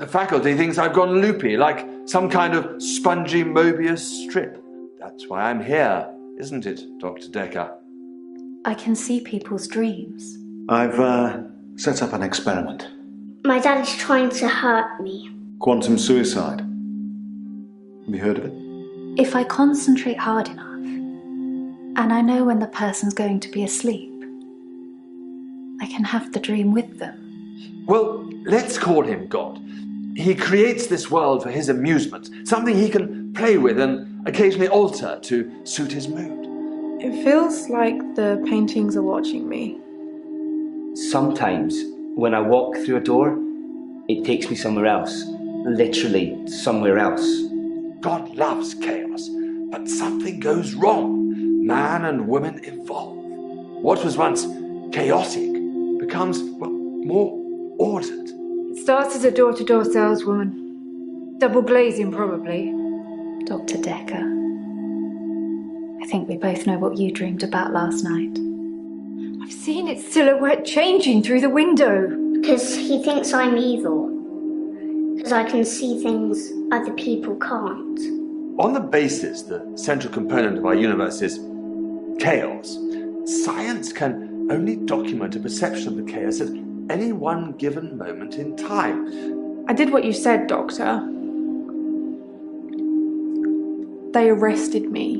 faculty thinks I've gone loopy, like some kind of spongy Mobius strip. That's why I'm here, isn't it, Dr. Dekker? I can see people's dreams. I've set up an experiment. My dad is trying to hurt me. Quantum suicide. Have you heard of it? If I concentrate hard enough, and I know when the person's going to be asleep, I can have the dream with them. Well, let's call him God. He creates this world for his amusement, something he can play with and occasionally alter to suit his mood. It feels like the paintings are watching me. Sometimes, when I walk through a door, it takes me somewhere else. Literally somewhere else. God loves chaos, but something goes wrong. Man and woman evolve. What was once chaotic becomes, well, more ordered. It starts as a door-to-door saleswoman. Double glazing, probably. Dr. Dekker, I think we both know what you dreamed about last night. I've seen its silhouette changing through the window. Because he thinks I'm evil. Because I can see things other people can't. On the basis the central component of our universe is chaos, science can only document a perception of the chaos at any one given moment in time. I did what you said, Doctor. They arrested me.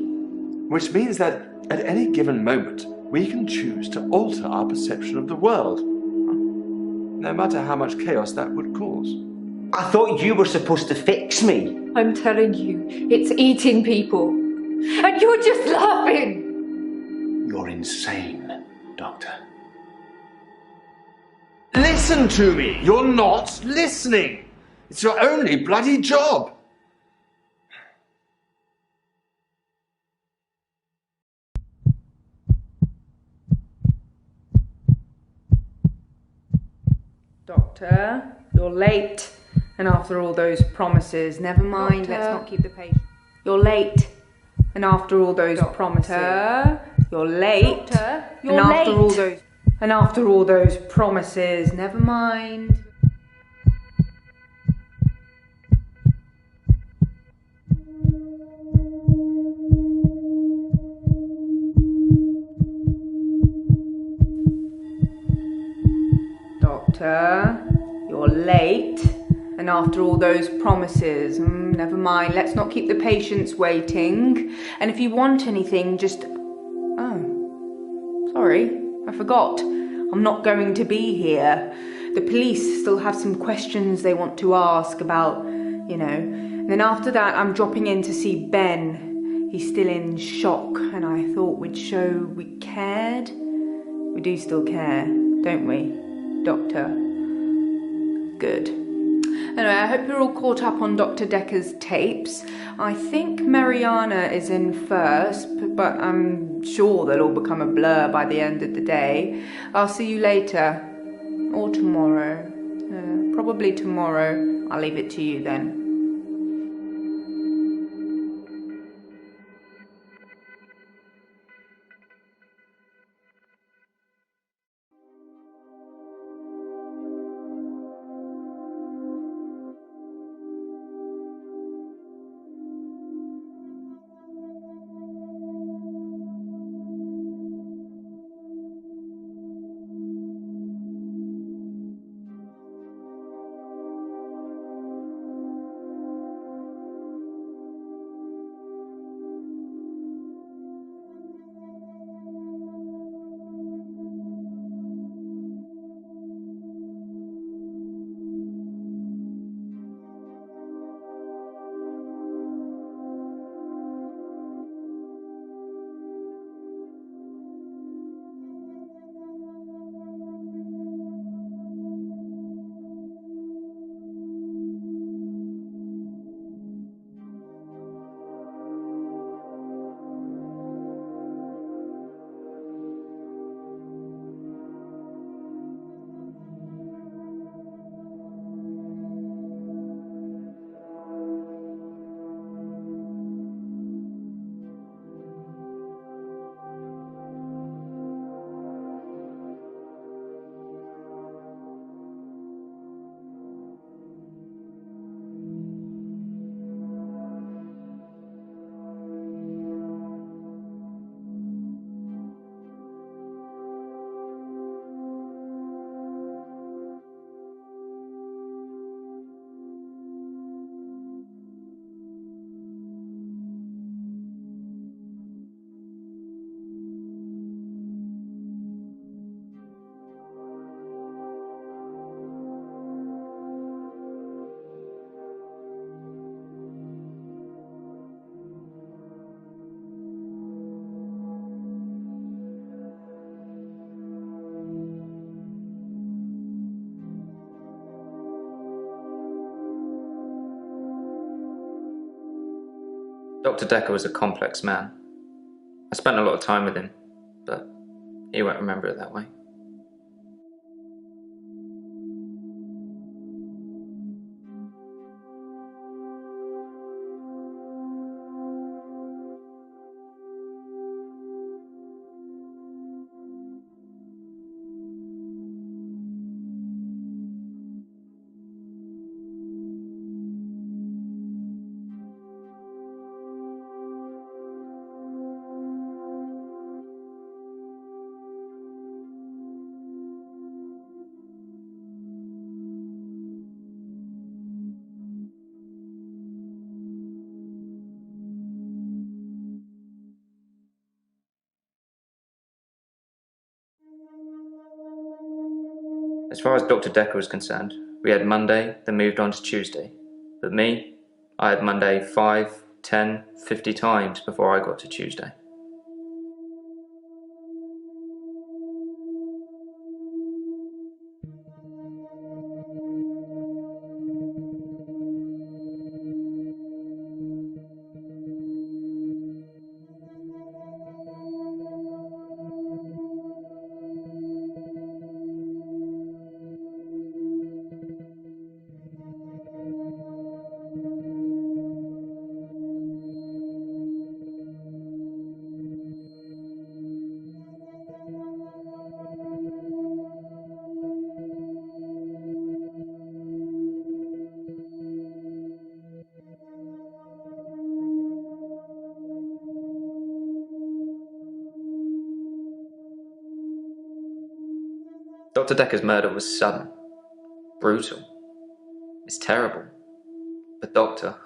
Which means that at any given moment, we can choose to alter our perception of the world, no matter how much chaos that would cause. I thought you were supposed to fix me. I'm telling you, it's eating people. And you're just laughing. You're insane, Doctor. Listen to me! You're not listening! It's your only bloody job! Doctor, you're late. And after all those promises, never mind, Doctor. let's not keep the patient. You're late. And after all those promises, you're late. Doctor, you're and after late. after all those promises, never mind. Doctor, you're late. And after all those promises, never mind, let's not keep the patients waiting. And if you want anything, just... Oh, sorry, I forgot. I'm not going to be here. The police still have some questions they want to ask about, you know. And then after that, I'm dropping in to see Ben. He's still in shock, and I thought we'd show we cared. We do still care, don't we, Doctor? Good. Anyway, I hope you're all caught up on Dr. Dekker's tapes. I think Mariana is in first, but I'm sure they'll all become a blur by the end of the day. I'll see you later. Or tomorrow. Probably tomorrow. I'll leave it to you then. Dr. Dekker was a complex man. I spent a lot of time with him, but he won't remember it that way. As far as Dr. Dekker was concerned, we had Monday, then moved on to Tuesday. But me, I had Monday 5, 10, 50 times before I got to Tuesday. Dr. Dekker's murder was sudden, brutal. It's terrible. But Doctor,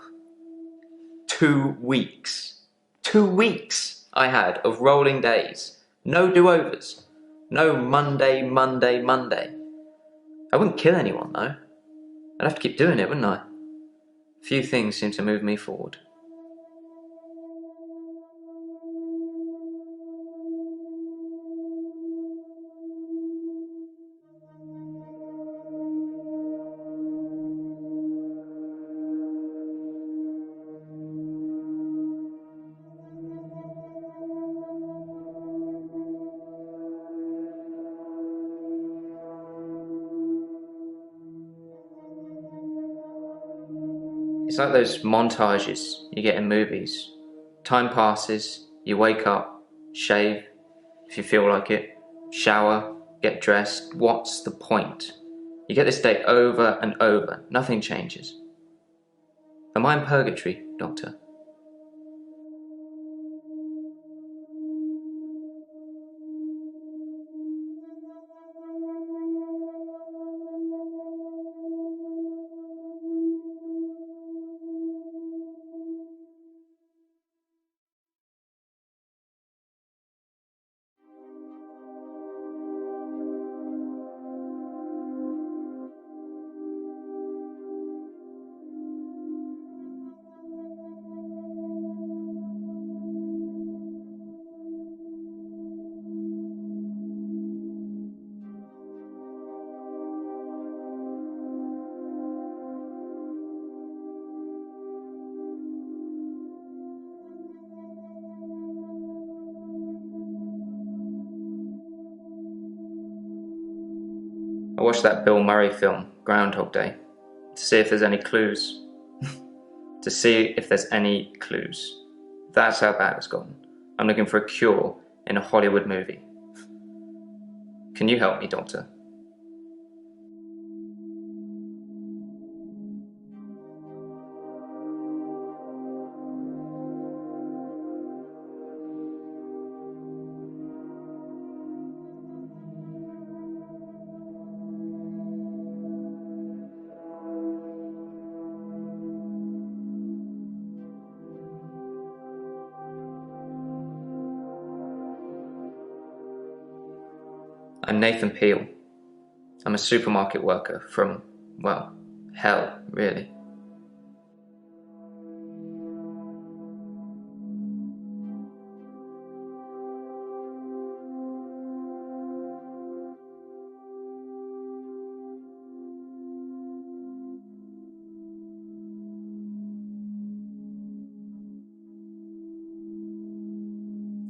2 weeks. 2 weeks I had of rolling days. No do-overs. No Monday, Monday, Monday. I wouldn't kill anyone, though. I'd have to keep doing it, wouldn't I? Few things seem to move me forward. It's like those montages you get in movies. Time passes, you wake up, shave, if you feel like it, shower, get dressed. What's the point? You get this day over and over, nothing changes. Am I in purgatory, Doctor? I watched that Bill Murray film, Groundhog Day, to see if there's any clues. To see if there's any clues. That's how bad it's gotten. I'm looking for a cure in a Hollywood movie. Can you help me, Doctor? I'm Nathan Peel. I'm a supermarket worker from, well, hell, really.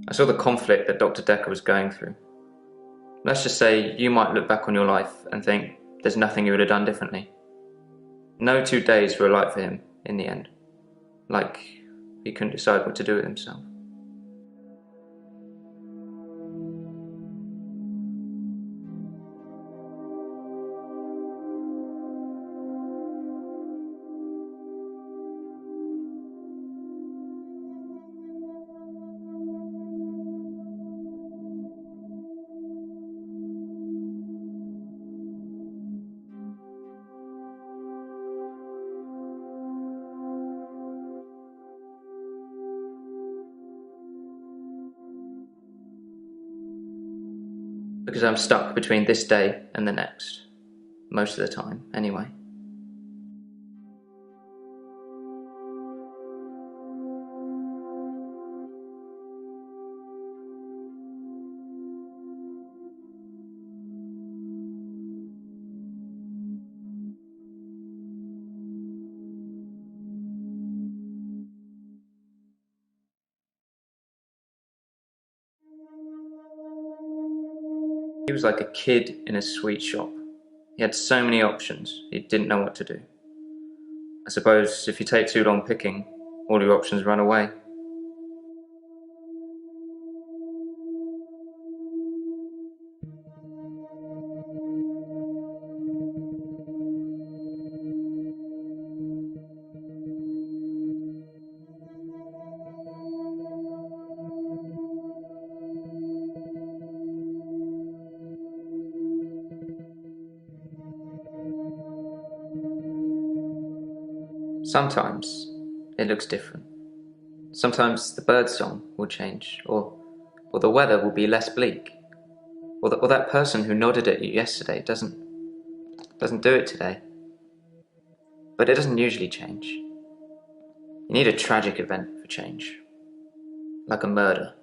I saw the conflict that Dr. Dekker was going through. Let's just say you might look back on your life and think there's nothing you would have done differently. No 2 days were alike for him in the end. Like he couldn't decide what to do with himself. Because I'm stuck between this day and the next. Most of the time, anyway. He was like a kid in a sweet shop. He had so many options, he didn't know what to do. I suppose if you take too long picking, all your options run away. Sometimes it looks different. Sometimes the bird song will change, or the weather will be less bleak, or that person who nodded at you yesterday doesn't do it today. But it doesn't usually change. You need a tragic event for change, like a murder.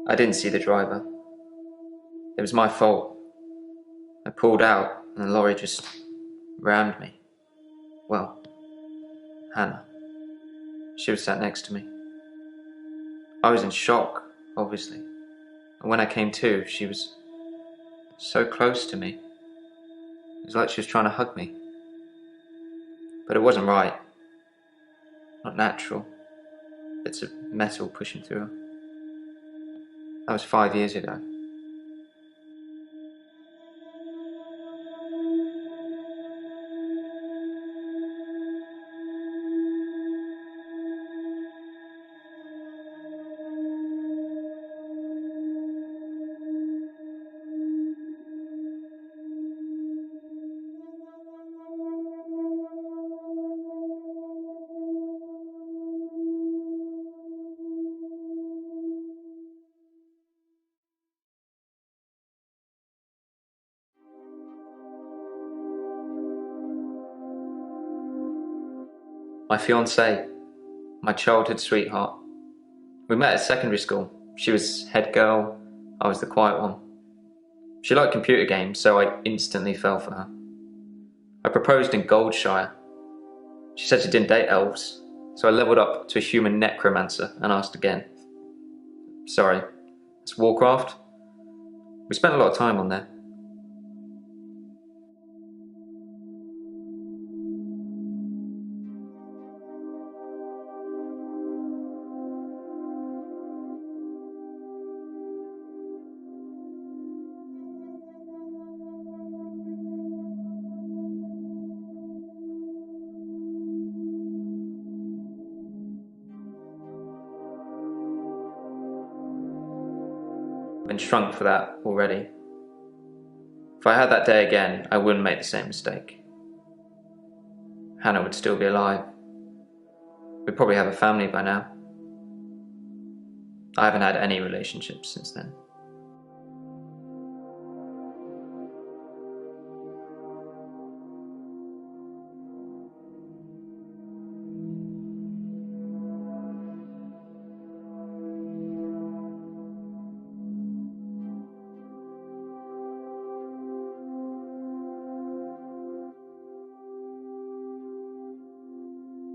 I didn't see the driver. It was my fault. I pulled out and the lorry just rammed me. Well, Hannah. She was sat next to me. I was in shock, obviously. And when I came to, she was so close to me. It was like she was trying to hug me. But it wasn't right. Not natural. Bits of metal pushing through her. That was 5 years ago. My fiancée, my childhood sweetheart. We met at secondary school. She was head girl, I was the quiet one. She liked computer games, so I instantly fell for her. I proposed in Goldshire. She said she didn't date elves, so I leveled up to a human necromancer and asked again. Sorry, it's Warcraft? We spent a lot of time on there. I've been shrunk for that already. If I had that day again, I wouldn't make the same mistake. Hannah would still be alive. We'd probably have a family by now. I haven't had any relationships since then.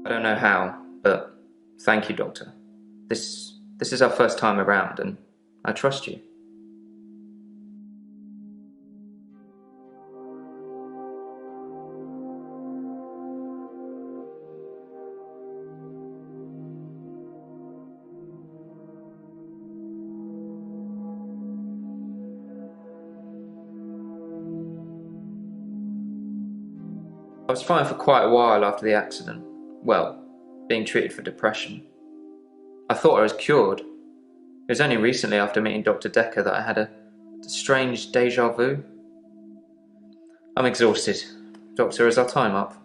I don't know how, but thank you, Doctor. This is our first time around, and I trust you. I was fine for quite a while after the accident. Well, being treated for depression. I thought I was cured. It was only recently after meeting Dr. Dekker that I had a strange deja vu. I'm exhausted. Doctor, is our time up?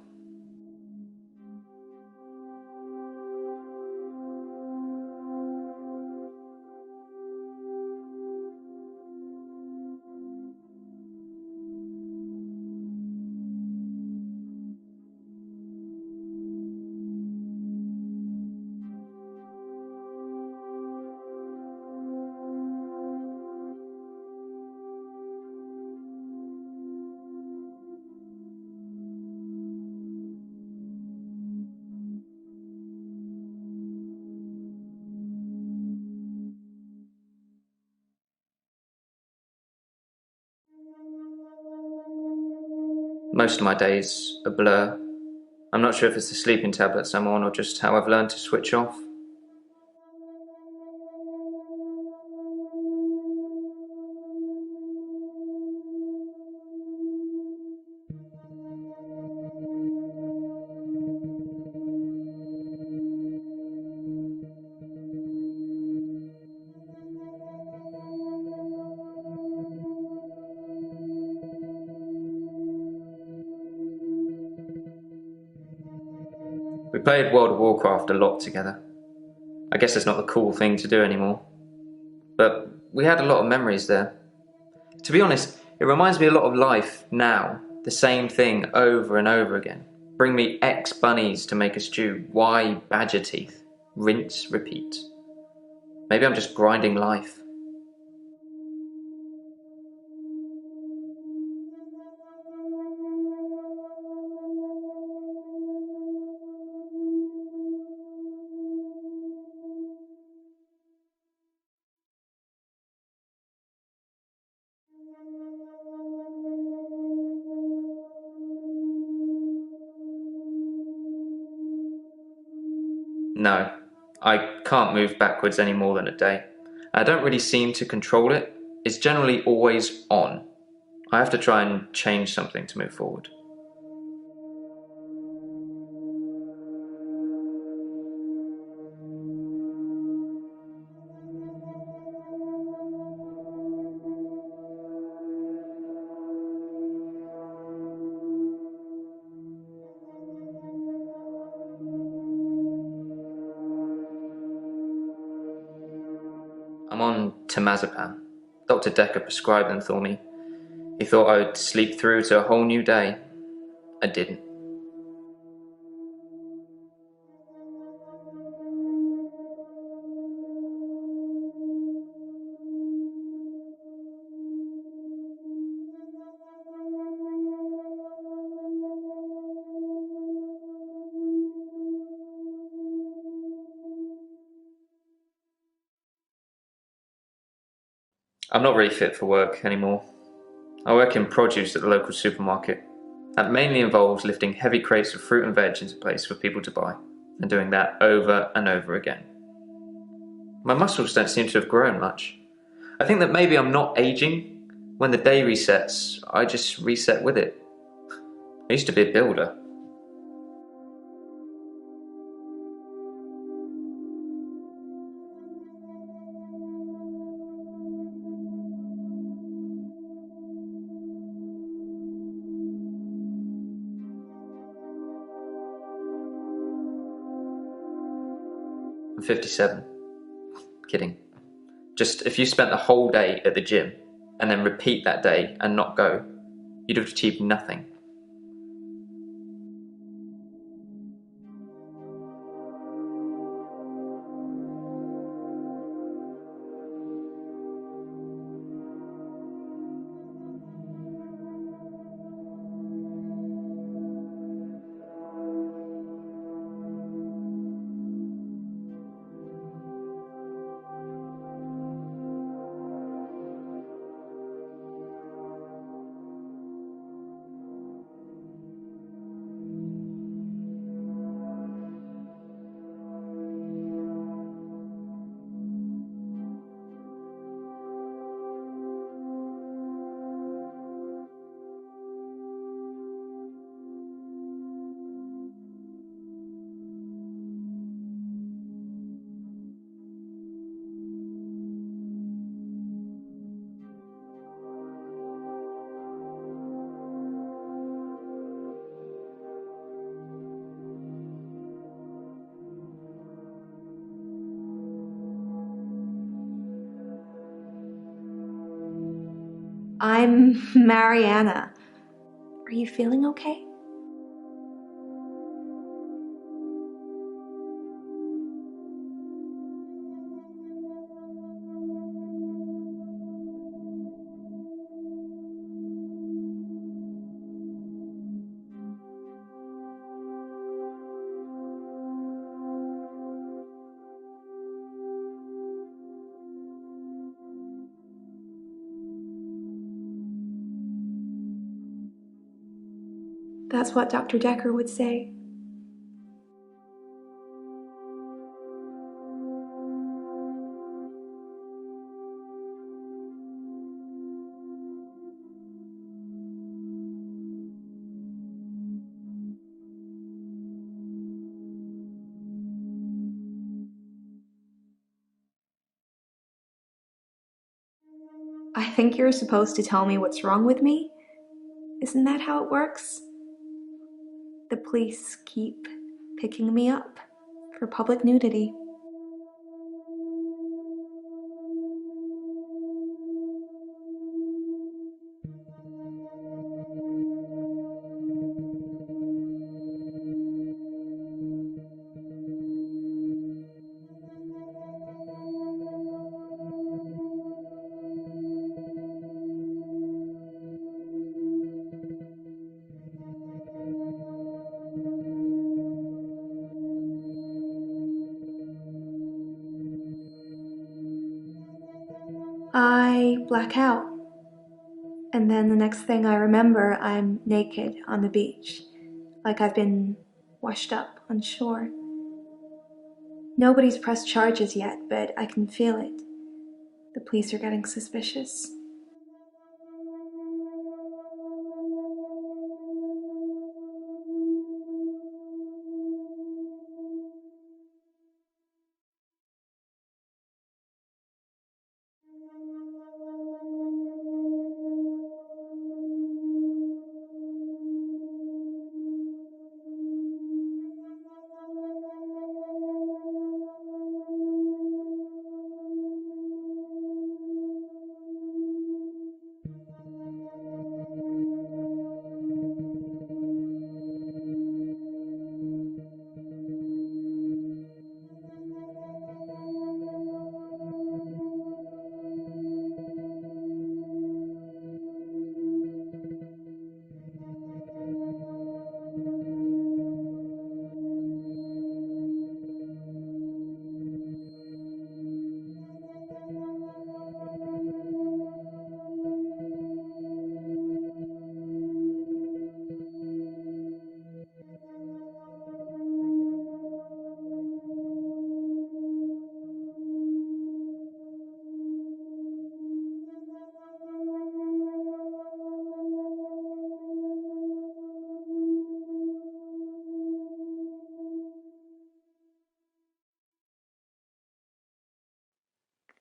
Most of my days a blur. I'm not sure if it's the sleeping tablets I'm on or just how I've learned to switch off. We played World of Warcraft a lot together. I guess it's not the cool thing to do anymore. But we had a lot of memories there. To be honest, it reminds me a lot of life now. The same thing over and over again. Bring me X bunnies to make a stew. Y badger teeth. Rinse, repeat. Maybe I'm just grinding life. No, I can't move backwards any more than a day. I don't really seem to control it. It's generally always on. I have to try and change something to move forward. I'm on temazepam. Dr. Dekker prescribed them for me. He thought I would sleep through to a whole new day. I didn't. I'm not really fit for work anymore. I work in produce at the local supermarket. That mainly involves lifting heavy crates of fruit and veg into place for people to buy, and doing that over and over again. My muscles don't seem to have grown much. I think that maybe I'm not aging. When the day resets, I just reset with it. I used to be a builder. I'm 57. Kidding. Just if you spent the whole day at the gym and then repeat that day and not go, you'd have achieved nothing. I'm Mariana. Are you feeling okay? That's what Dr. Dekker would say. I think you're supposed to tell me what's wrong with me? Isn't that how it works? The police keep picking me up for public nudity. I black out. And then the next thing I remember, I'm naked on the beach, like I've been washed up on shore. Nobody's pressed charges yet, but I can feel it. The police are getting suspicious.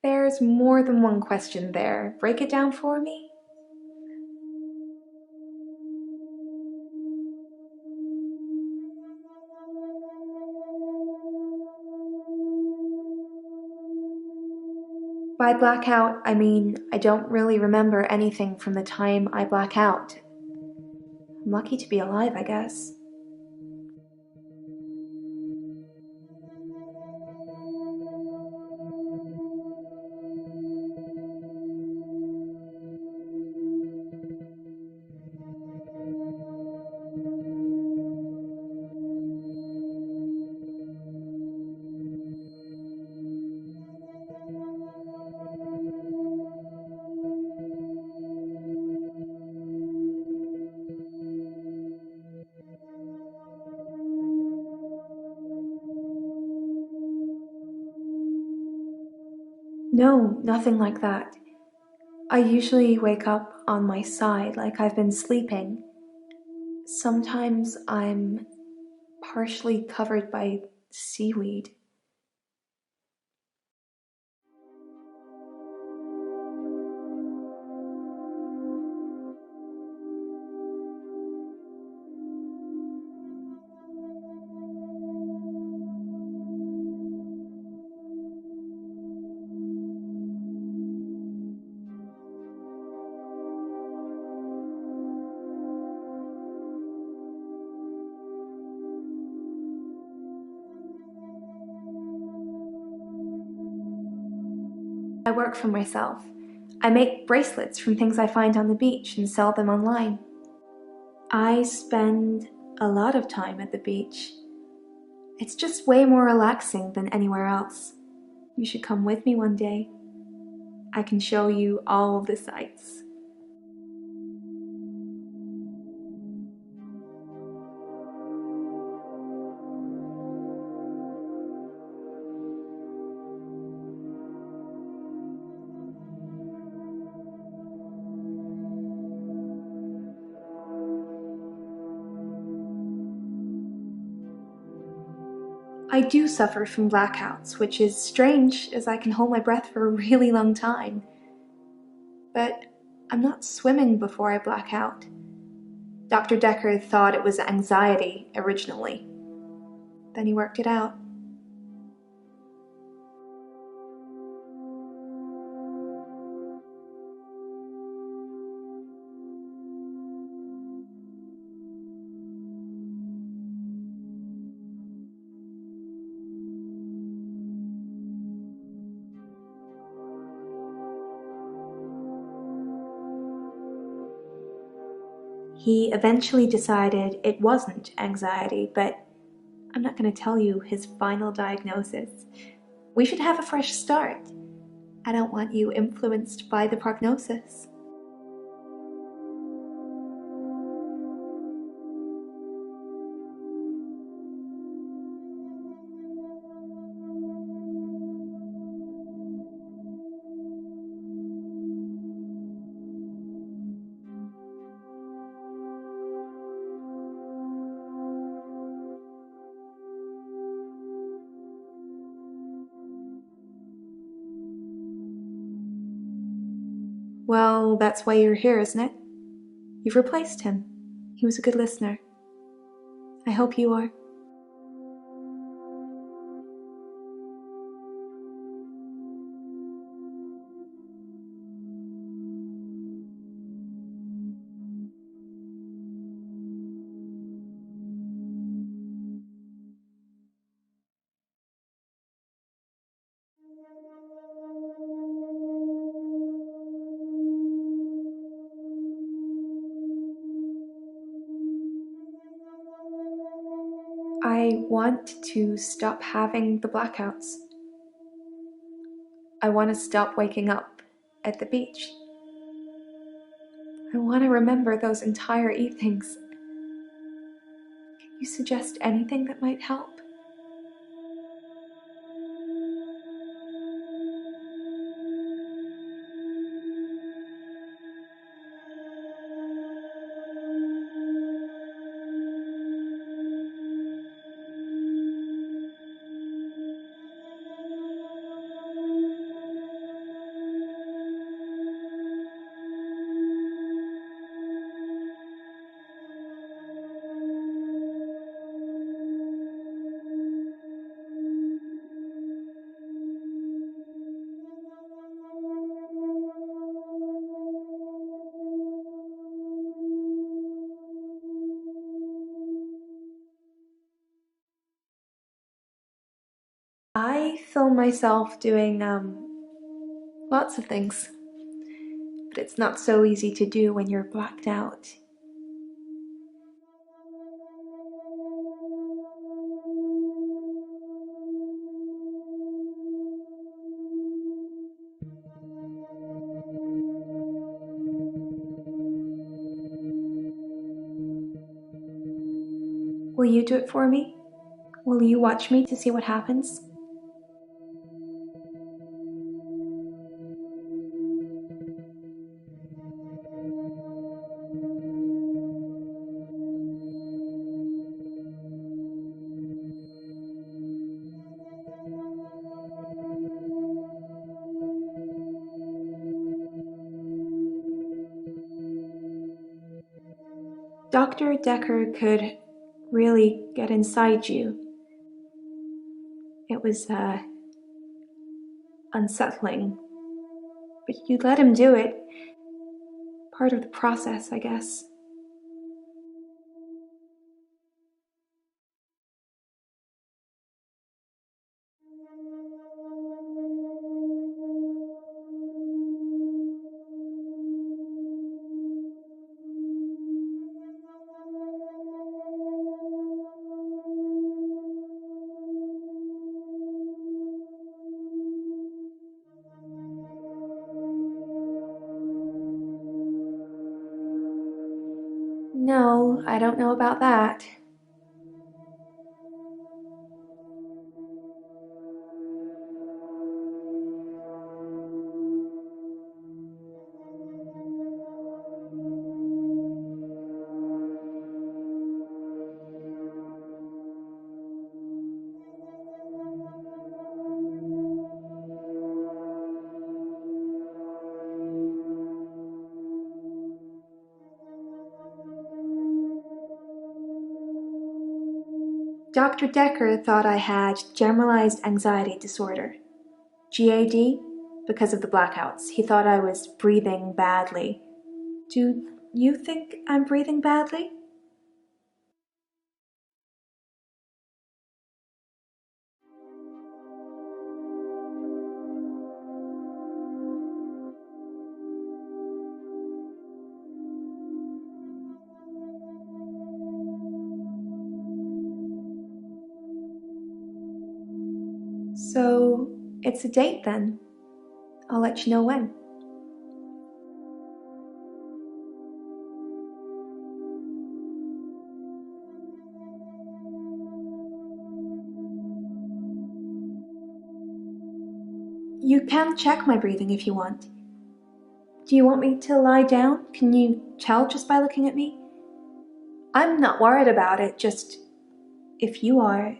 There's more than one question there. Break it down for me. By blackout, I mean I don't really remember anything from the time I black out. I'm lucky to be alive, I guess. No, nothing like that. I usually wake up on my side like I've been sleeping. Sometimes I'm partially covered by seaweed. I work for myself. I make bracelets from things I find on the beach and sell them online. I spend a lot of time at the beach. It's just way more relaxing than anywhere else. You should come with me one day. I can show you all the sights. I do suffer from blackouts, which is strange as I can hold my breath for a really long time. But I'm not swimming before I black out. Dr. Dekker thought it was anxiety originally. Then he worked it out. He eventually decided it wasn't anxiety, but I'm not going to tell you his final diagnosis. We should have a fresh start. I don't want you influenced by the prognosis. Well, that's why you're here, isn't it? You've replaced him. He was a good listener. I hope you are. I want to stop having the blackouts. I want to stop waking up at the beach. I want to remember those entire evenings. Can you suggest anything that might help? I film myself doing lots of things, but it's not so easy to do when you're blacked out. Will you do it for me? Will you watch me to see what happens? Dr. Dekker could really get inside you. It was unsettling, but you let him do it. Part of the process, I guess. I don't know about that. Dr. Dekker thought I had generalized anxiety disorder, GAD, because of the blackouts. He thought I was breathing badly. Do you think I'm breathing badly? So, it's a date then. I'll let you know when. You can check my breathing if you want. Do you want me to lie down? Can you tell just by looking at me? I'm not worried about it, just if you are.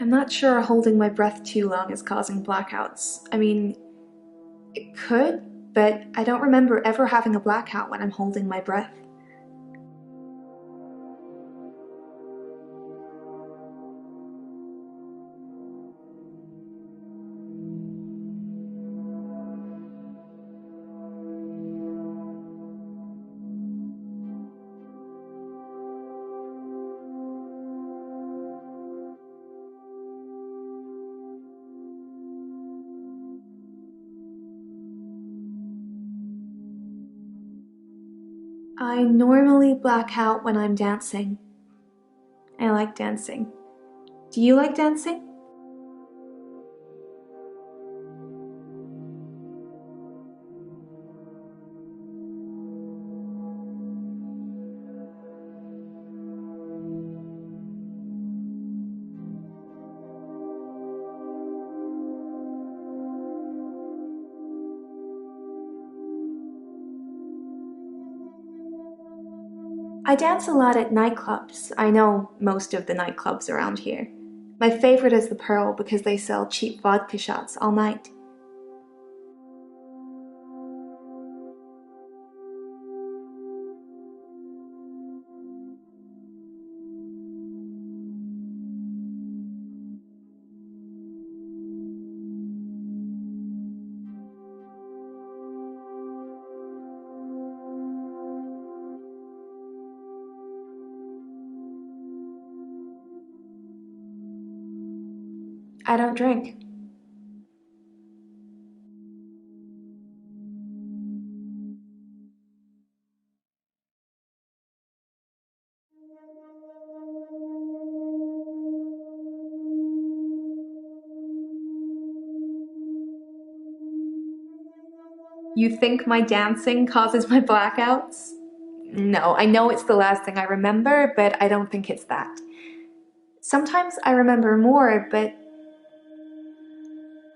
I'm not sure holding my breath too long is causing blackouts. I mean, it could, but I don't remember ever having a blackout when I'm holding my breath. I normally black out when I'm dancing. I like dancing. Do you like dancing? I dance a lot at nightclubs. I know most of the nightclubs around here. My favorite is the Pearl because they sell cheap vodka shots all night. I don't drink. You think my dancing causes my blackouts? No, I know it's the last thing I remember, but I don't think it's that. Sometimes I remember more, but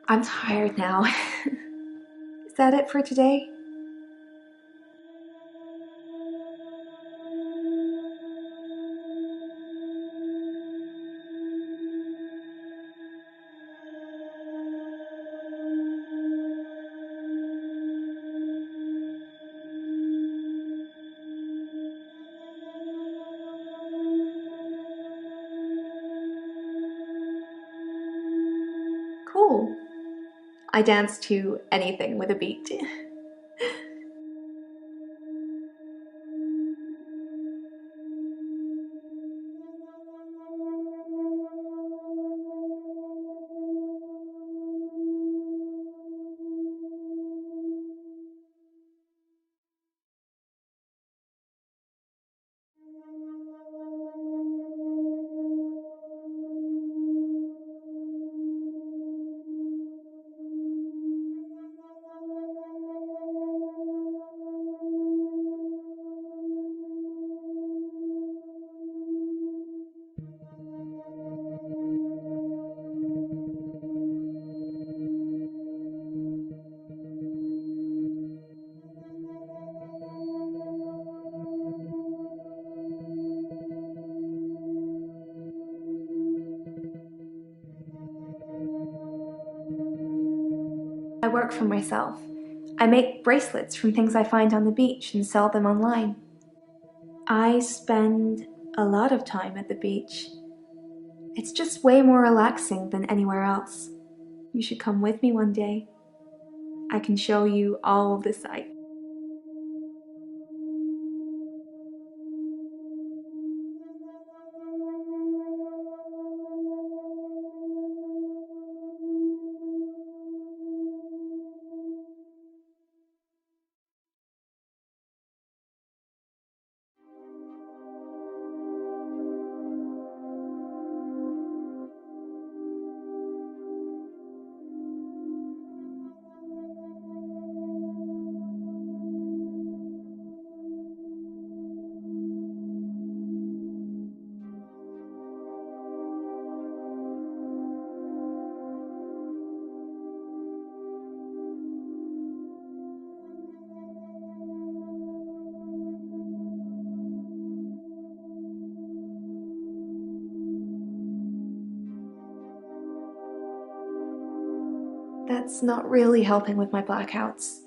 I'm tired now. Is that it for today? Cool. I dance to anything with a beat. I work for myself. I make bracelets from things I find on the beach and sell them online. I spend a lot of time at the beach. It's just way more relaxing than anywhere else. You should come with me one day. I can show you all the sights. That's not really helping with my blackouts.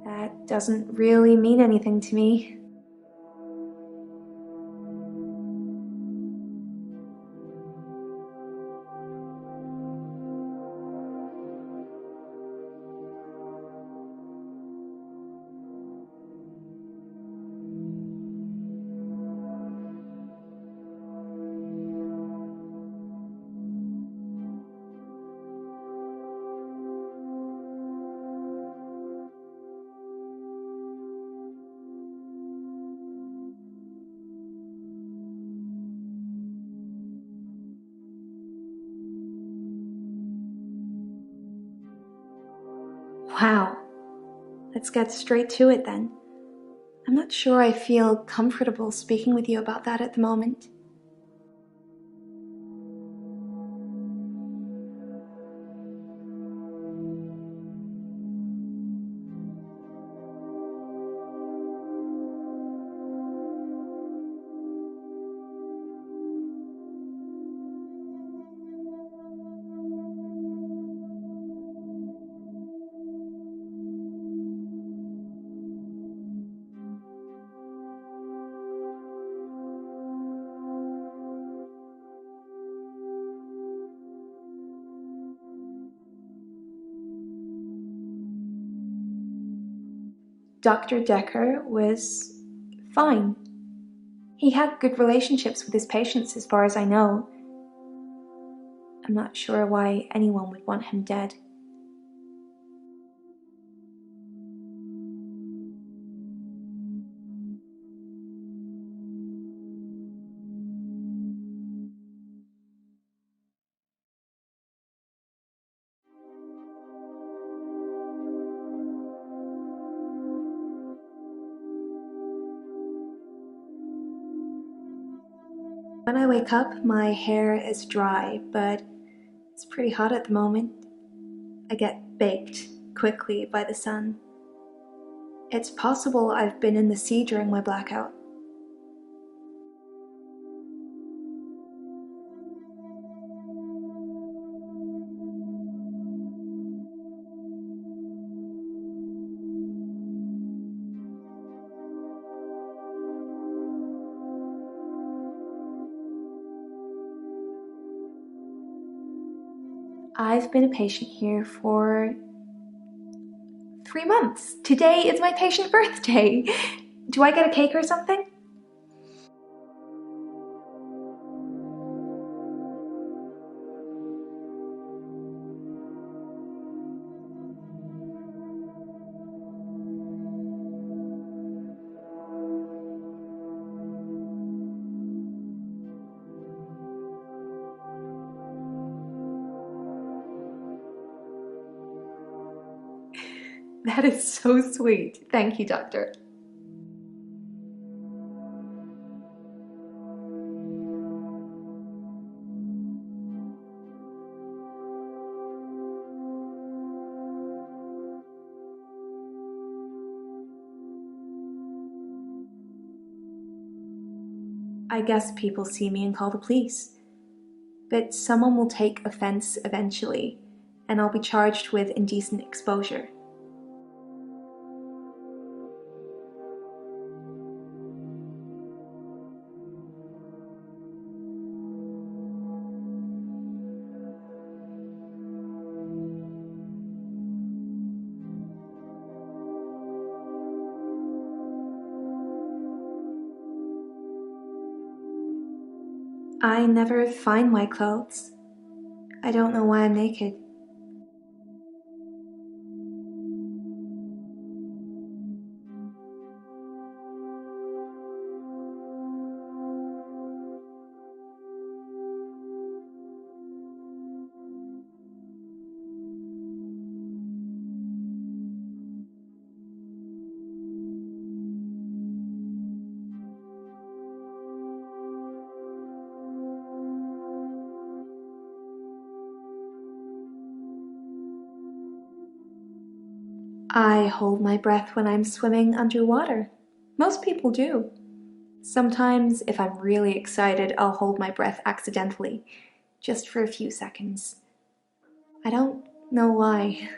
That doesn't really mean anything to me. Wow. Let's get straight to it then. I'm not sure I feel comfortable speaking with you about that at the moment. Dr. Dekker was fine. He had good relationships with his patients as far as I know. I'm not sure why anyone would want him dead. When I wake up, my hair is dry, but it's pretty hot at the moment. I get baked quickly by the sun. It's possible I've been in the sea during my blackout. I've been a patient here for 3 months. Today is my patient birthday. Do I get a cake or something? That is so sweet. Thank you, Doctor. I guess people see me and call the police. But someone will take offense eventually, and I'll be charged with indecent exposure. I never find my clothes. I don't know why I'm naked. I hold my breath when I'm swimming underwater. Most people do. Sometimes, if I'm really excited, I'll hold my breath accidentally, just for a few seconds. I don't know why.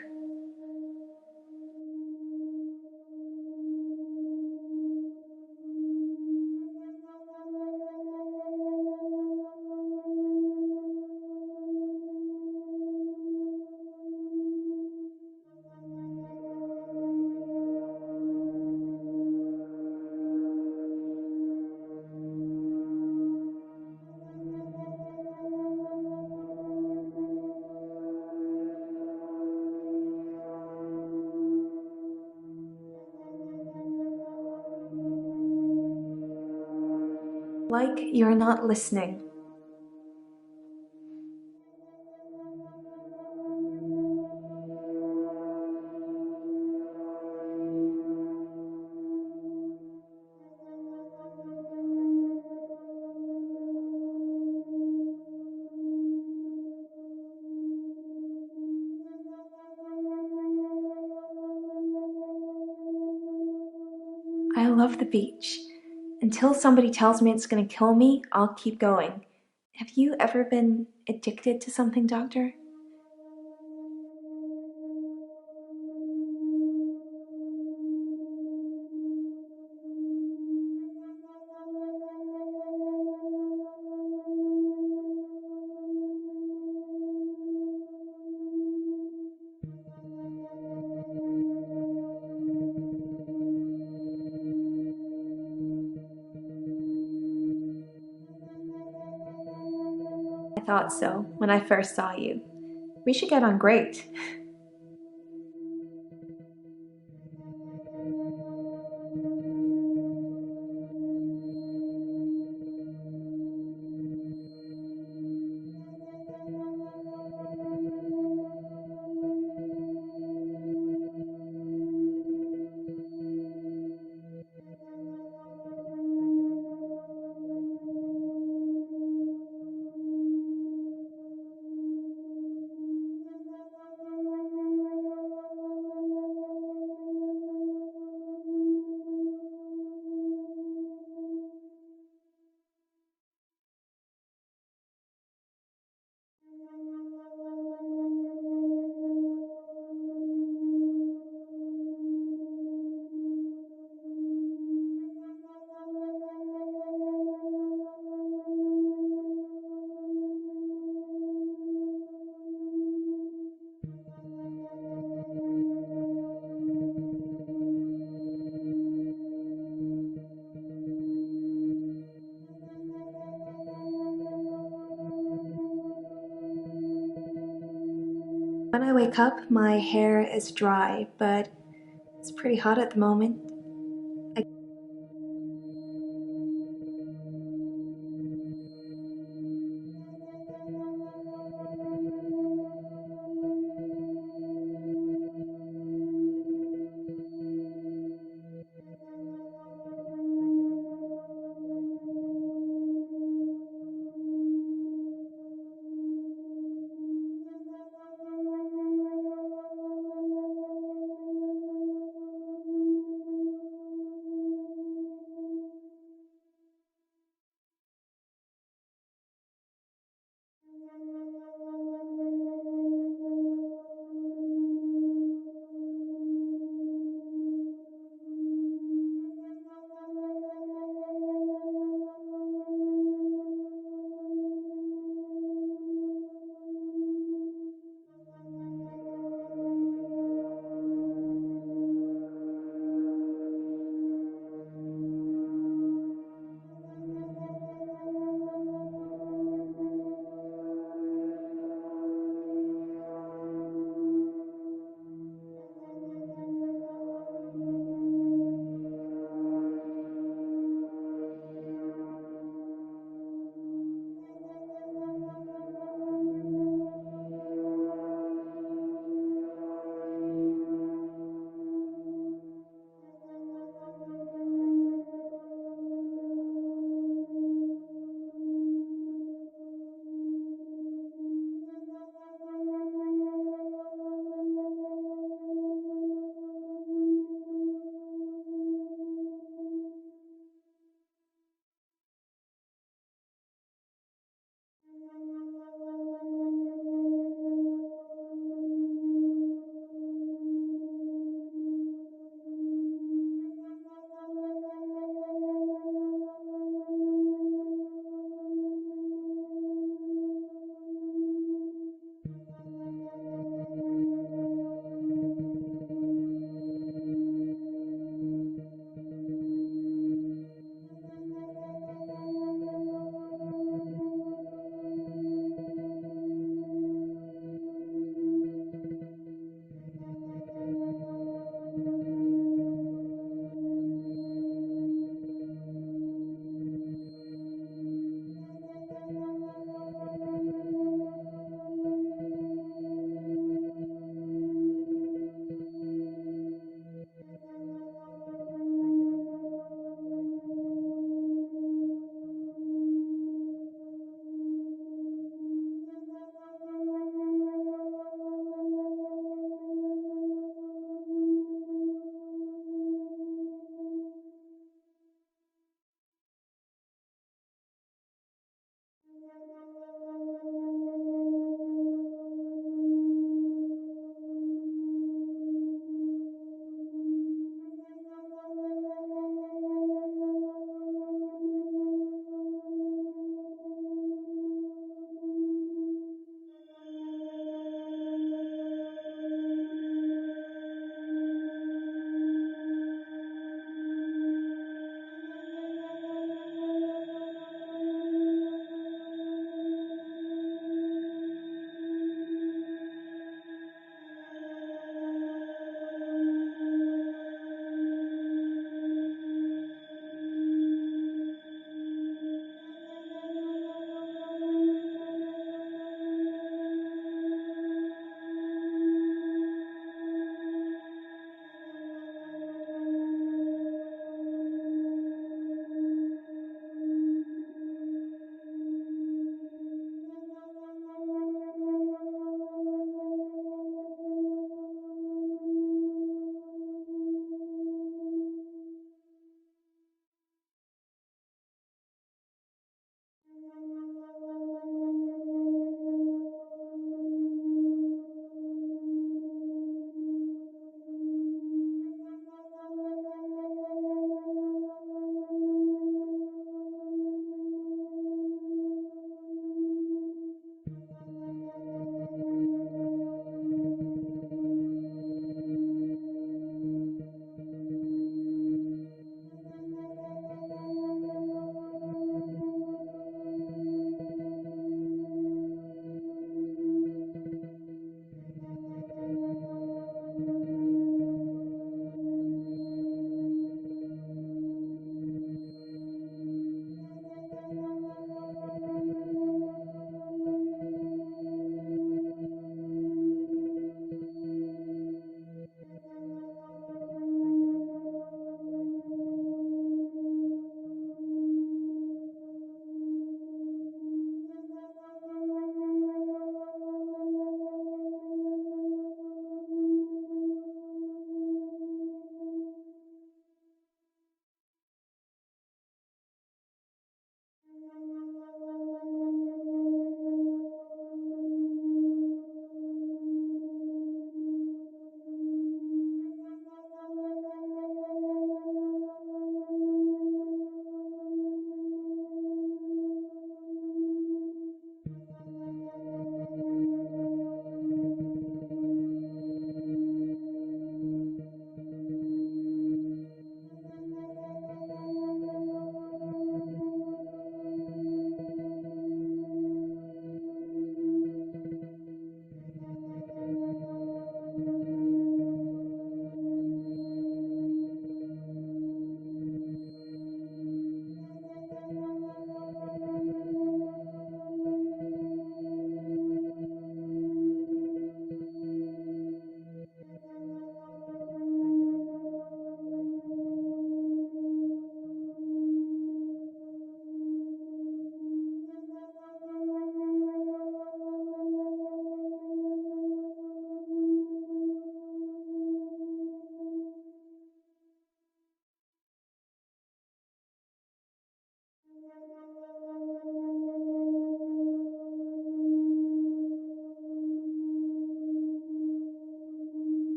Like you're not listening. I love the beach. Until somebody tells me it's gonna kill me, I'll keep going. Have you ever been addicted to something, Doctor? I thought so when I first saw you. We should get on great. When I wake up, my hair is dry, but it's pretty hot at the moment.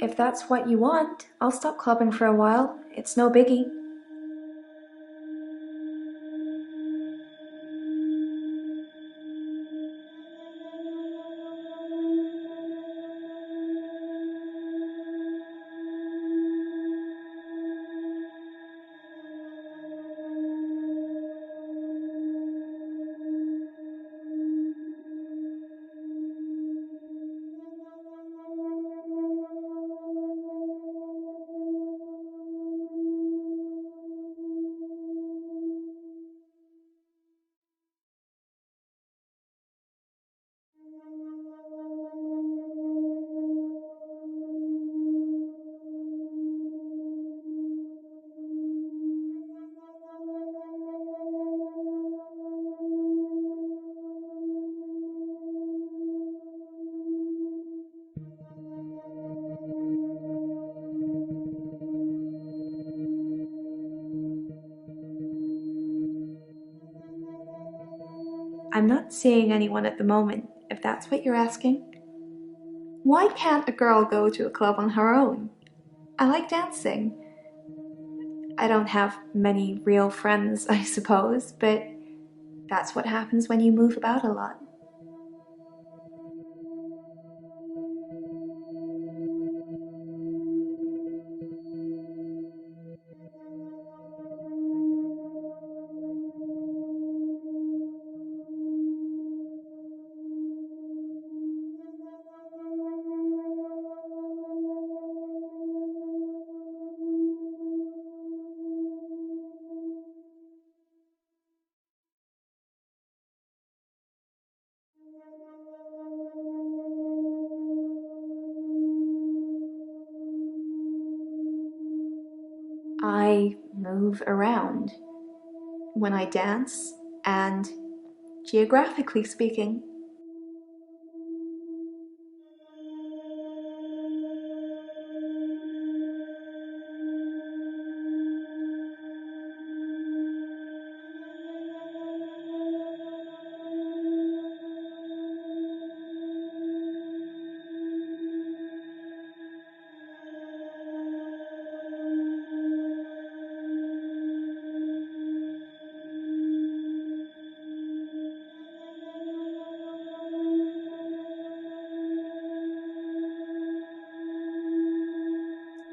If that's what you want, I'll stop clubbing for a while. It's no biggie. I'm not seeing anyone at the moment, if that's what you're asking. Why can't a girl go to a club on her own? I like dancing. I don't have many real friends, I suppose, but that's what happens when you move about a lot. I move around when I dance, and geographically speaking,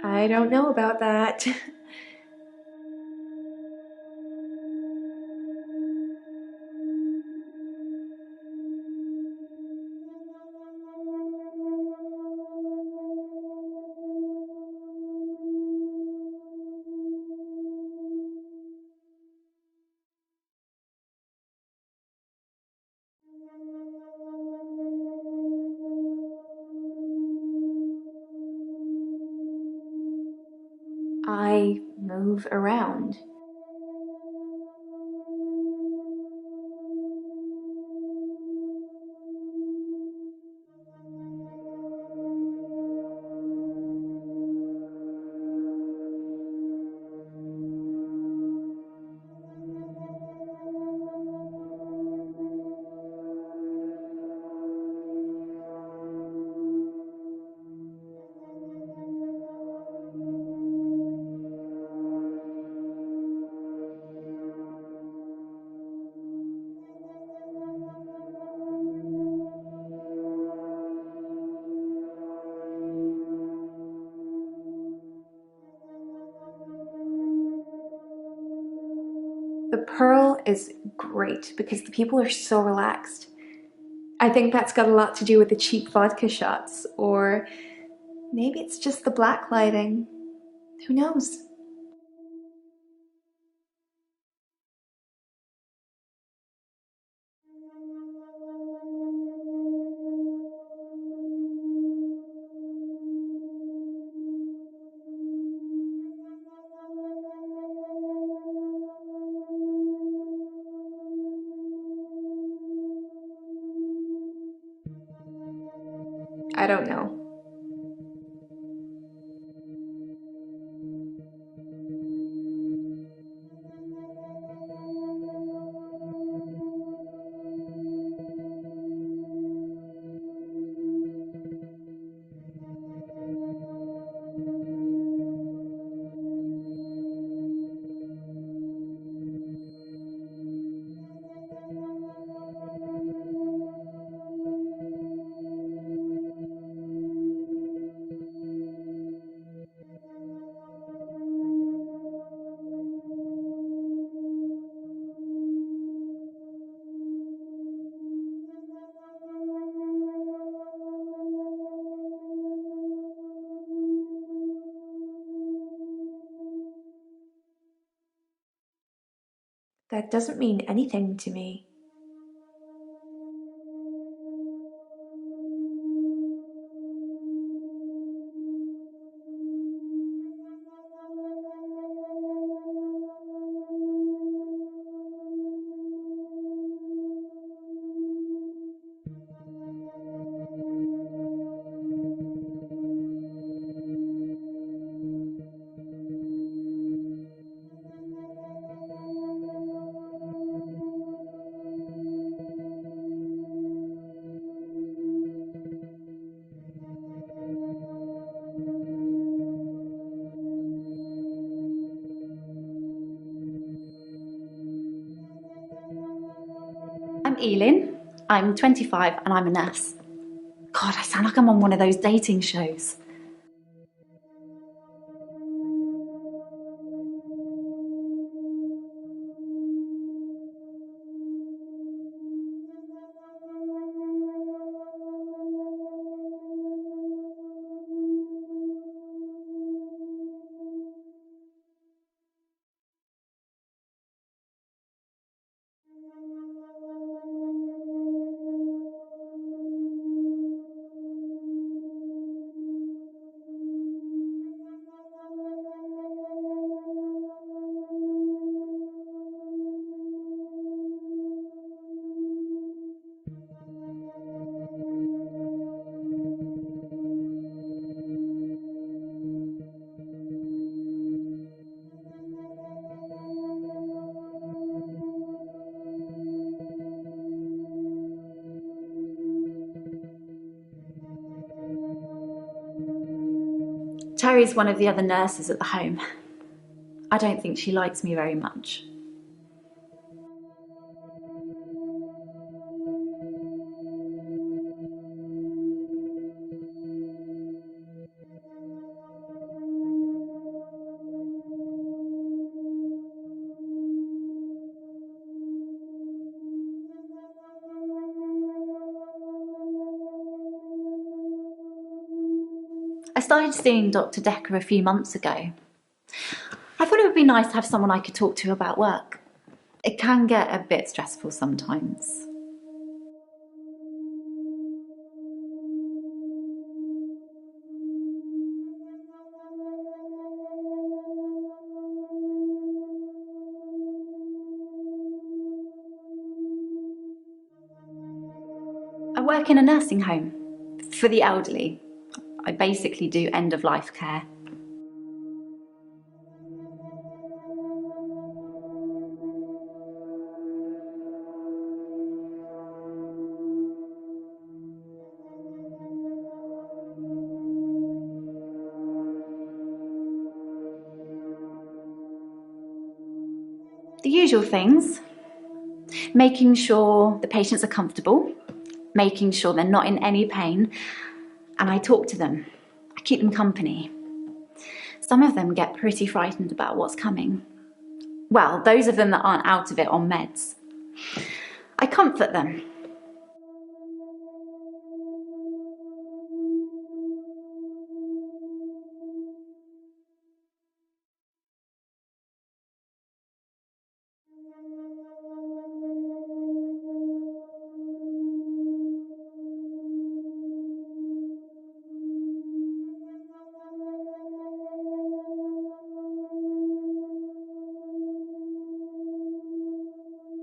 I don't know about that. I move around. The Pearl is great because the people are so relaxed. I think that's got a lot to do with the cheap vodka shots, or maybe it's just the black lighting. Who knows? I don't know. That doesn't mean anything to me. I'm Elin, I'm 25 and I'm a nurse. God, I sound like I'm on one of those dating shows. Terry's one of the other nurses at the home. I don't think she likes me very much. I started seeing Dr. Dekker a few months ago. I thought it would be nice to have someone I could talk to about work. It can get a bit stressful sometimes. I work in a nursing home for the elderly. I basically do end-of-life care. The usual things. Making sure the patients are comfortable, making sure they're not in any pain, and I talk to them. I keep them company. Some of them get pretty frightened about what's coming. Well, those of them that aren't out of it on meds. I comfort them.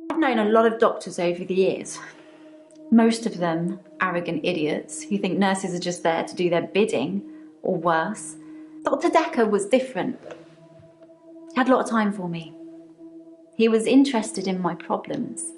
I've known a lot of doctors over the years. Most of them arrogant idiots who think nurses are just there to do their bidding, or worse. Dr. Dekker was different. He had a lot of time for me. He was interested in my problems.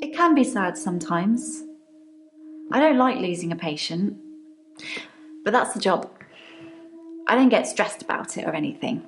It can be sad sometimes. I don't like losing a patient, but that's the job. I don't get stressed about it or anything.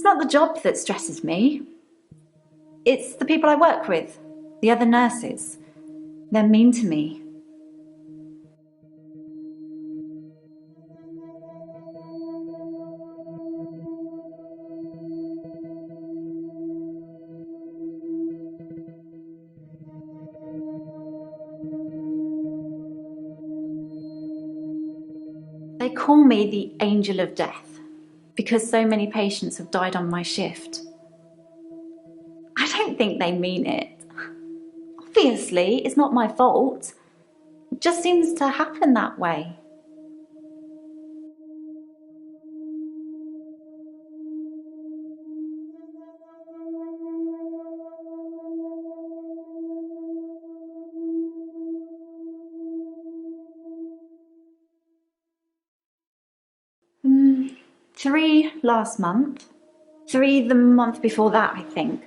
It's not the job that stresses me. It's the people I work with, the other nurses. They're mean to me. They call me the angel of death because so many patients have died on my shift. I don't think they mean it. Obviously, it's not my fault. It just seems to happen that way. Hmm, 3 last month. 3 the month before that, I think.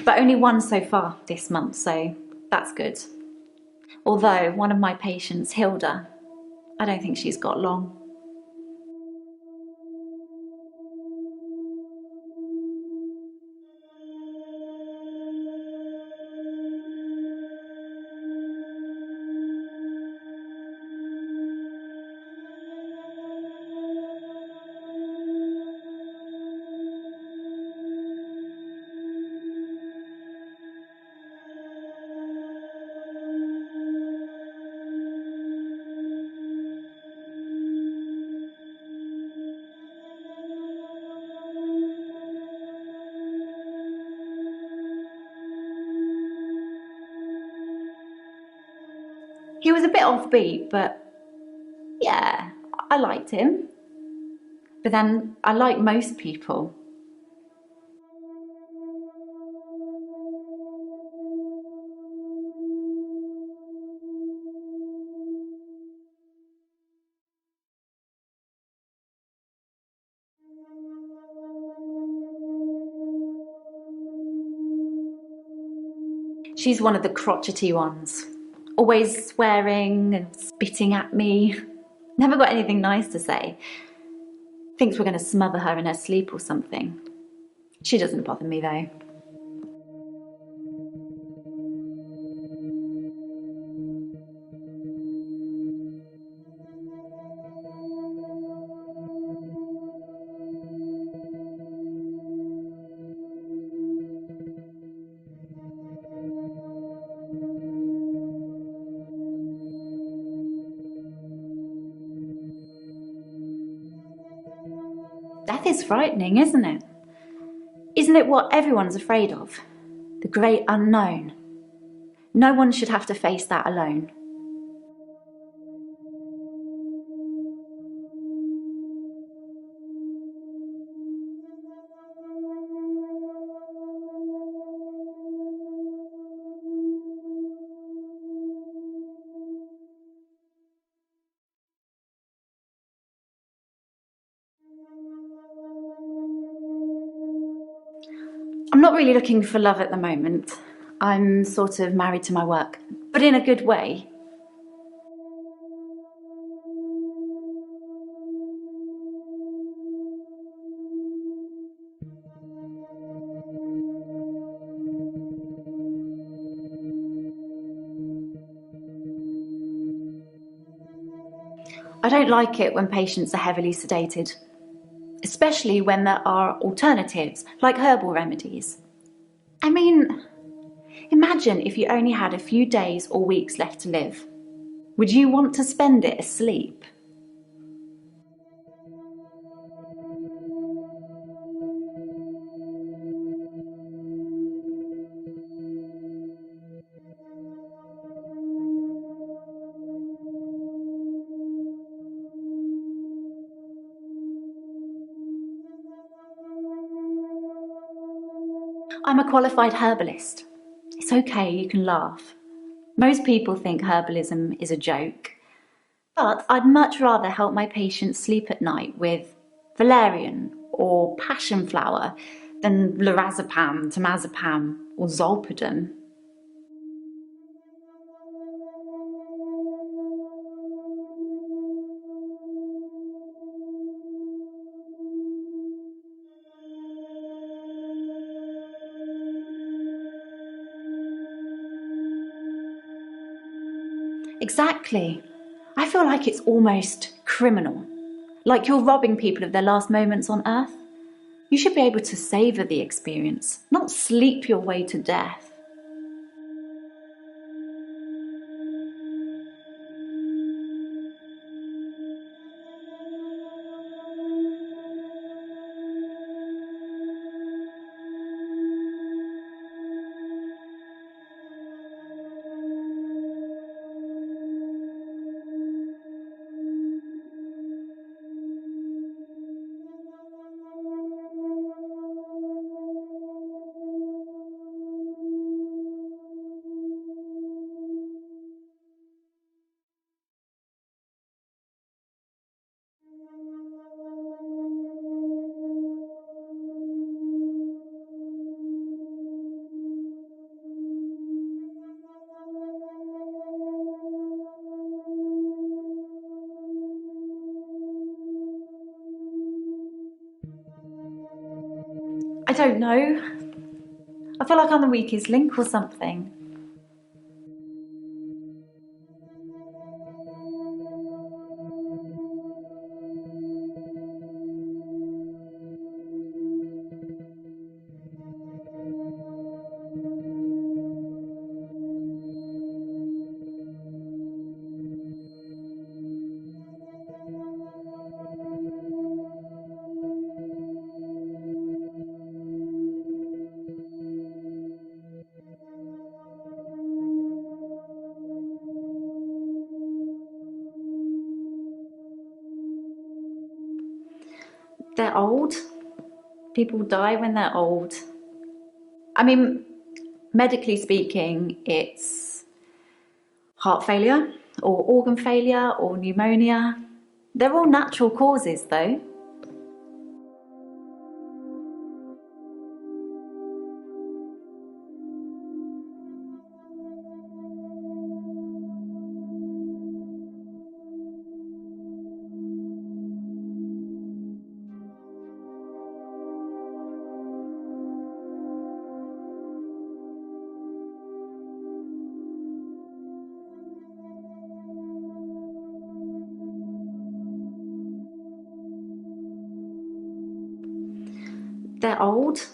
But only 1 so far this month, so that's good. Although one of my patients, Hilda, I don't think she's got long. He was a bit offbeat, but yeah, I liked him. But then I like most people. She's one of the crotchety ones. Always swearing and spitting at me. Never got anything nice to say. Thinks we're going to smother her in her sleep or something. She doesn't bother me though. Death is frightening, isn't it? Isn't it what everyone's afraid of? The great unknown. No one should have to face that alone. I'm not really looking for love at the moment. I'm sort of married to my work, but in a good way. I don't like it when patients are heavily sedated, especially when there are alternatives, like herbal remedies. I mean, imagine if you only had a few days or weeks left to live. Would you want to spend it asleep? I'm a qualified herbalist. It's okay, you can laugh. Most people think herbalism is a joke. But I'd much rather help my patients sleep at night with valerian or passion flower than lorazepam, temazepam or zolpidem. Exactly. I feel like it's almost criminal. Like you're robbing people of their last moments on Earth. You should be able to savour the experience, not sleep your way to death. I don't know. I feel like I'm the weakest link or something. They're old. People die when they're old. I mean, medically speaking, it's heart failure or organ failure or pneumonia. They're all natural causes though. They're old.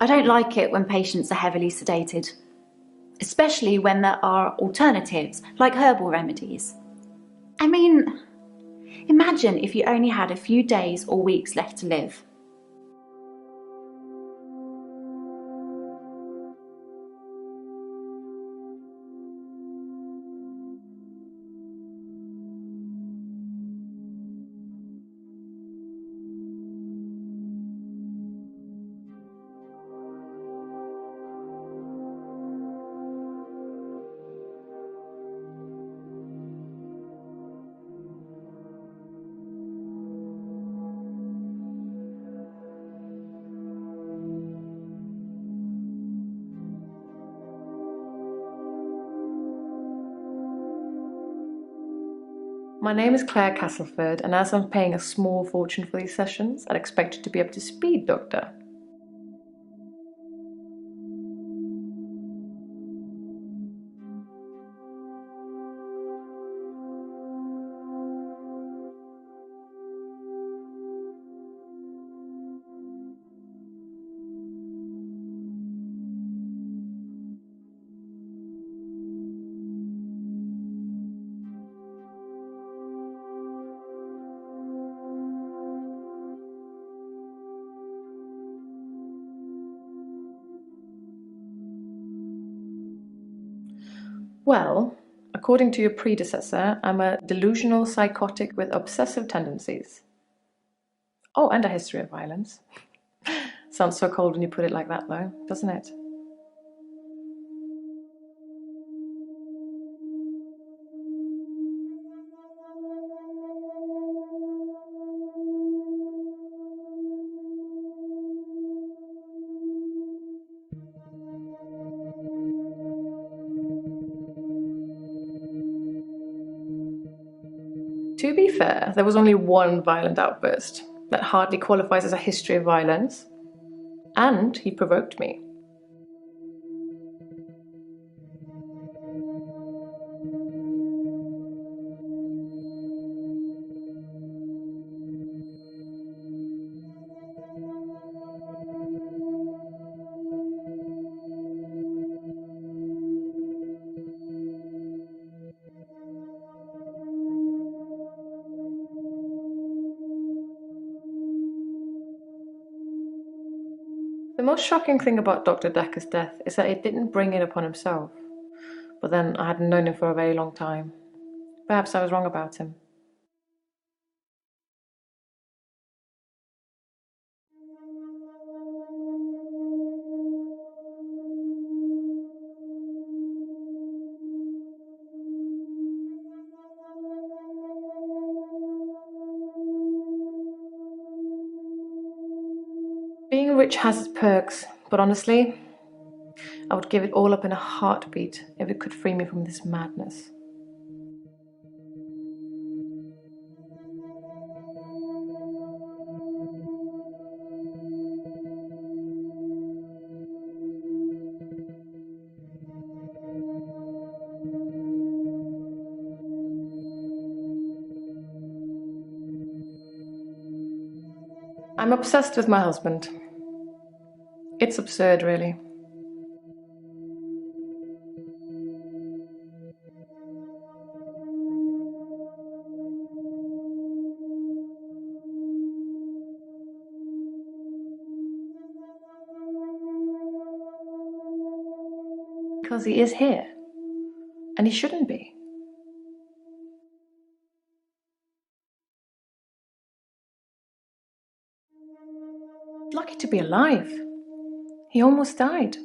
I don't like it when patients are heavily sedated, especially when there are alternatives like herbal remedies. I mean, imagine if you only had a few days or weeks left to live. My name is Claire Castleford, and as I'm paying a small fortune for these sessions, I'd expect you to be up to speed, Doctor. Well, according to your predecessor, I'm a delusional psychotic with obsessive tendencies. Oh, and a history of violence. Sounds so cold when you put it like that, though, doesn't it? To be fair, there was only one violent outburst that hardly qualifies as a history of violence, and he provoked me. The most shocking thing about Dr. Dekker's death is that he didn't bring it upon himself. But then I hadn't known him for a very long time. Perhaps I was wrong about him. Being rich has its perks, but honestly, I would give it all up in a heartbeat if it could free me from this madness. I'm obsessed with my husband. It's absurd, really. Because he is here. And he shouldn't be. Lucky to be alive. He almost died.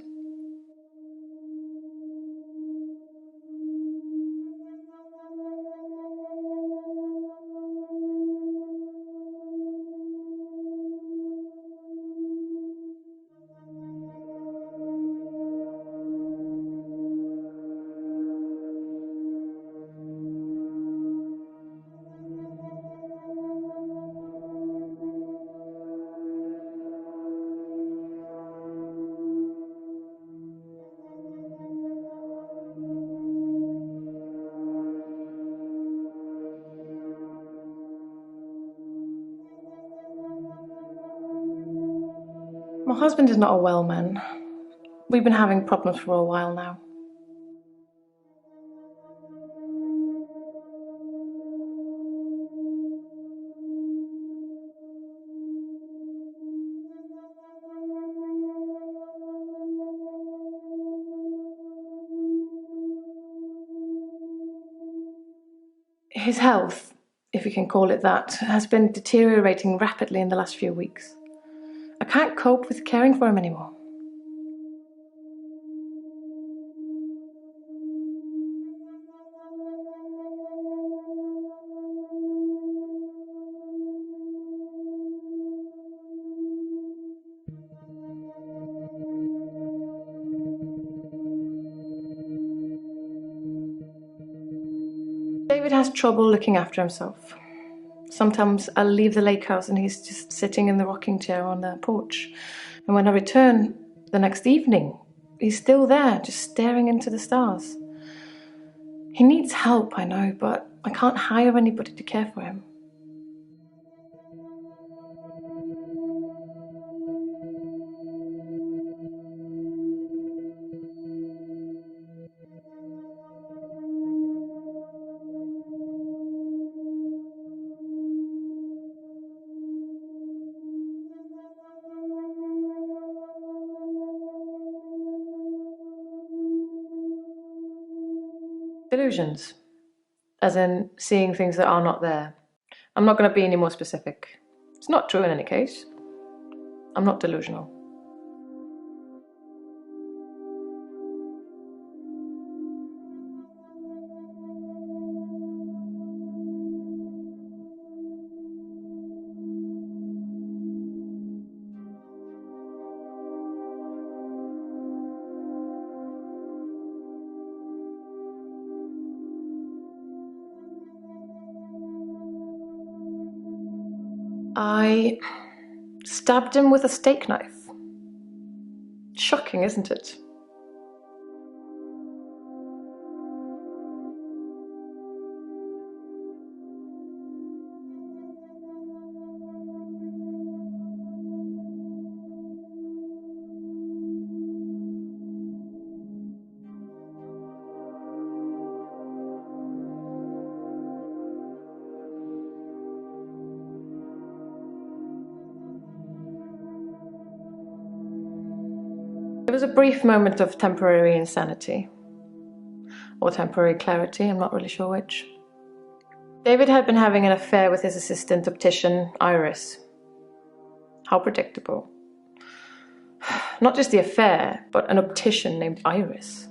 My husband is not a well man. We've been having problems for a while now. His health, if you can call it that, has been deteriorating rapidly in the last few weeks. I can't cope with caring for him anymore. David has trouble looking after himself. Sometimes I'll leave the lake house and he's just sitting in the rocking chair on the porch. And when I return the next evening, he's still there, just staring into the stars. He needs help, I know, but I can't hire anybody to care for him. Delusions, as in seeing things that are not there. I'm not going to be any more specific. It's not true in any case. I'm not delusional. I stabbed him with a steak knife. Shocking, isn't it? It was a brief moment of temporary insanity. Or temporary clarity, I'm not really sure which. David had been having an affair with his assistant optician, Iris. How predictable. Not just the affair, but an optician named Iris.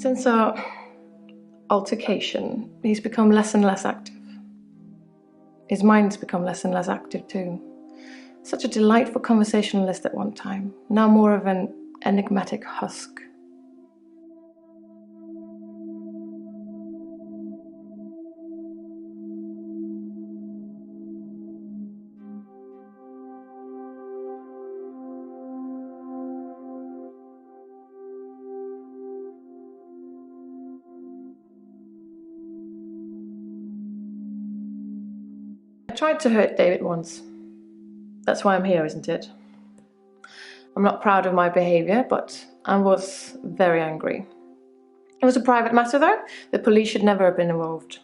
Since our altercation, he's become less and less active. His mind's become less and less active too. Such a delightful conversationalist at one time, now more of an enigmatic husk. I tried to hurt David once. That's why I'm here, isn't it? I'm not proud of my behaviour, but I was very angry. It was a private matter though. The police should never have been involved.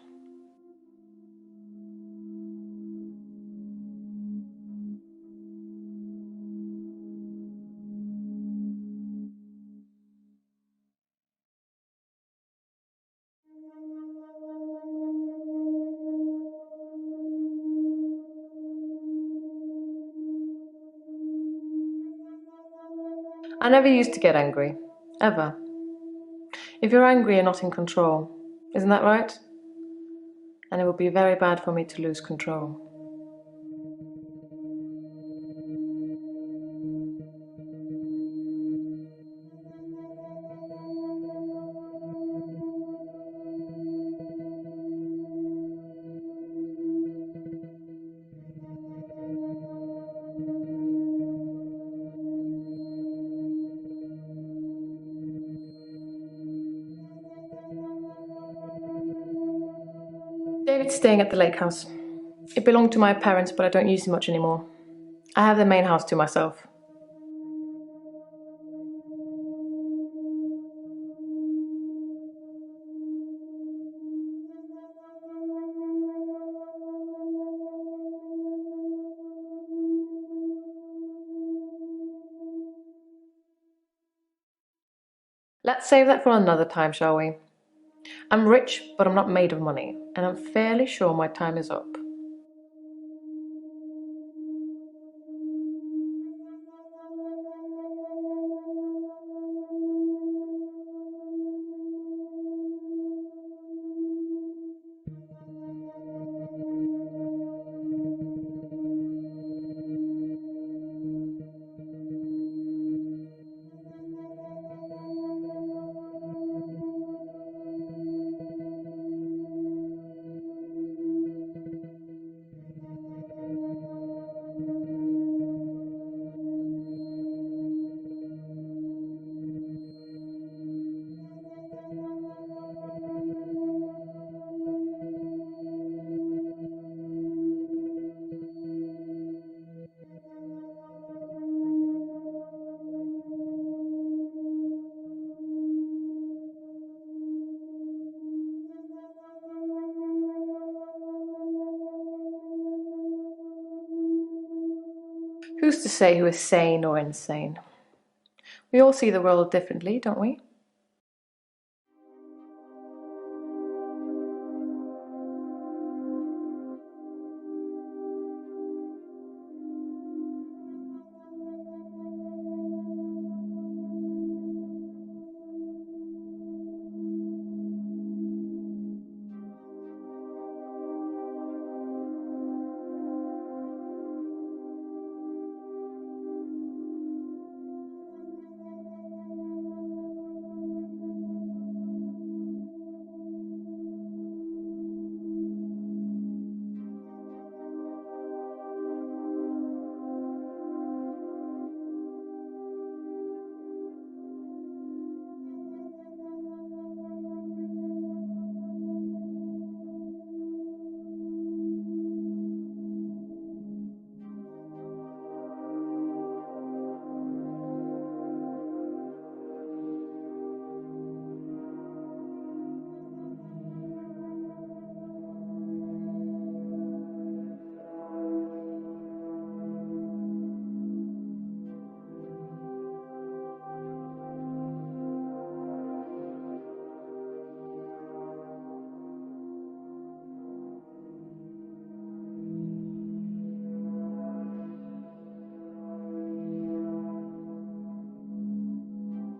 I never used to get angry. Ever. If you're angry, you're not in control. Isn't that right? And it would be very bad for me to lose control. David's staying at the lake house. It belonged to my parents, but I don't use it much anymore. I have the main house to myself. Let's save that for another time, shall we? I'm rich, but I'm not made of money, and I'm fairly sure my time is up. Who's to say who is sane or insane? We all see the world differently, don't we?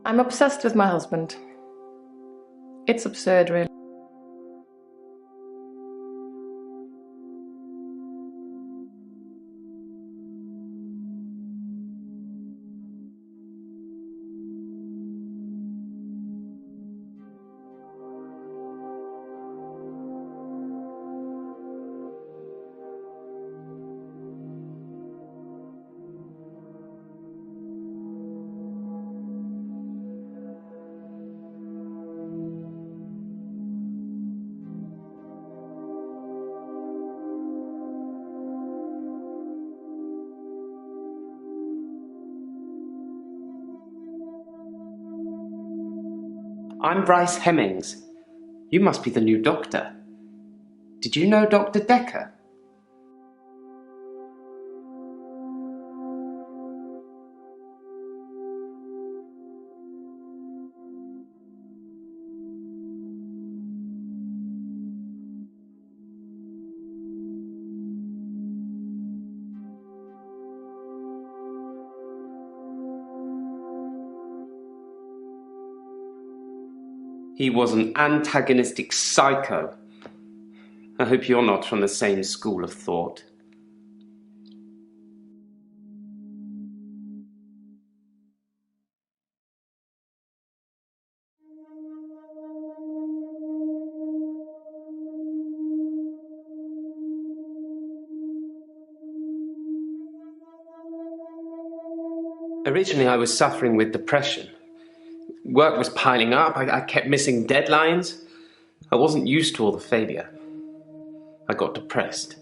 I'm obsessed with my husband. It's absurd, really. I'm Bryce Hemmings. You must be the new doctor. Did you know Dr. Dekker? He was an antagonistic psycho. I hope you're not from the same school of thought. Originally, I was suffering with depression. Work was piling up, I kept missing deadlines. I wasn't used to all the failure. I got depressed.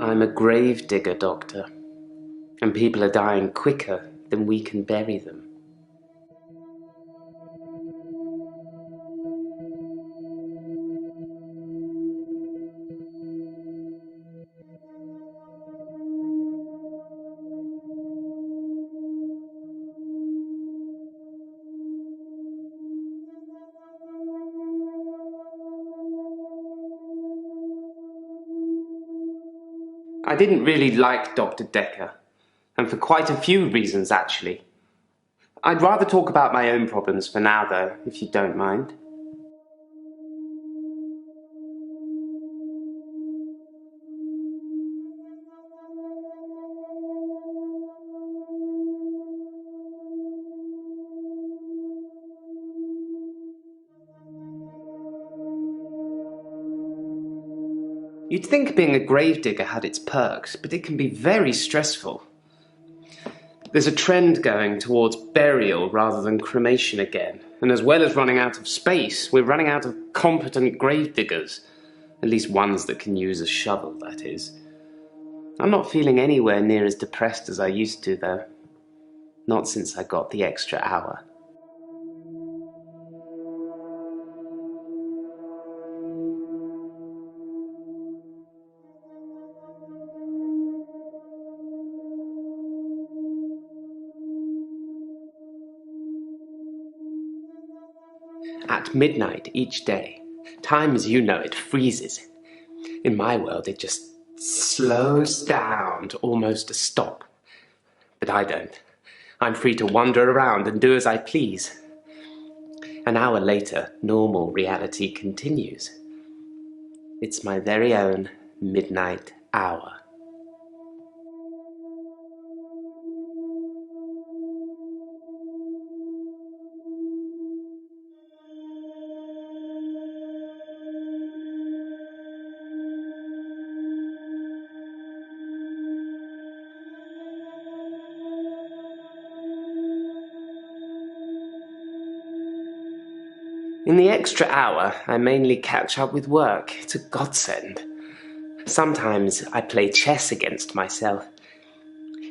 I'm a grave digger, Doctor, and people are dying quicker than we can bury them. I didn't really like Dr. Dekker, and for quite a few reasons, actually. I'd rather talk about my own problems for now, though, if you don't mind. You'd think being a gravedigger had its perks, but it can be very stressful. There's a trend going towards burial rather than cremation again, and as well as running out of space, we're running out of competent gravediggers. At least ones that can use a shovel, that is. I'm not feeling anywhere near as depressed as I used to, though. Not since I got the extra hour. At midnight each day, time as you know it freezes. In my world, it just slows down to almost a stop. But I don't. I'm free to wander around and do as I please. An hour later, normal reality continues. It's my very own midnight hour. In the extra hour, I mainly catch up with work. It's a godsend. Sometimes I play chess against myself.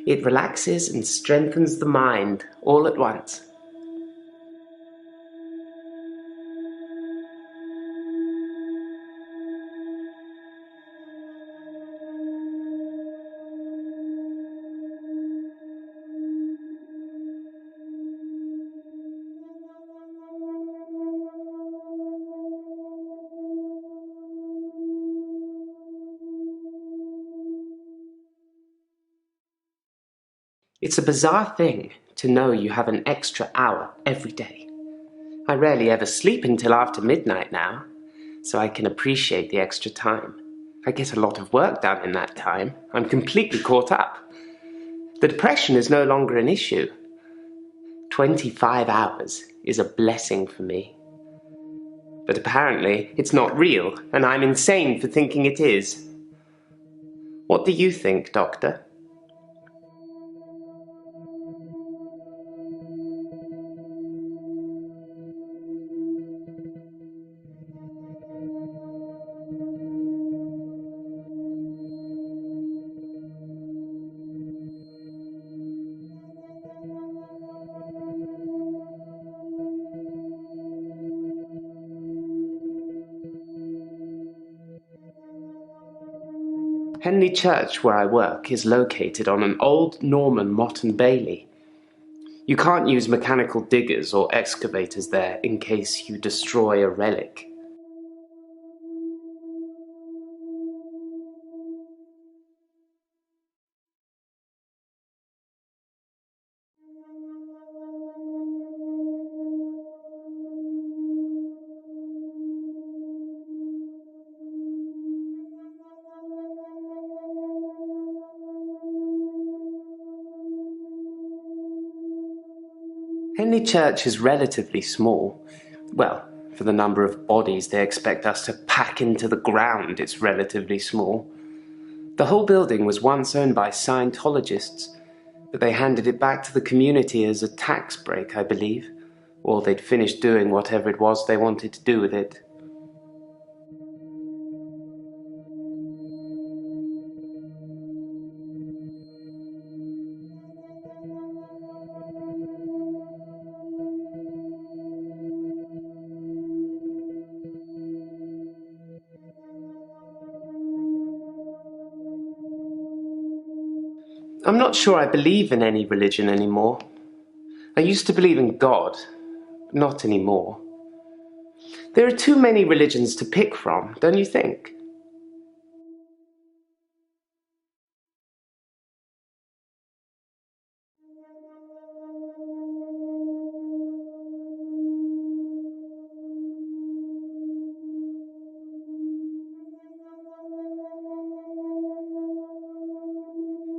It relaxes and strengthens the mind all at once. It's a bizarre thing to know you have an extra hour every day. I rarely ever sleep until after midnight now, so I can appreciate the extra time. I get a lot of work done in that time. I'm completely caught up. The depression is no longer an issue. 25 hours is a blessing for me. But apparently it's not real, and I'm insane for thinking it is. What do you think, Doctor? Henley Church, where I work, is located on an old Norman motte and bailey. You can't use mechanical diggers or excavators there in case you destroy a relic. Henley Church is relatively small. Well, for the number of bodies they expect us to pack into the ground, it's relatively small. The whole building was once owned by Scientologists, but they handed it back to the community as a tax break, I believe, or they'd finished doing whatever it was they wanted to do with it. I'm not sure I believe in any religion anymore. I used to believe in God, but not anymore. There are too many religions to pick from, don't you think?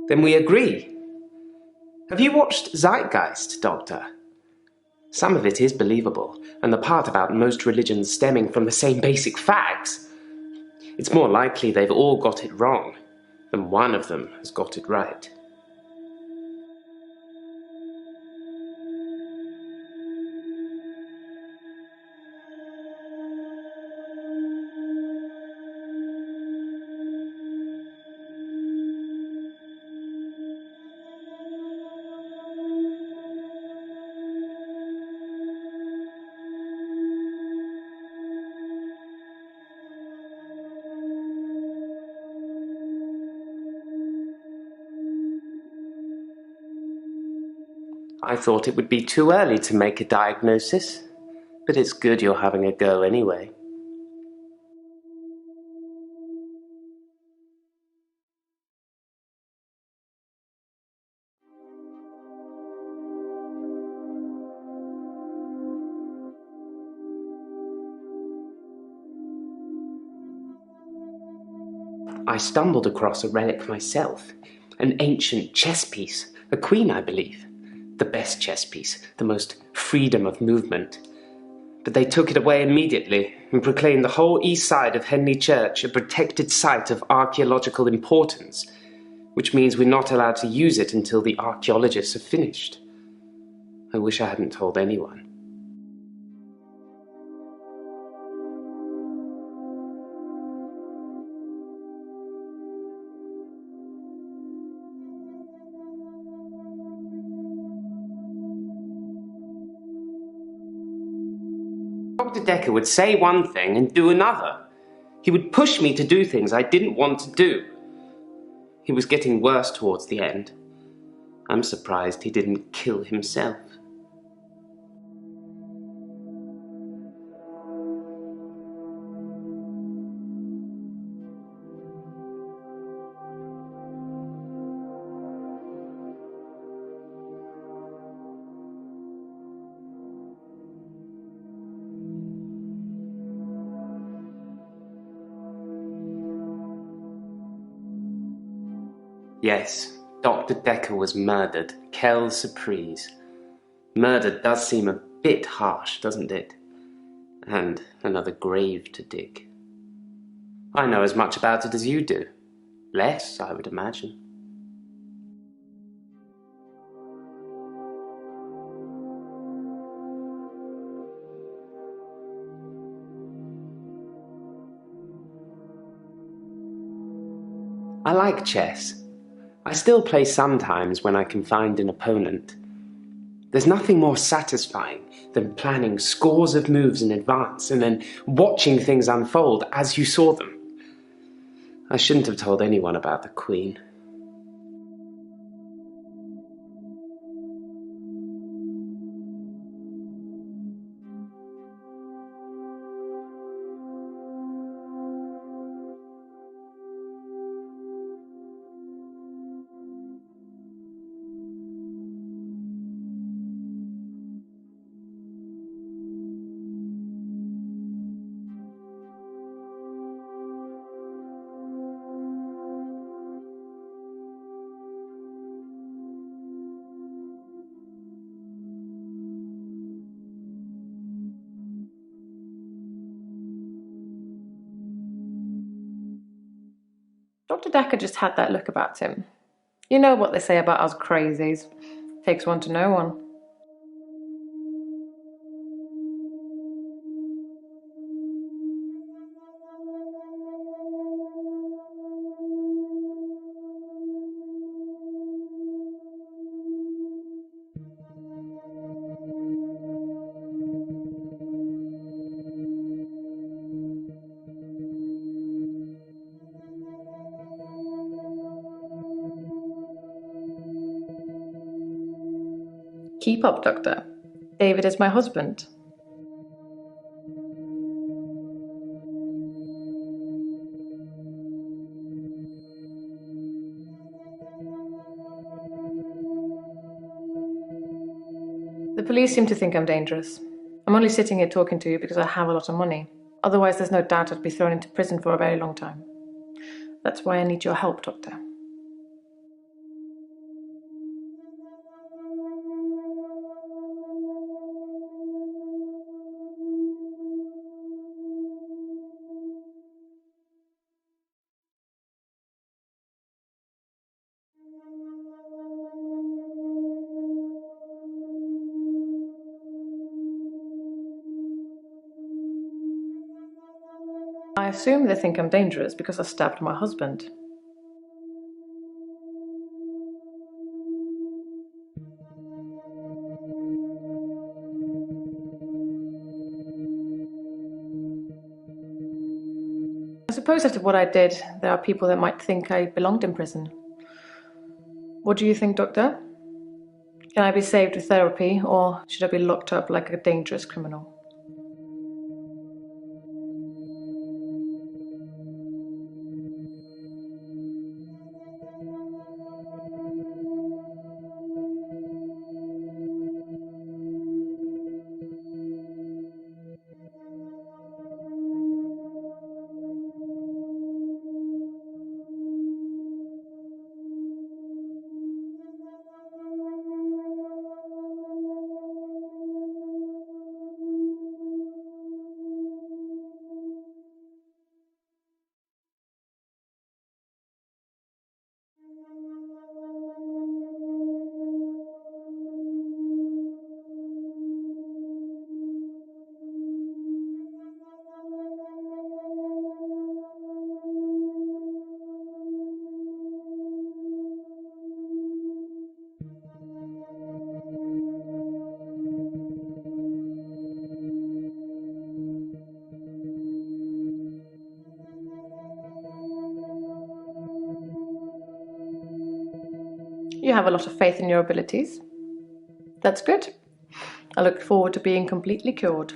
Then we agree. Have you watched Zeitgeist, Doctor? Some of it is believable, and the part about most religions stemming from the same basic facts. It's more likely they've all got it wrong than one of them has got it right. I thought it would be too early to make a diagnosis, but it's good you're having a go anyway. I stumbled across a relic myself, an ancient chess piece, a queen, I believe. The best chess piece, the most freedom of movement. But they took it away immediately and proclaimed the whole east side of Henley Church a protected site of archaeological importance, which means we're not allowed to use it until the archaeologists have finished. I wish I hadn't told anyone. Dr. Dekker would say one thing and do another. He would push me to do things I didn't want to do. He was getting worse towards the end. I'm surprised he didn't kill himself. Yes, Dr. Dekker was murdered. Quelle surprise. Murder does seem a bit harsh, doesn't it? And another grave to dig. I know as much about it as you do. Less, I would imagine. I like chess. I still play sometimes when I can find an opponent. There's nothing more satisfying than planning scores of moves in advance and then watching things unfold as you saw them. I shouldn't have told anyone about the Queen. Dr. Dekker just had that look about him. You know what they say about us crazies. Takes one to know one. Keep up, Doctor. David is my husband. The police seem to think I'm dangerous. I'm only sitting here talking to you because I have a lot of money. Otherwise, there's no doubt I'd be thrown into prison for a very long time. That's why I need your help, Doctor. I assume they think I'm dangerous because I stabbed my husband. I suppose after what I did, there are people that might think I belonged in prison. What do you think, Doctor? Can I be saved with therapy, or should I be locked up like a dangerous criminal? You have a lot of faith in your abilities. That's good. I look forward to being completely cured.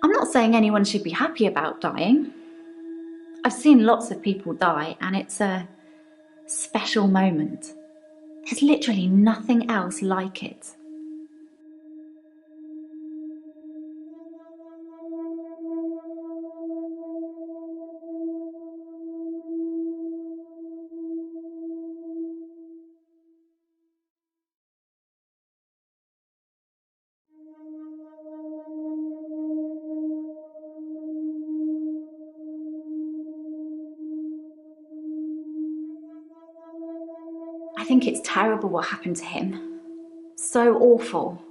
I'm not saying anyone should be happy about dying. I've seen lots of people die, and it's a special moment. There's literally nothing else like it. I think it's terrible what happened to him. So awful.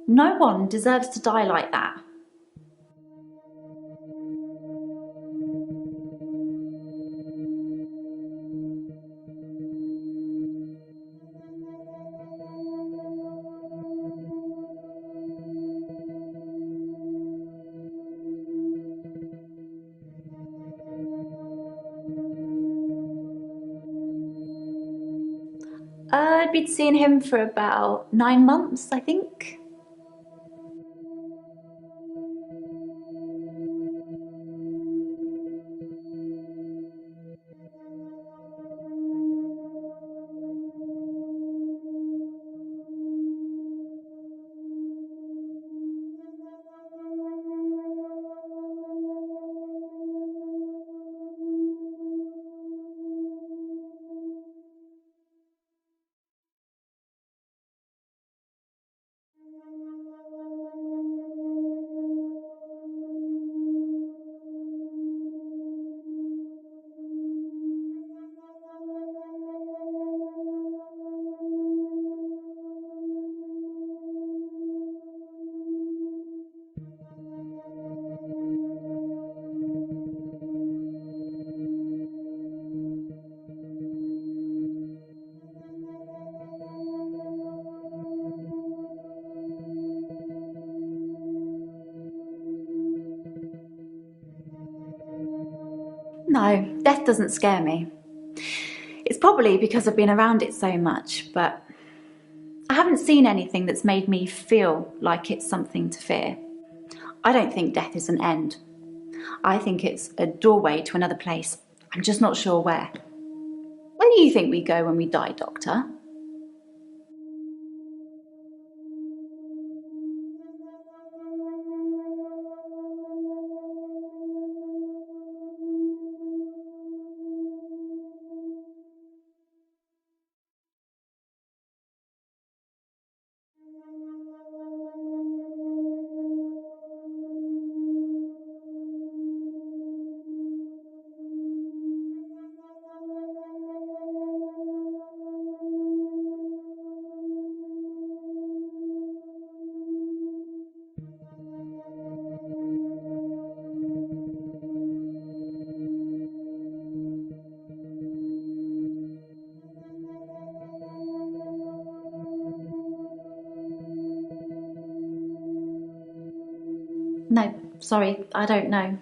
No one deserves to die like that. I'd been seeing him for about 9 months, I think. No, death doesn't scare me. It's probably because I've been around it so much, but I haven't seen anything that's made me feel like it's something to fear. I don't think death is an end. I think it's a doorway to another place. I'm just not sure where. Where do you think we go when we die, Doctor? No, sorry, I don't know.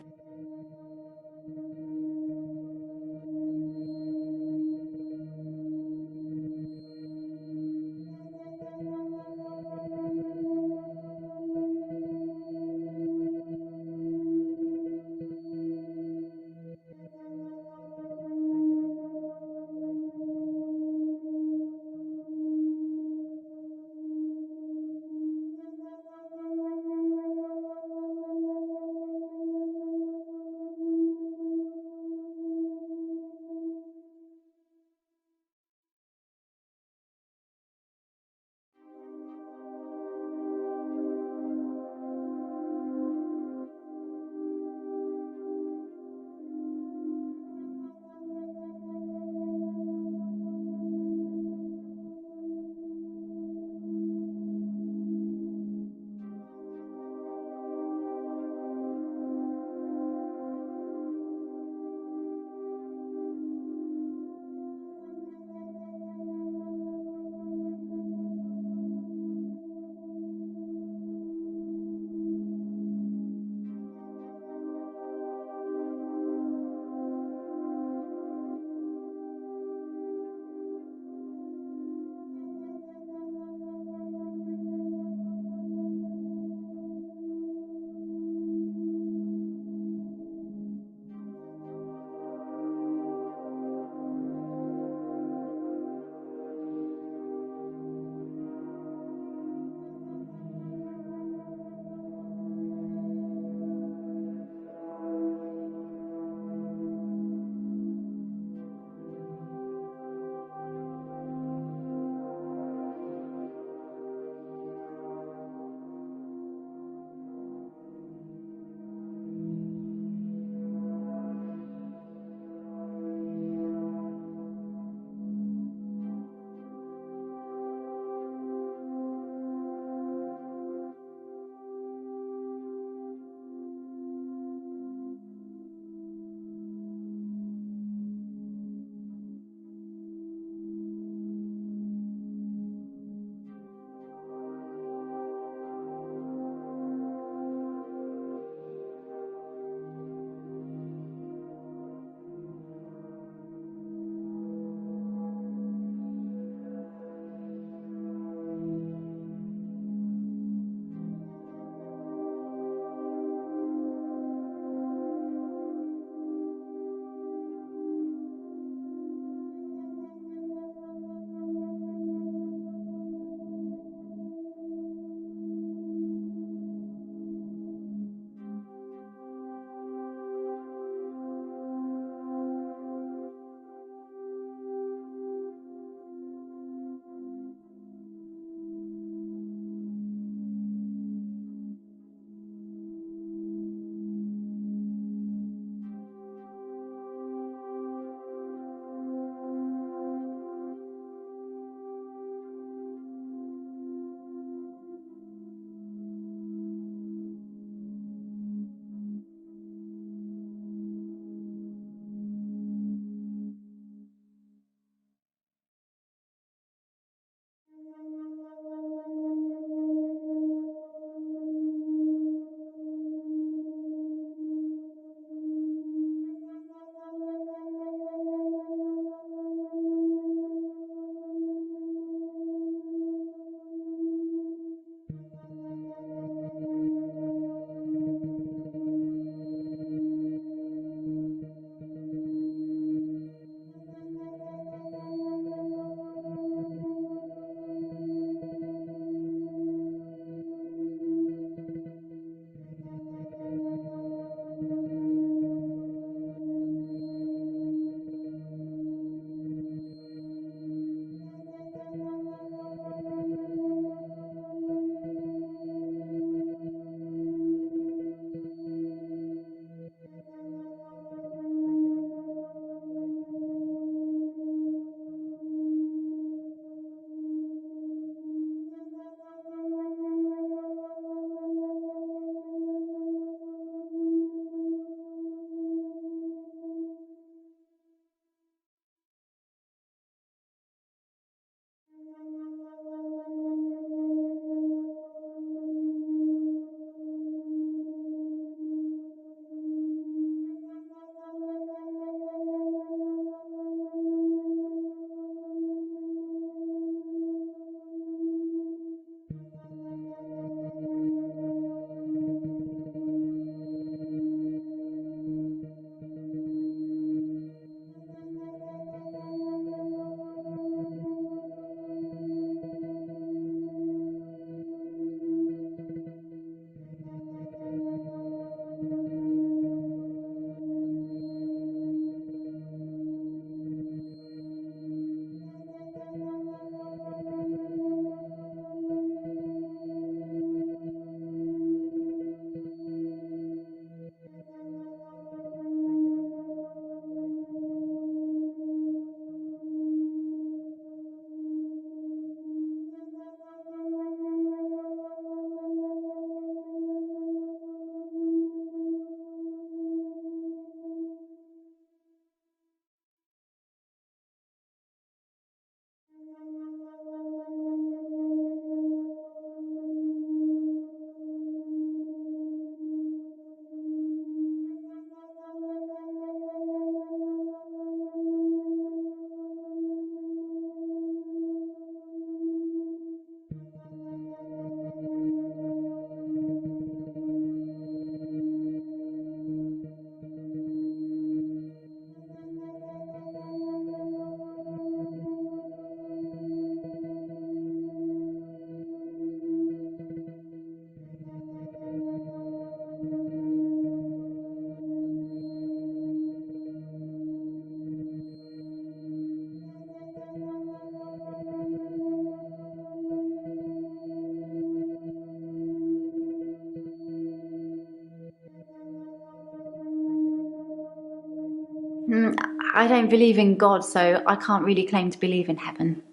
I don't believe in God, so I can't really claim to believe in heaven.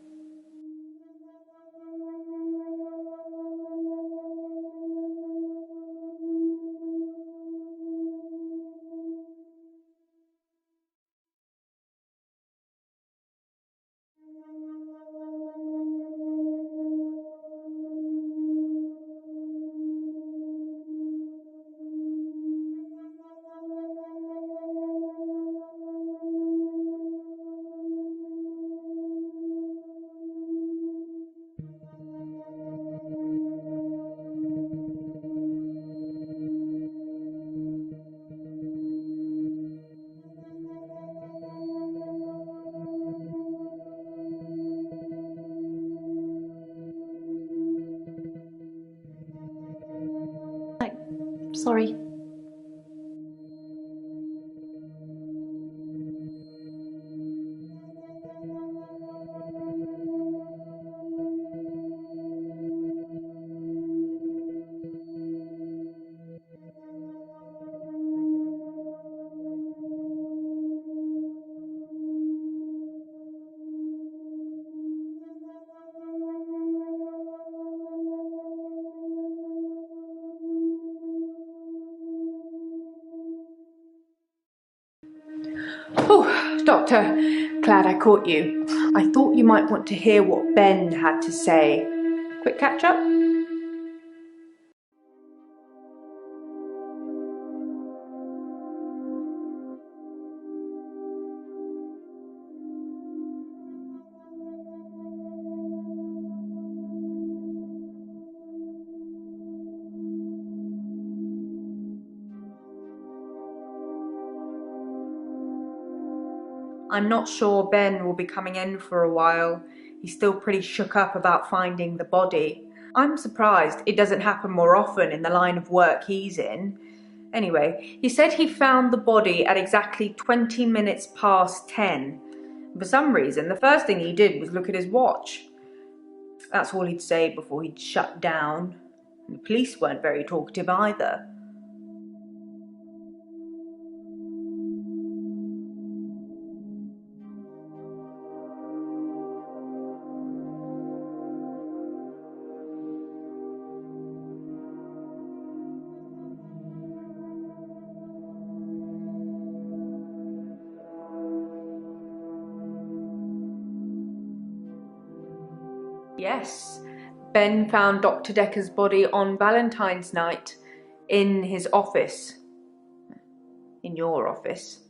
Sorry. Oh, Doctor, glad I caught you. I thought you might want to hear what Ben had to say. Quick catch up? I'm not sure Ben will be coming in for a while. He's still pretty shook up about finding the body. I'm surprised it doesn't happen more often in the line of work he's in. Anyway, he said he found the body at exactly 20 minutes past 10. For some reason, the first thing he did was look at his watch. That's all he'd say before he'd shut down. The police weren't very talkative either. Yes, Ben found Dr. Dekker's body on Valentine's night in his office. In your office.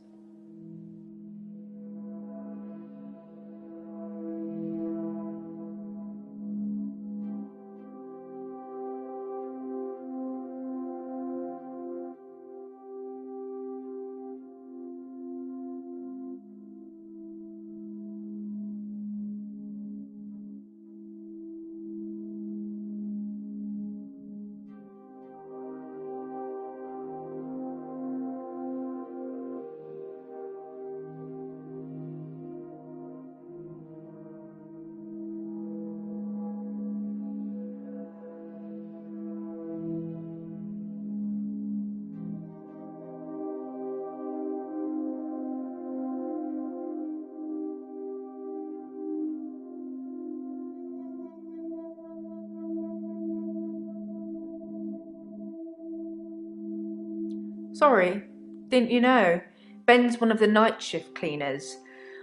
Sorry, didn't you know? Ben's one of the night shift cleaners.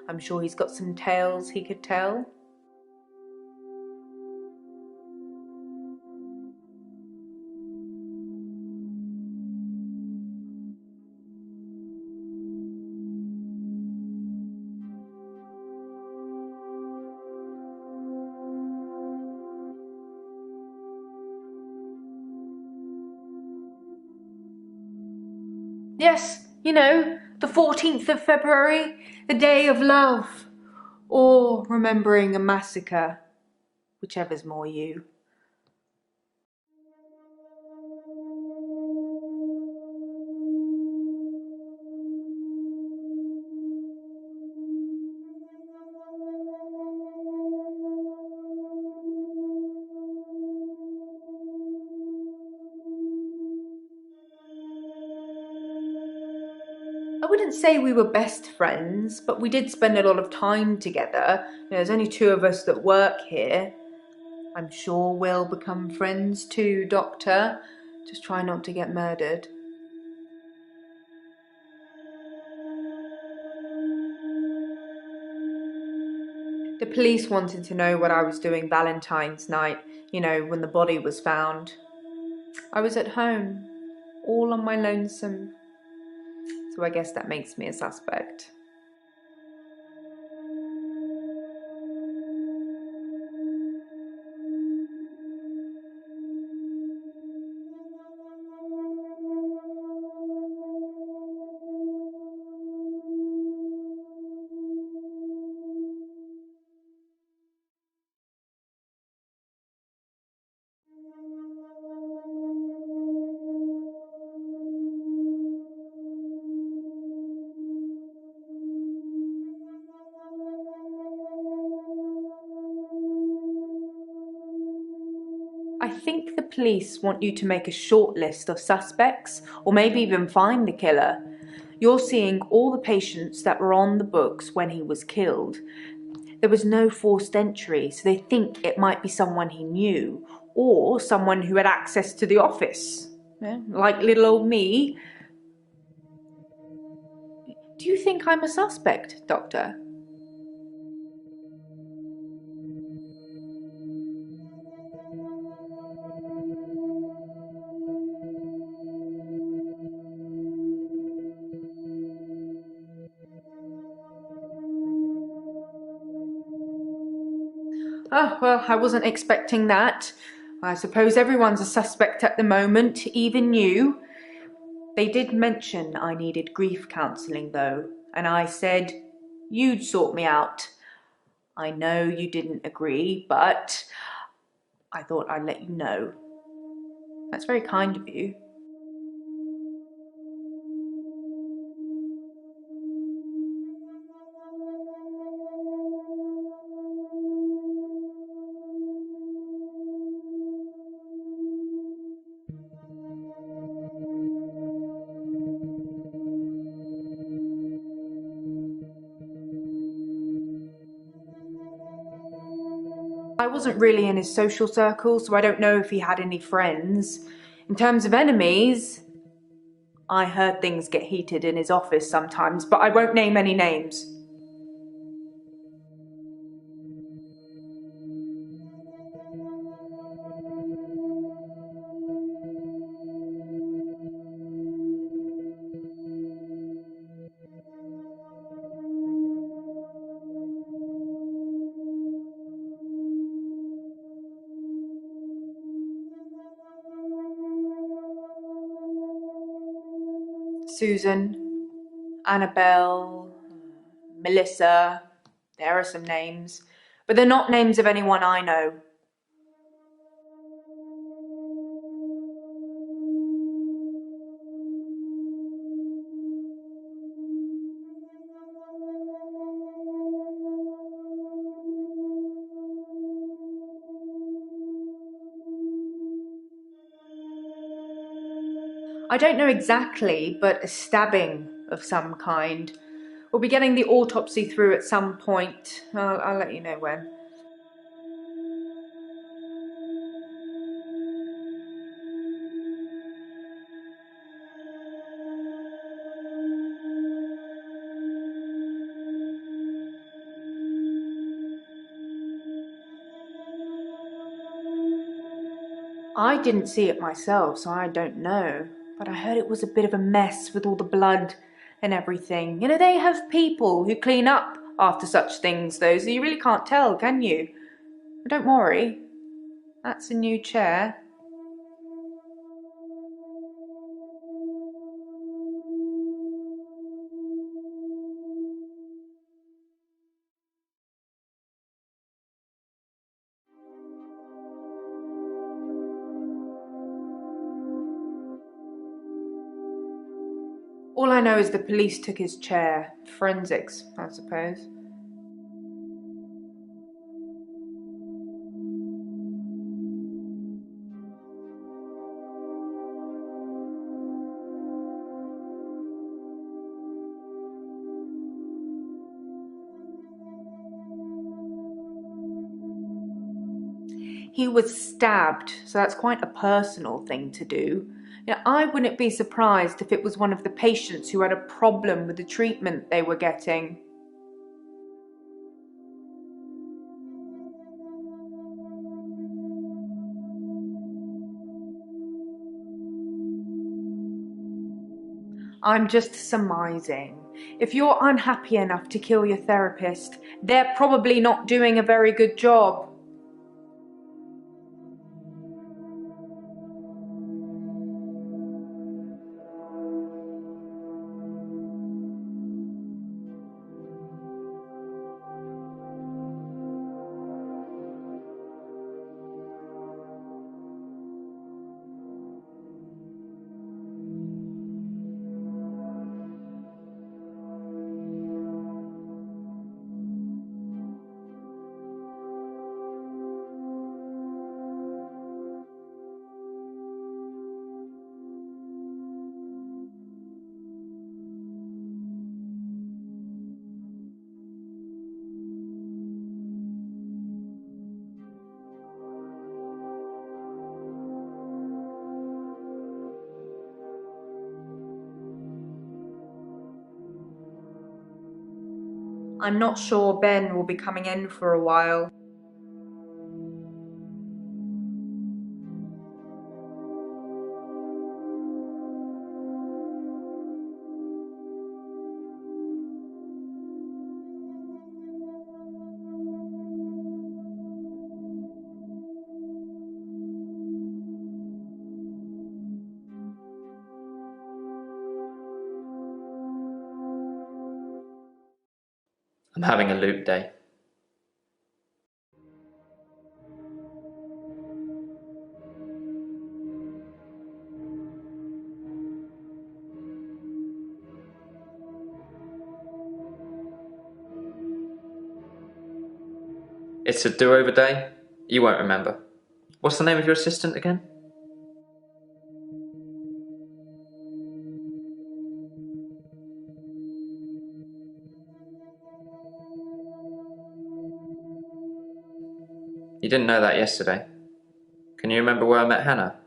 I'm sure he's got some tales he could tell. Yes, you know, the 14th of February, the Day of Love. Or remembering a massacre, whichever's more you. wouldn't say we were best friends, but we did spend a lot of time together. There's only 2 of us that work here. I'm sure we'll become friends too, Doctor. Just try not to get murdered. The police wanted to know what I was doing Valentine's night, when the body was found. I was at home, all on my lonesome. So I guess that makes me a suspect. I think the police want you to make a short list of suspects, or maybe even find the killer. You're seeing all the patients that were on the books when he was killed. There was no forced entry, so they think it might be someone he knew, or someone who had access to the office. Like little old me. Do you think I'm a suspect, Doctor? Oh, well, I wasn't expecting that. I suppose everyone's a suspect at the moment, even you. They did mention I needed grief counselling, though, and I said you'd sort me out. I know you didn't agree, but I thought I'd let you know. That's very kind of you. I wasn't really in his social circle, so I don't know if he had any friends. In terms of enemies, I heard things get heated in his office sometimes, but I won't name any names. Susan, Annabelle, Melissa, there are some names, but they're not names of anyone I know. I don't know exactly, but a stabbing of some kind. We'll be getting the autopsy through at some point. I'll let you know when. I didn't see it myself, so I don't know. But I heard it was a bit of a mess with all the blood and everything. They have people who clean up after such things, though, so you really can't tell, can you? But don't worry. That's a new chair. All I know is the police took his chair. Forensics, I suppose. He was stabbed, so that's quite a personal thing to do. I wouldn't be surprised if it was one of the patients who had a problem with the treatment they were getting. I'm just surmising. If you're unhappy enough to kill your therapist, they're probably not doing a very good job. I'm not sure Ben will be coming in for a while. I'm having a loop day. It's a do-over day? You won't remember. What's the name of your assistant again? You didn't know that yesterday. Can you remember where I met Hannah?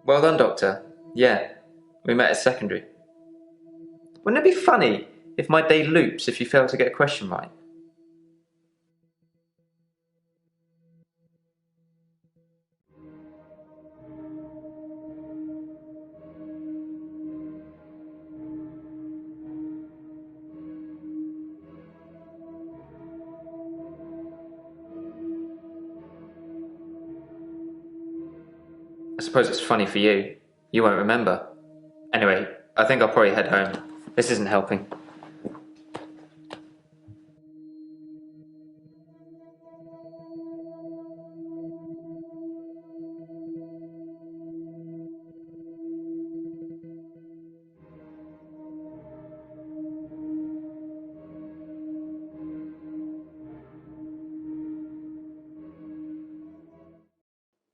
Well done, Doctor. Yeah, we met at secondary. Wouldn't it be funny if my day loops if you fail to get a question right? I suppose it's funny for you. You won't remember. Anyway, I think I'll probably head home. This isn't helping.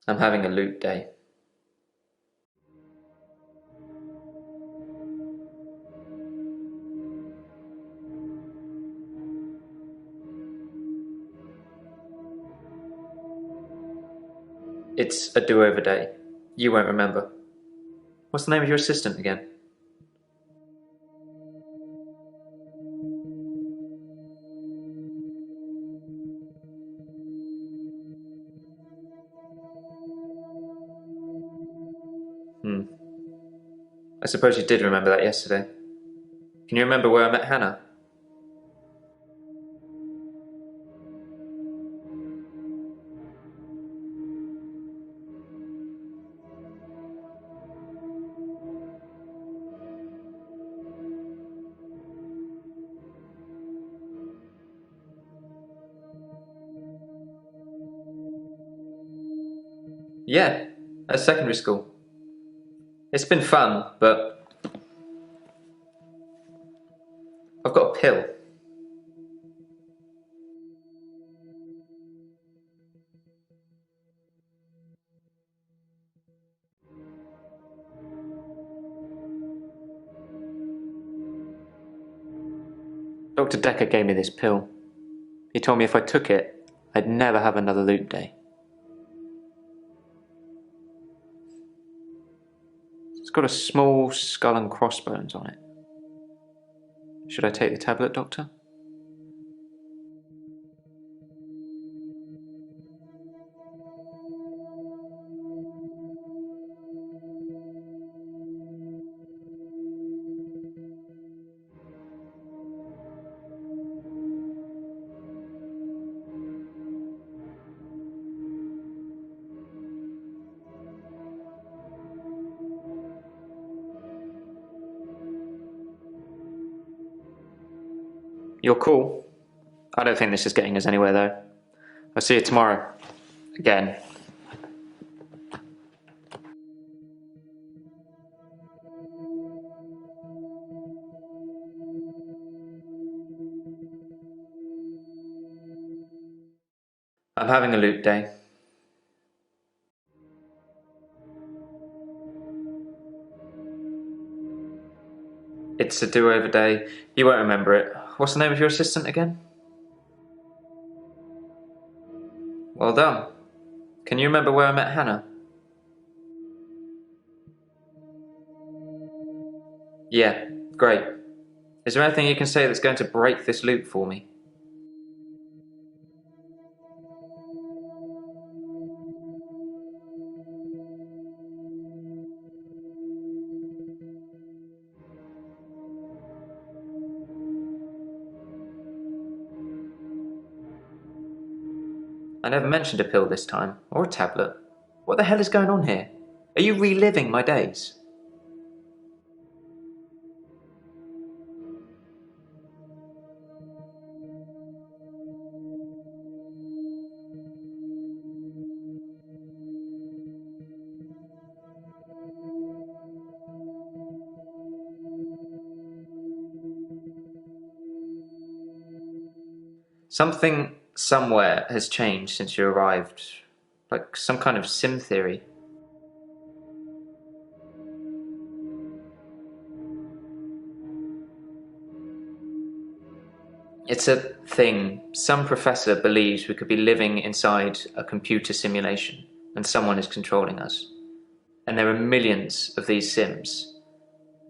I'm having a loop day. It's a do-over day. You won't remember. What's the name of your assistant again? I suppose you did remember that yesterday. Can you remember where I met Hannah? Yeah, at secondary school. It's been fun, but I've got a pill. Dr. Dekker gave me this pill. He told me if I took it, I'd never have another loot day. It's got a small skull and crossbones on it. Should I take the tablet, Doctor? You're cool. I don't think this is getting us anywhere, though. I'll see you tomorrow. Again. I'm having a loot day. It's a do-over day. You won't remember it. What's the name of your assistant again? Well done. Can you remember where I met Hannah? Yeah, great. Is there anything you can say that's going to break this loop for me? I never mentioned a pill this time, or a tablet. What the hell is going on here? Are you reliving my days? Something somewhere has changed since you arrived. Like some kind of sim theory. It's a thing. Some professor believes we could be living inside a computer simulation and someone is controlling us. And there are millions of these sims.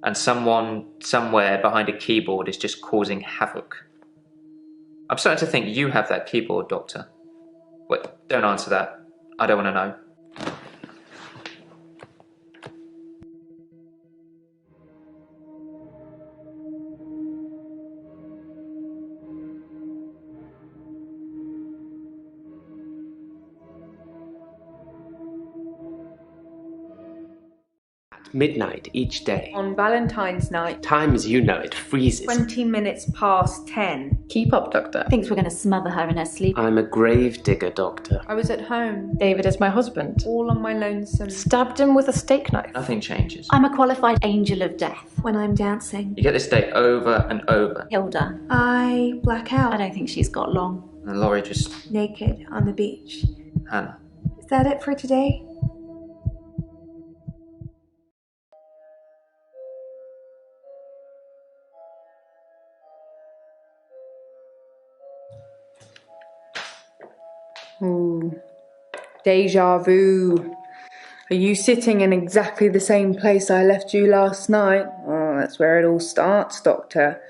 And someone somewhere behind a keyboard is just causing havoc. I'm starting to think you have that keyboard, Doctor. Wait, don't answer that. I don't want to know. Midnight each day. On Valentine's night. Time as you know it freezes. 20 minutes past 10. Keep up, Doctor. Thinks we're going to smother her in her sleep. I'm a grave digger, Doctor. I was at home. David is my husband. All on my lonesome. Stabbed him with a steak knife. Nothing changes. I'm a qualified angel of death. When I'm dancing, You get this day over and over. Hilda. I black out. I don't think she's got long. And Laurie just... Naked on the beach. Hannah. Is that it for today? Ooh. Deja vu. Are you sitting in exactly the same place I left you last night? Oh, that's where it all starts, Doctor.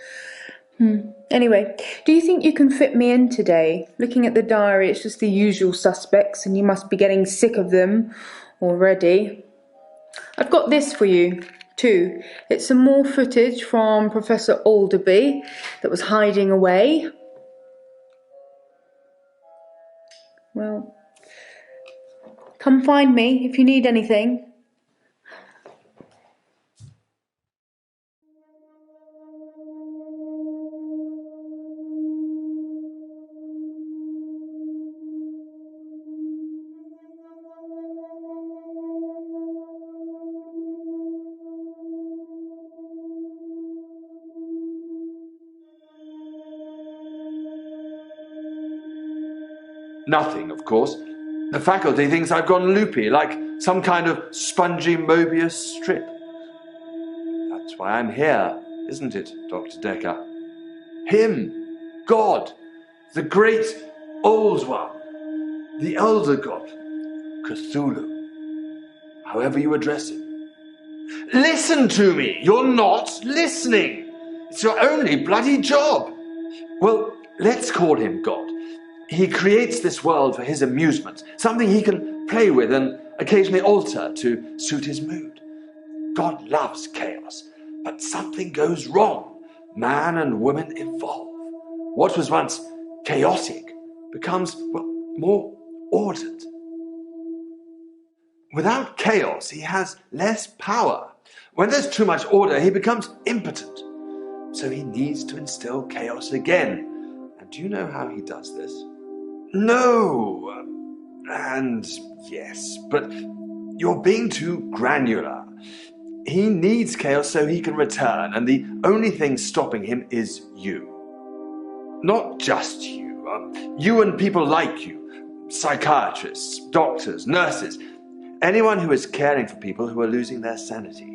Anyway, do you think you can fit me in today? Looking at the diary, it's just the usual suspects, and you must be getting sick of them already. I've got this for you, too. It's some more footage from Professor Alderby that was hiding away. Well, come find me if you need anything. Nothing, of course. The faculty thinks I've gone loopy, like some kind of spongy Mobius strip. That's why I'm here, isn't it, Dr. Dekker? Him, God, the great old one, the elder god, Cthulhu, however you address him. Listen to me! You're not listening! It's your only bloody job! Well, let's call him God. He creates this world for his amusement, something he can play with and occasionally alter to suit his mood. God loves chaos, but something goes wrong. Man and woman evolve. What was once chaotic becomes, well, more ordered. Without chaos, he has less power. When there's too much order, he becomes impotent. So he needs to instill chaos again. And do you know how he does this? No. And yes, but you're being too granular. He needs chaos so he can return, and the only thing stopping him is you. Not just you. You and people like you. Psychiatrists, doctors, nurses. Anyone who is caring for people who are losing their sanity.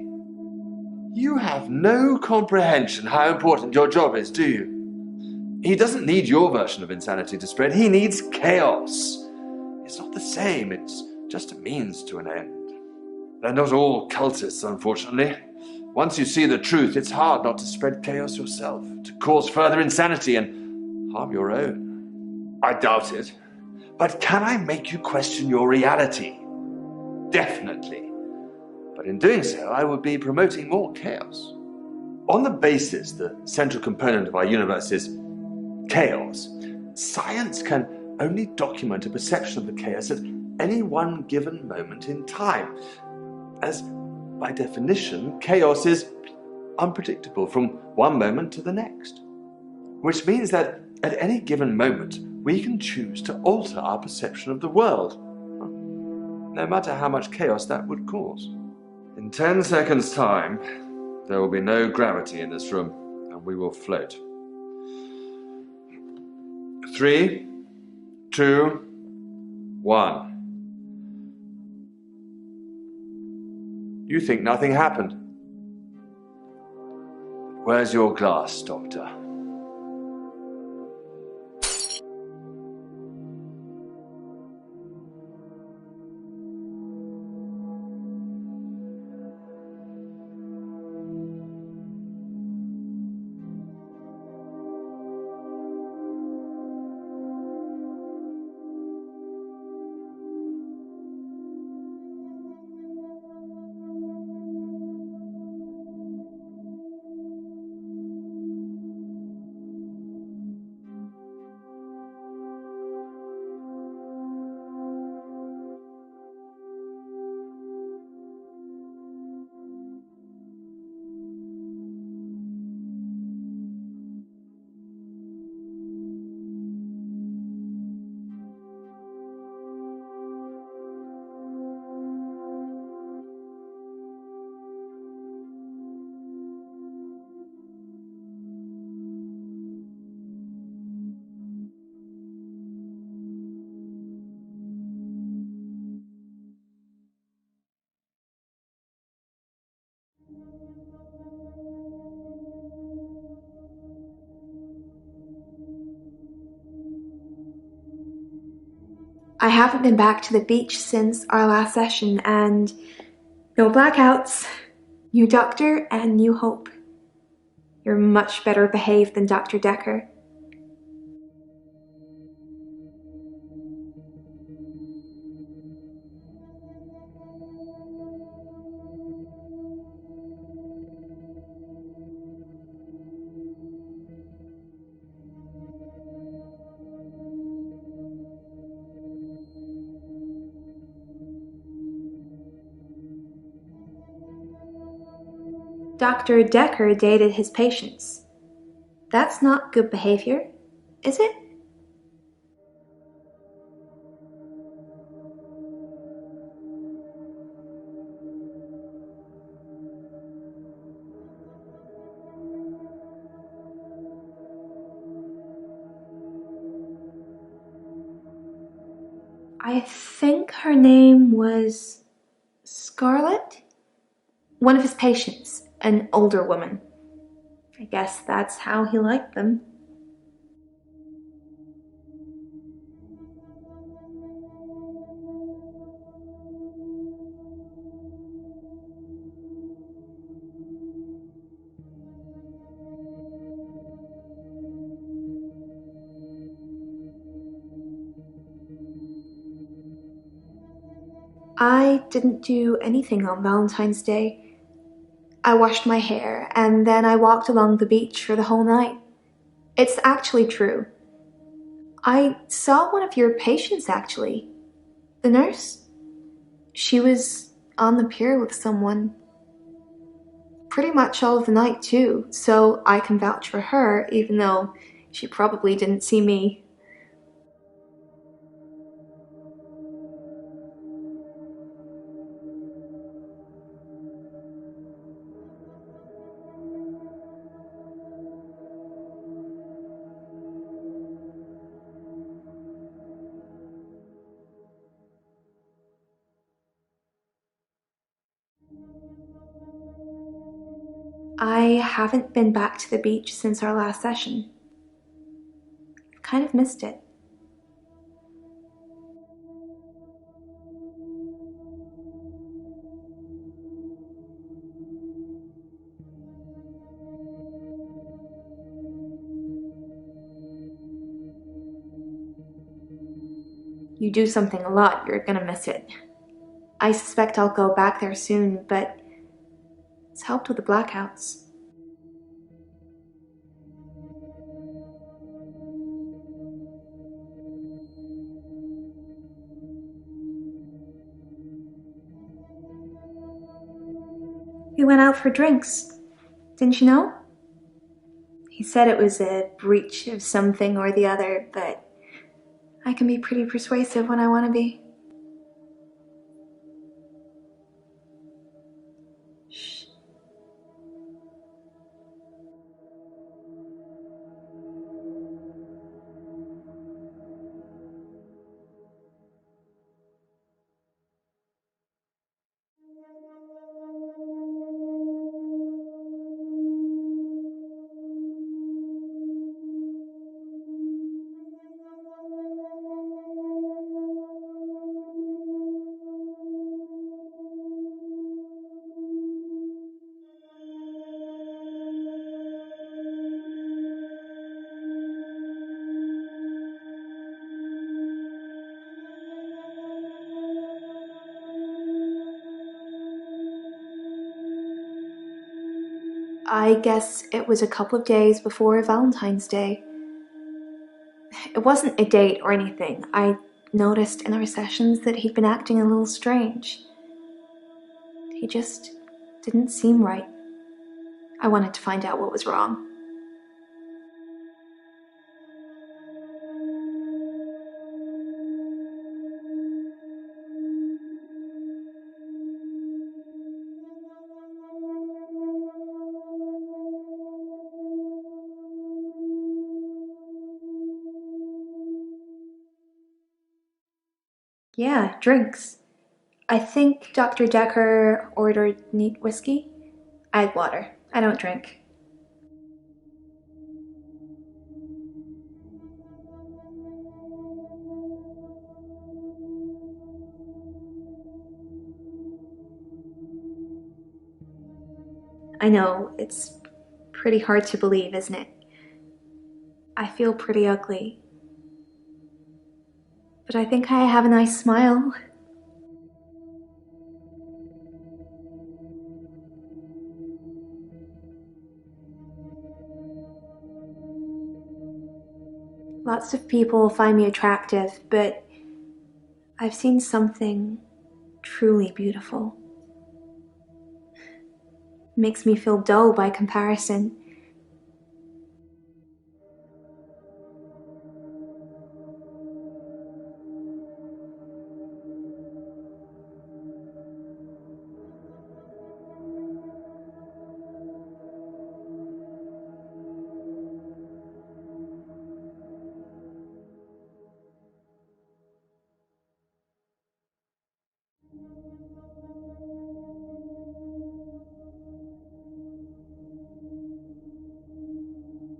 You have no comprehension how important your job is, do you? He doesn't need your version of insanity to spread. He needs chaos. It's not the same. It's just a means to an end. They're not all cultists, unfortunately. Once you see the truth, it's hard not to spread chaos yourself, to cause further insanity and harm your own. I doubt it. But can I make you question your reality? Definitely. But in doing so, I would be promoting more chaos. On the basis the central component of our universe is chaos, science can only document a perception of the chaos at any one given moment in time, as by definition, chaos is unpredictable from one moment to the next, which means that at any given moment, we can choose to alter our perception of the world, no matter how much chaos that would cause. In 10 seconds' time, there will be no gravity in this room, and we will float. 3, 2, 1. You think nothing happened. Where's your glass, Doctor? I haven't been back to the beach since our last session, and no blackouts, new doctor and new hope. You're much better behaved than Dr. Dekker. Dr. Dekker dated his patients. That's not good behavior, is it? I think her name was Scarlett? One of his patients, an older woman. I guess that's how he liked them. I didn't do anything on Valentine's Day. I washed my hair and then I walked along the beach for the whole night. It's actually true. I saw one of your patients actually. The nurse. She was on the pier with someone. Pretty much all of the night too, so I can vouch for her even though she probably didn't see me. I haven't been back to the beach since our last session. I've kind of missed it. You do something a lot, you're gonna miss it. I suspect I'll go back there soon, but it's helped with the blackouts. We went out for drinks. Didn't you know? He said it was a breach of something or the other, but I can be pretty persuasive when I want to be. Shh. I guess it was a couple of days before Valentine's Day. It wasn't a date or anything. I noticed in our sessions that he'd been acting a little strange. He just didn't seem right. I wanted to find out what was wrong. Yeah, drinks. I think Dr. Dekker ordered neat whiskey. I had water. I don't drink. I know, it's pretty hard to believe, isn't it? I feel pretty ugly. But I think I have a nice smile. Lots of people find me attractive, but I've seen something truly beautiful. It makes me feel dull by comparison.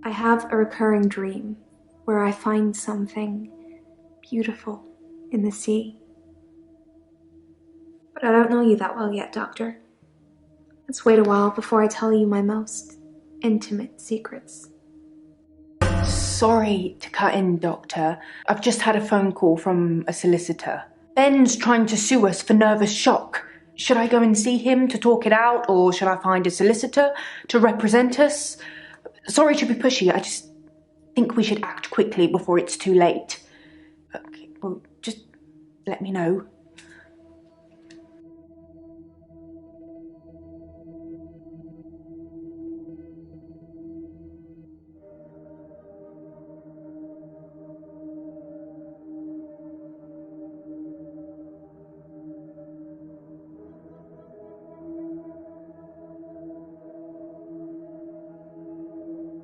I have a recurring dream where I find something beautiful in the sea. But I don't know you that well yet, Doctor. Let's wait a while before I tell you my most intimate secrets. Sorry to cut in, Doctor. I've just had a phone call from a solicitor. Ben's trying to sue us for nervous shock. Should I go and see him to talk it out, or should I find a solicitor to represent us? Sorry to be pushy, I just think we should act quickly before it's too late. Okay, well, just let me know.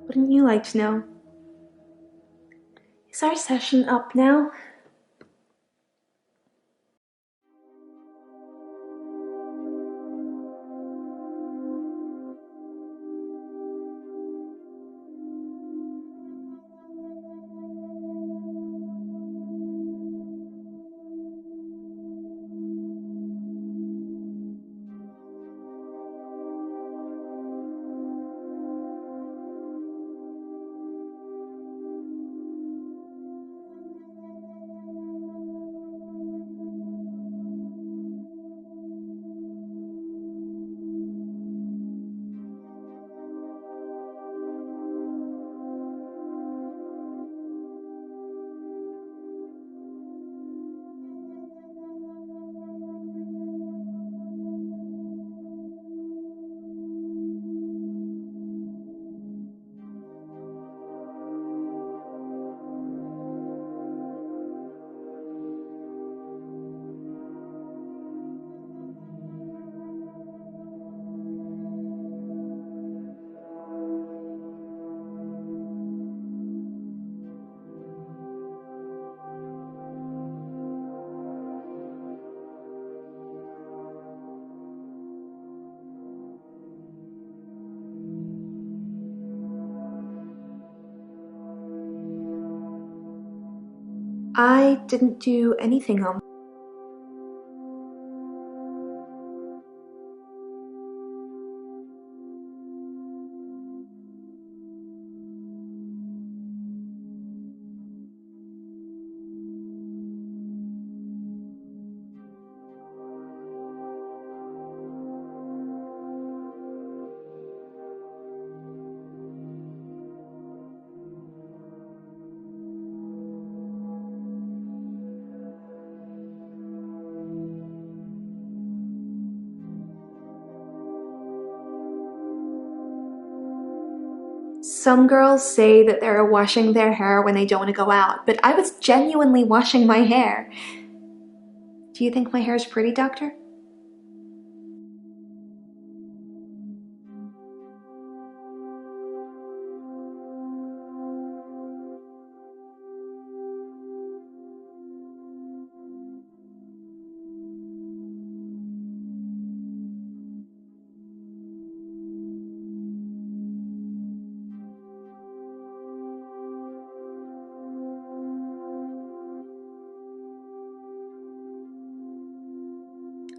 Wouldn't you like to know? Is our session up now? I didn't do anything on. Some girls say that they're washing their hair when they don't want to go out, but I was genuinely washing my hair. Do you think my hair is pretty, Doctor?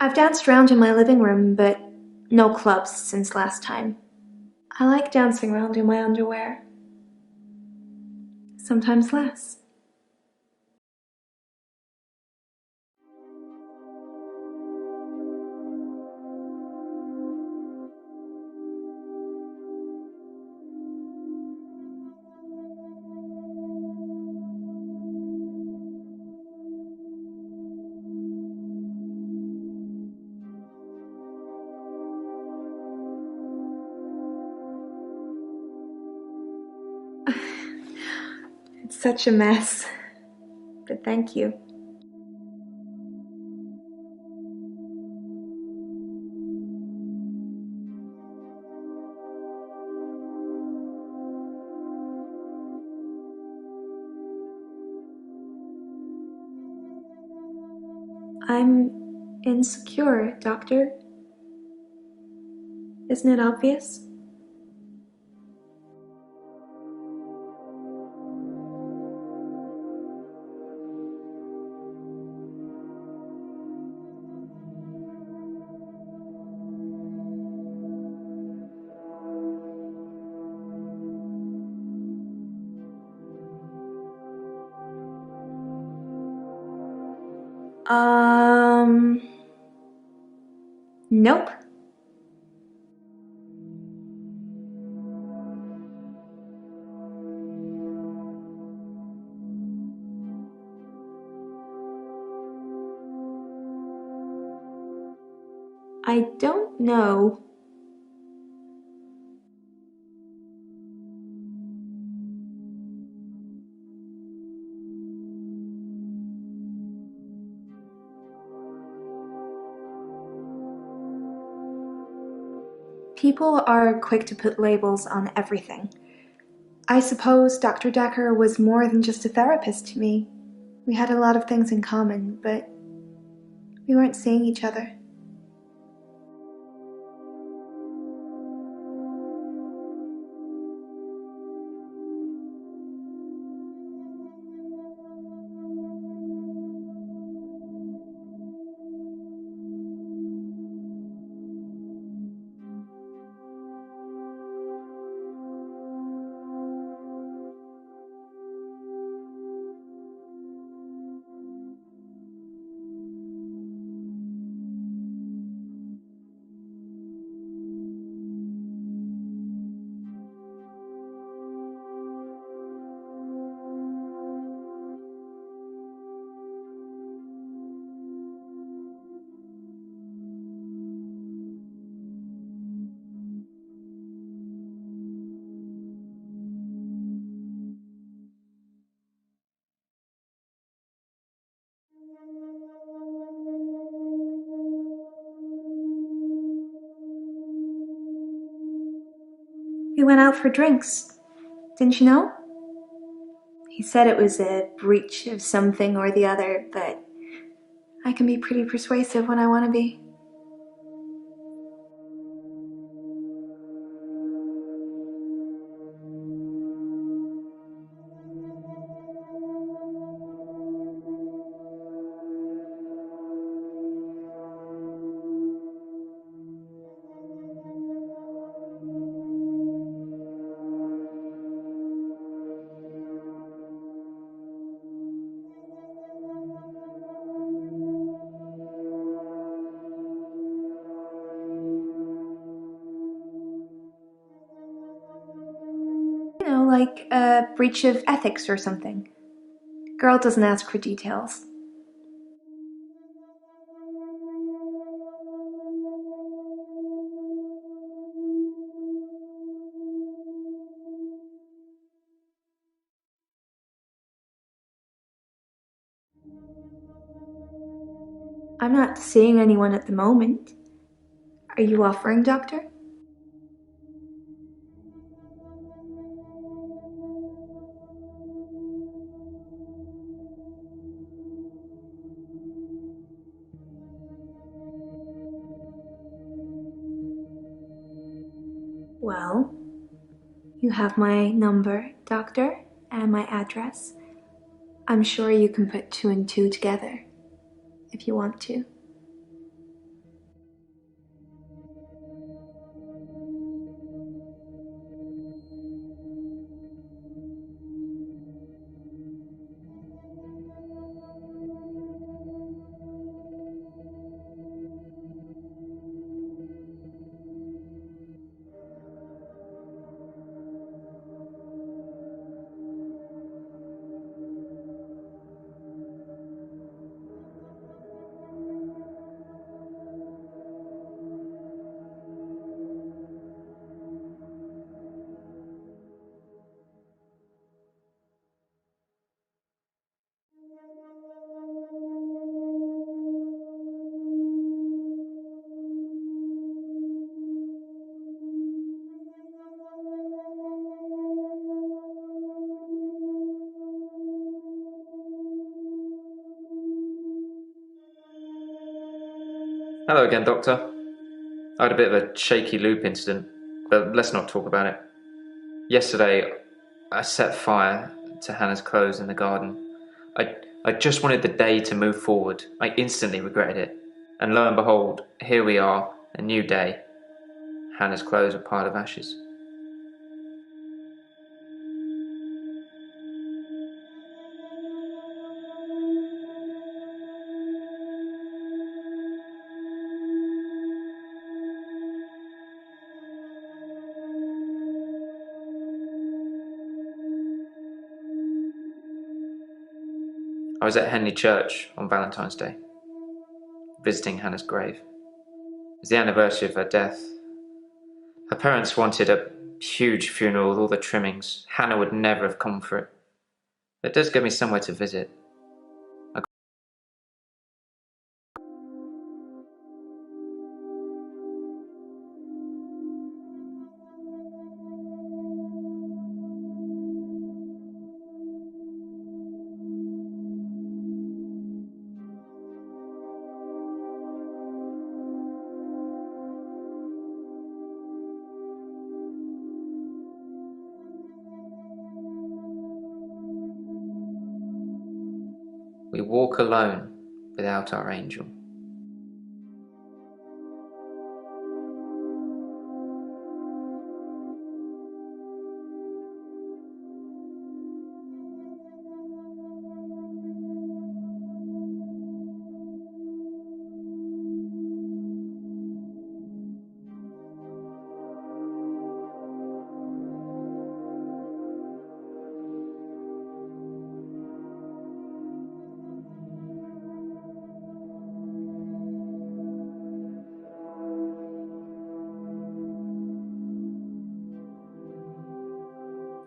I've danced around in my living room, but no clubs since last time. I like dancing around in my underwear. Sometimes less. It's such a mess, but thank you. I'm insecure, Doctor. Isn't it obvious? Nope. I don't know. People are quick to put labels on everything. I suppose Dr. Dekker was more than just a therapist to me. We had a lot of things in common, but we weren't seeing each other. We went out for drinks. Didn't you know? He said it was a breach of something or the other, but I can be pretty persuasive when I want to be. You know, like a breach of ethics or something. Girl doesn't ask for details. I'm not seeing anyone at the moment. Are you offering, Doctor? Well, you have my number, Doctor, and my address. I'm sure you can put 2 and 2 together, if you want to. Hello again, Doctor. I had a bit of a shaky loop incident, but let's not talk about it. Yesterday, I set fire to Hannah's clothes in the garden. I just wanted the day to move forward. I instantly regretted it. And lo and behold, here we are, a new day. Hannah's clothes are a pile of ashes. I was at Henley Church on Valentine's Day, visiting Hannah's grave. It was the anniversary of her death. Her parents wanted a huge funeral with all the trimmings. Hannah would never have come for it. It does give me somewhere to visit. We walk alone without our angel.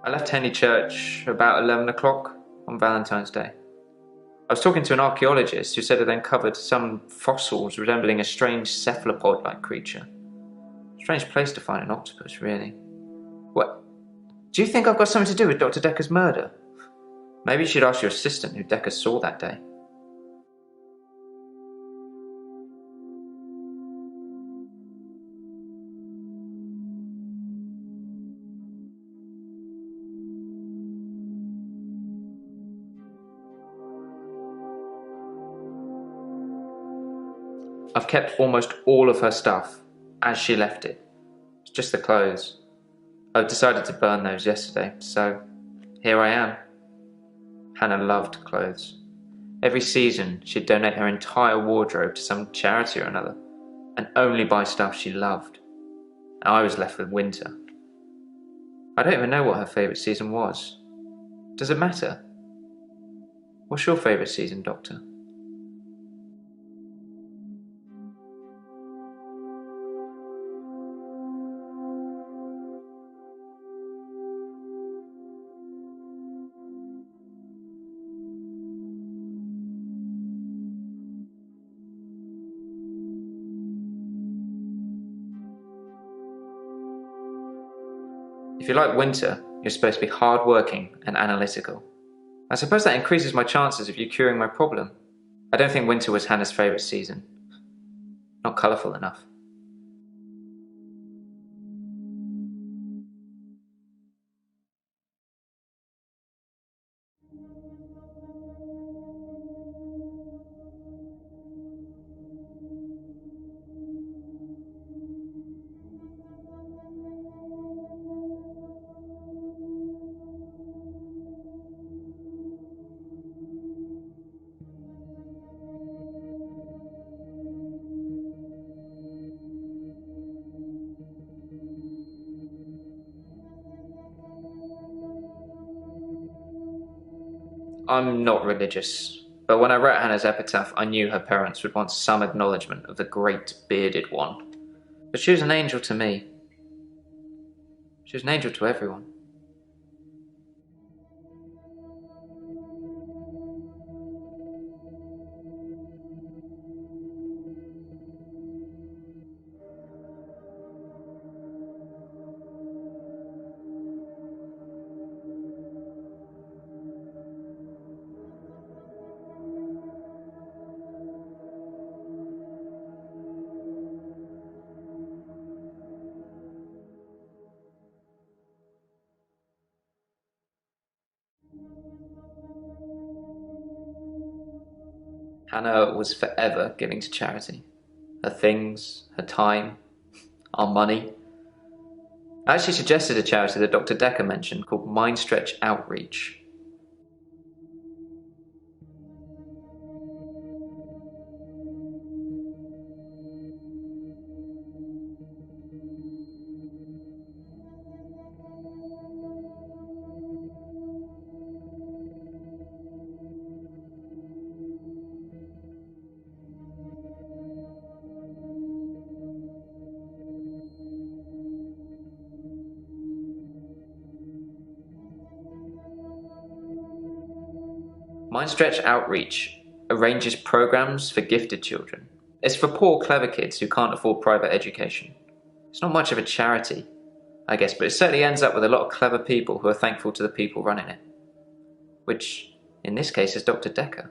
I left Henley Church about 11 o'clock on Valentine's Day. I was talking to an archaeologist who said it uncovered some fossils resembling a strange cephalopod-like creature. Strange place to find an octopus, really. What? Do you think I've got something to do with Dr. Dekker's murder? Maybe you should ask your assistant who Dekker saw that day. I've kept almost all of her stuff as she left it. It's just the clothes. I've decided to burn those yesterday, so here I am. Hannah loved clothes. Every season she'd donate her entire wardrobe to some charity or another, and only buy stuff she loved. I was left with winter. I don't even know what her favourite season was. Does it matter? What's your favourite season, Doctor? If you like winter, you're supposed to be hard-working and analytical. I suppose that increases my chances of you curing my problem. I don't think winter was Hannah's favourite season. Not colourful enough. I'm not religious, but when I wrote Hannah's epitaph, I knew her parents would want some acknowledgement of the great bearded one. But she was an angel to me. She was an angel to everyone. Hannah was forever giving to charity. Her things, her time, our money. I actually suggested a charity that Dr. Dekker mentioned called Mindstretch Outreach. Mindstretch Outreach arranges programs for gifted children. It's for poor, clever kids who can't afford private education. It's not much of a charity, I guess, but it certainly ends up with a lot of clever people who are thankful to the people running it. Which, in this case, is Dr. Dekker.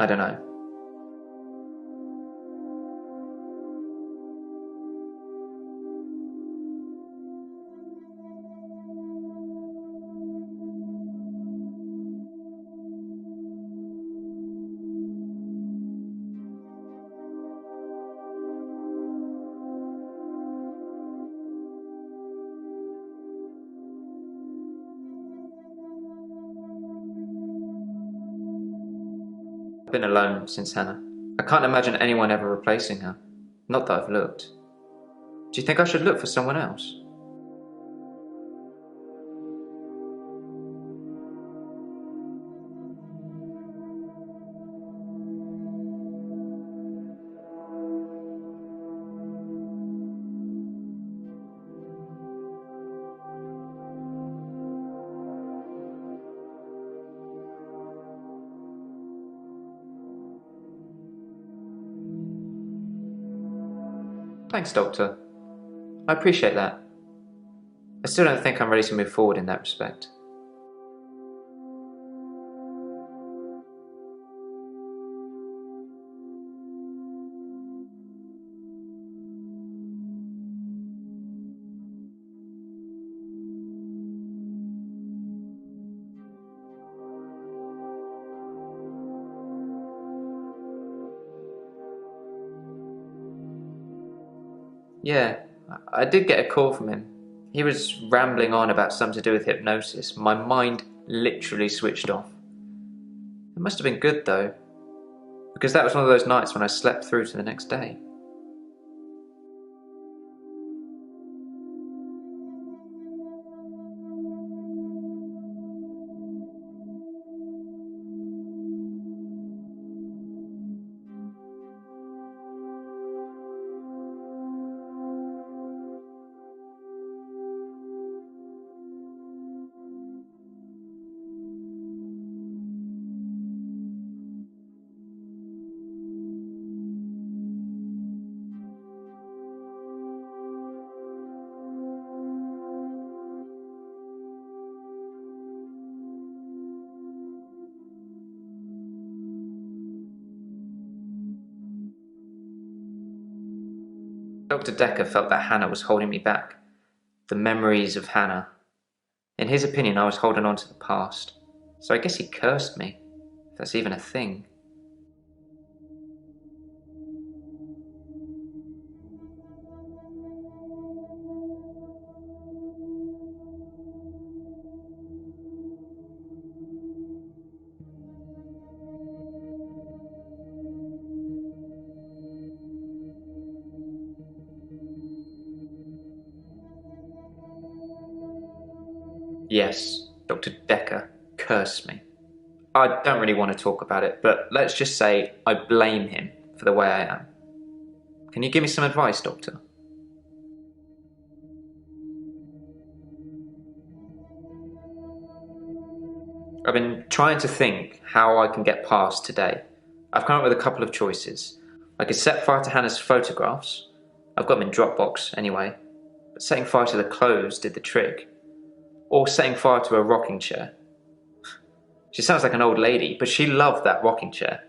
I don't know. I've been alone since Hannah. I can't imagine anyone ever replacing her. Not that I've looked. Do you think I should look for someone else? Thanks, Doctor. I appreciate that. I still don't think I'm ready to move forward in that respect. Yeah, I did get a call from him. He was rambling on about something to do with hypnosis. My mind literally switched off. It must have been good though, because that was one of those nights when I slept through to the next day. Dr. Dekker felt that Hannah was holding me back. The memories of Hannah. In his opinion, I was holding on to the past. So I guess he cursed me, if that's even a thing. Yes, Dr. Dekker cursed me. I don't really want to talk about it, but let's just say I blame him for the way I am. Can you give me some advice, Doctor? I've been trying to think how I can get past today. I've come up with a couple of choices. I could set fire to Hannah's photographs. I've got them in Dropbox anyway. But setting fire to the clothes did the trick. Or setting fire to a rocking chair. She sounds like an old lady, but she loved that rocking chair,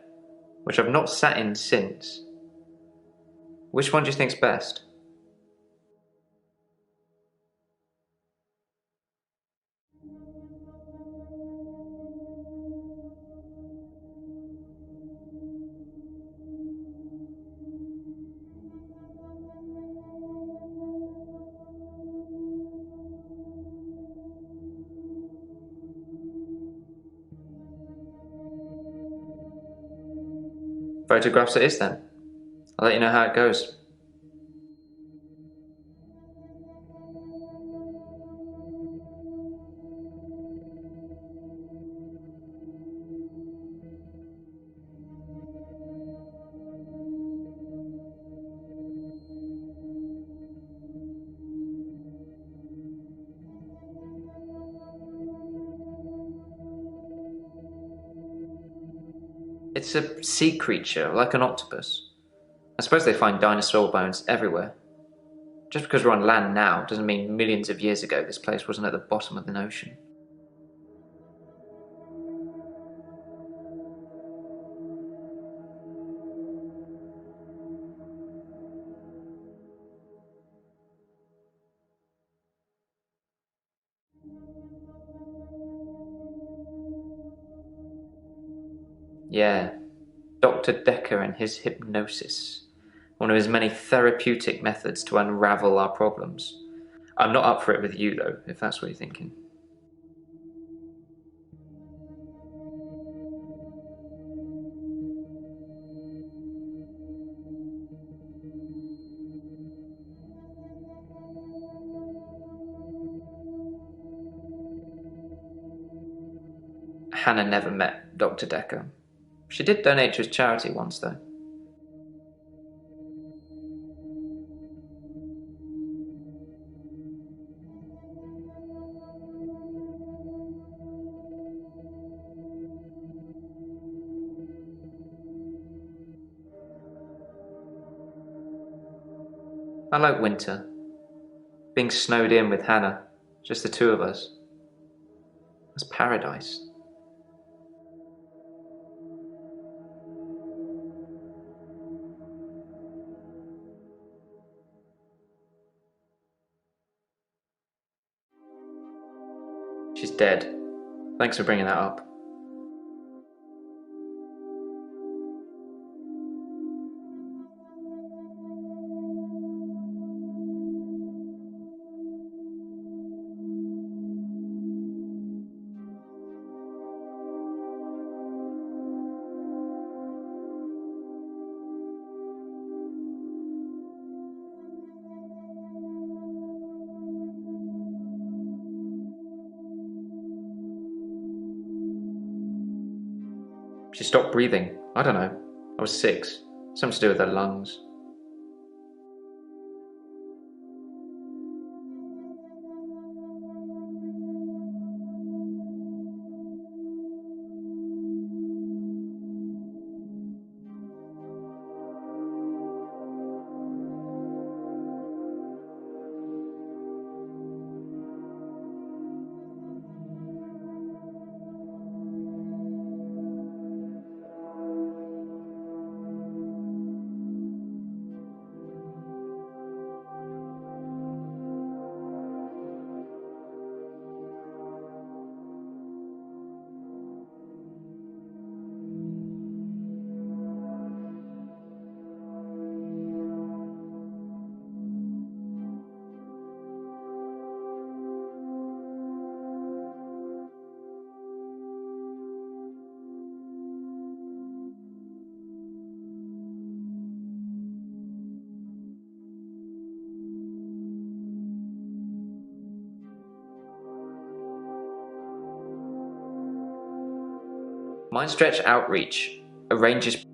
which I've not sat in since. Which one do you think's best? Photographs it is then. I'll let you know how it goes. It's a sea creature, like an octopus. I suppose they find dinosaur bones everywhere. Just because we're on land now doesn't mean millions of years ago this place wasn't at the bottom of the ocean. Yeah, Dr. Dekker and his hypnosis. One of his many therapeutic methods to unravel our problems. I'm not up for it with you, though, if that's what you're thinking. Hannah never met Dr. Dekker. She did donate to his charity once, though. I like winter. Being snowed in with Hannah, just the two of us. It's paradise. She's dead. Thanks for bringing that up. She stopped breathing. I don't know. I was 6. Something to do with her lungs. Mindstretch Outreach arranges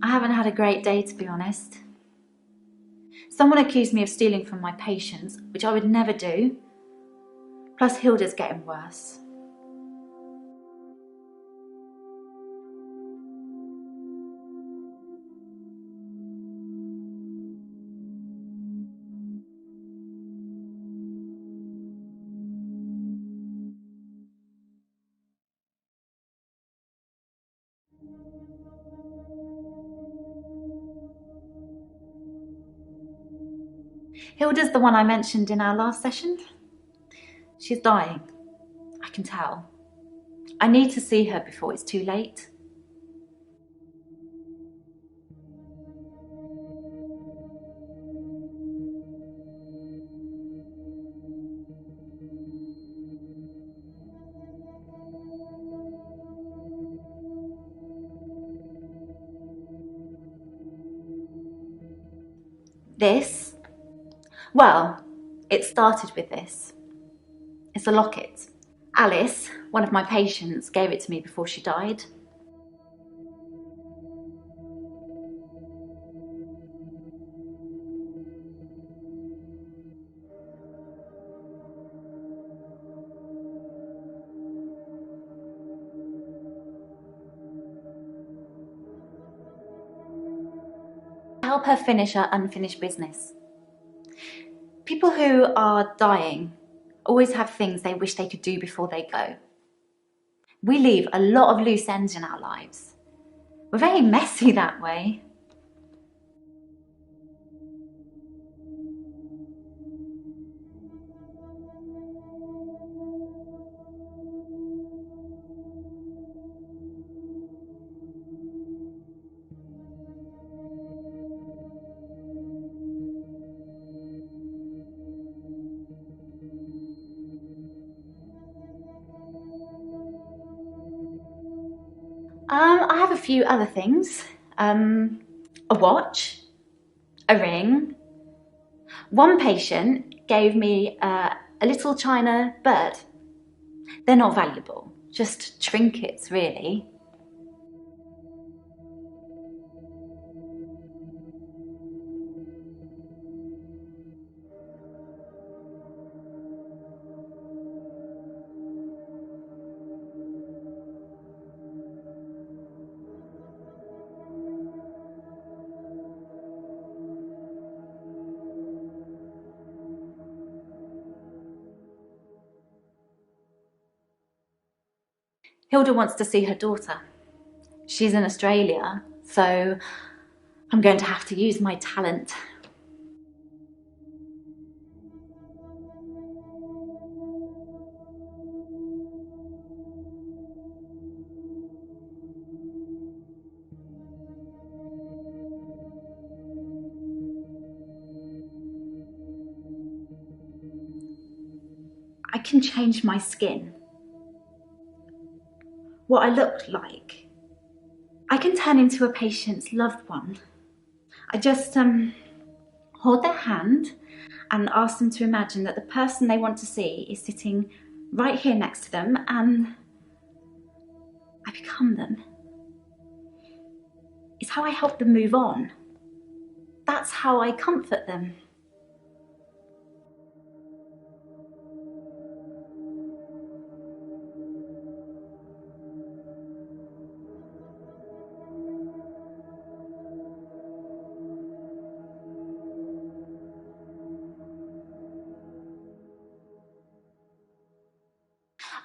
I haven't had a great day, to be honest. Someone accused me of stealing from my patients, which I would never do. Plus, Hilda's getting worse. Hilda's the one I mentioned in our last session. She's dying. I can tell. I need to see her before it's too late. This? Well, it started with this. It's a locket. Alice, one of my patients, gave it to me before she died. Help her finish her unfinished business. People who are dying always have things they wish they could do before they go. We leave a lot of loose ends in our lives. We're very messy that way. I have a few other things. A watch, a ring. One patient gave me a little china bird. They're not valuable, just trinkets really. Hilda wants to see her daughter. She's in Australia, so I'm going to have to use my talent. I can change my skin. What I look like. I can turn into a patient's loved one. I just hold their hand and ask them to imagine that the person they want to see is sitting right here next to them, and I become them. It's how I help them move on. That's how I comfort them.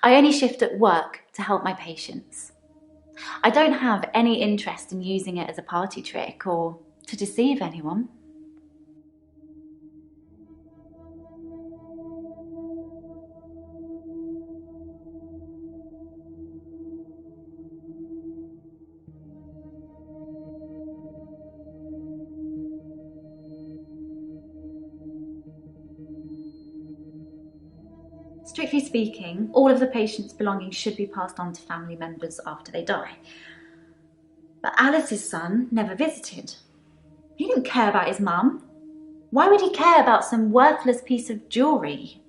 I only shift at work to help my patients. I don't have any interest in using it as a party trick or to deceive anyone. Strictly speaking, all of the patient's belongings should be passed on to family members after they die. But Alice's son never visited. He didn't care about his mum. Why would he care about some worthless piece of jewellery?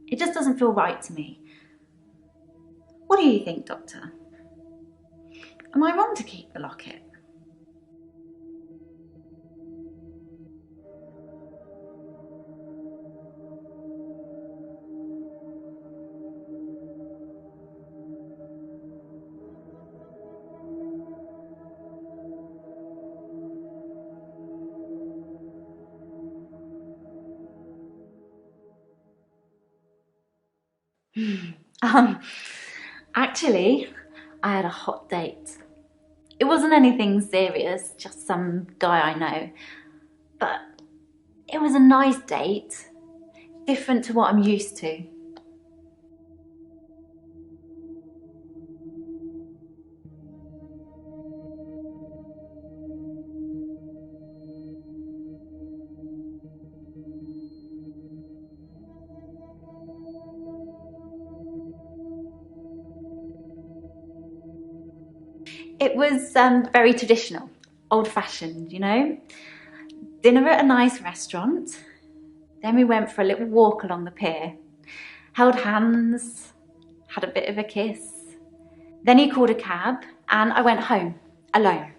It just doesn't feel right to me. What do you think, Doctor? Am I wrong to keep the locket? Actually, I had a hot date. It wasn't anything serious, just some guy I know. But It was a nice date, different to what I'm used to. It was very traditional, old-fashioned, you know. Dinner at a nice restaurant. Then we went for a little walk along the pier, held hands, had a bit of a kiss. Then he called a cab and I went home, alone.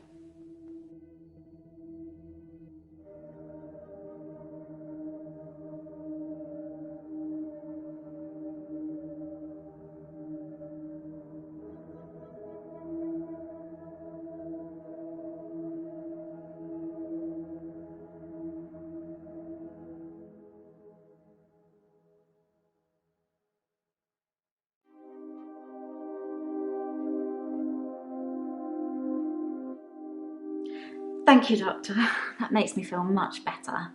Thank you, Doctor. That makes me feel much better.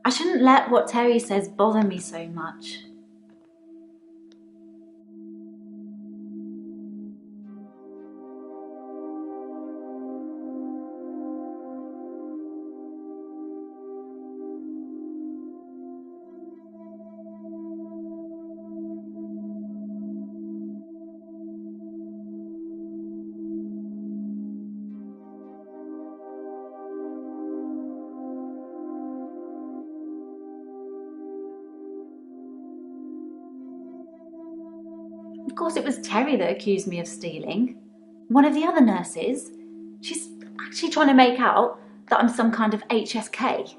I shouldn't let what Terry says bother me so much. Of course, it was Terry that accused me of stealing. One of the other nurses, she's actually trying to make out that I'm some kind of HSK.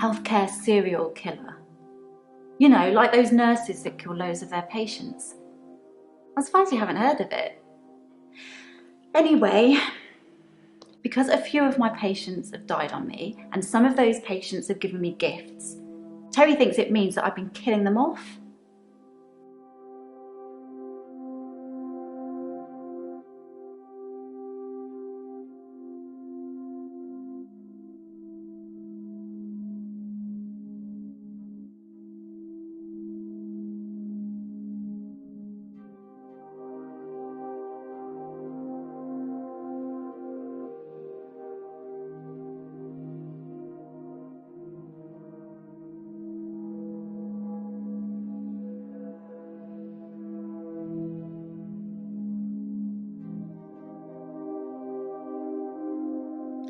Healthcare serial killer. You know, like those nurses that kill loads of their patients. I'm surprised you haven't heard of it. Anyway, because a few of my patients have died on me, and some of those patients have given me gifts, Terry thinks it means that I've been killing them off.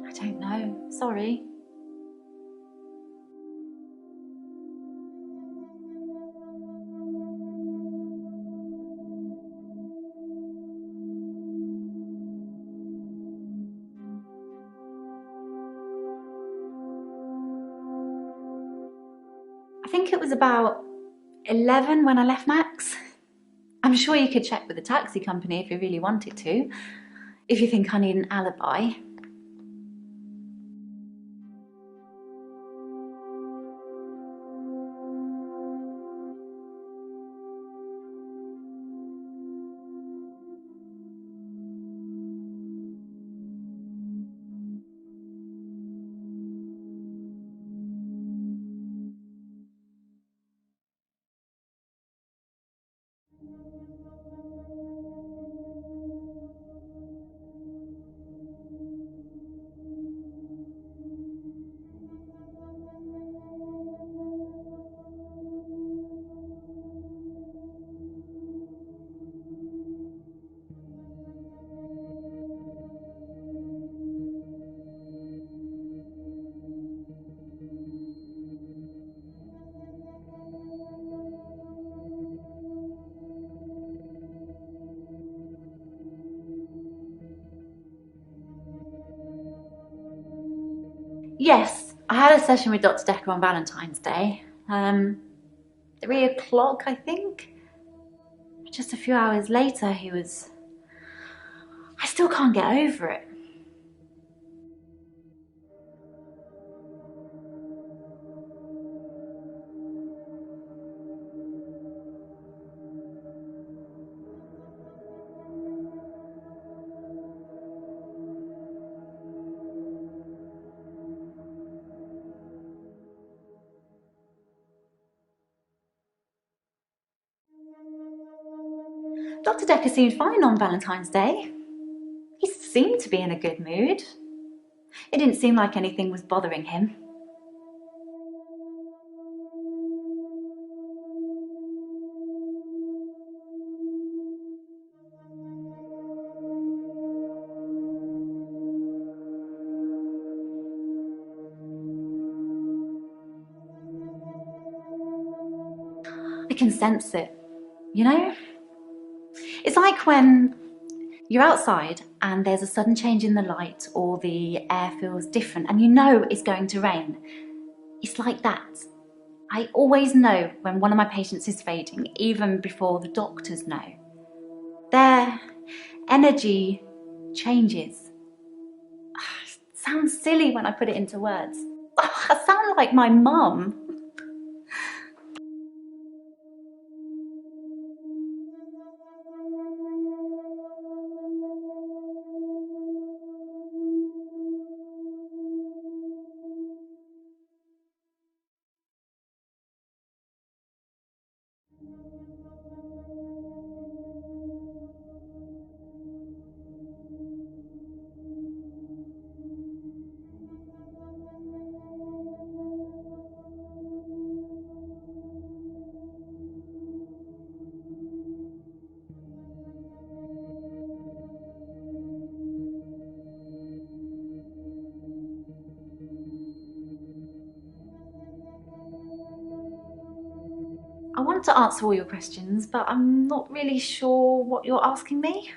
I don't know, sorry. I think it was about 11 when I left Max. I'm sure you could check with the taxi company if you really wanted to, if you think I need an alibi. Yes, I had a session with Dr. Dekker on Valentine's Day. 3 o'clock, I think. Just a few hours later, he was... I still can't get over it. Dr. Dekker seemed fine on Valentine's Day. He seemed to be in a good mood. It didn't seem like anything was bothering him. I can sense it, you know? It's like when you're outside and there's a sudden change in the light or the air feels different and you know it's going to rain. It's like that. I always know when one of my patients is fading, even before the doctors know. Their energy changes. It sounds silly when I put it into words. I sound like my mum. I want to answer all your questions, but I'm not really sure what you're asking me.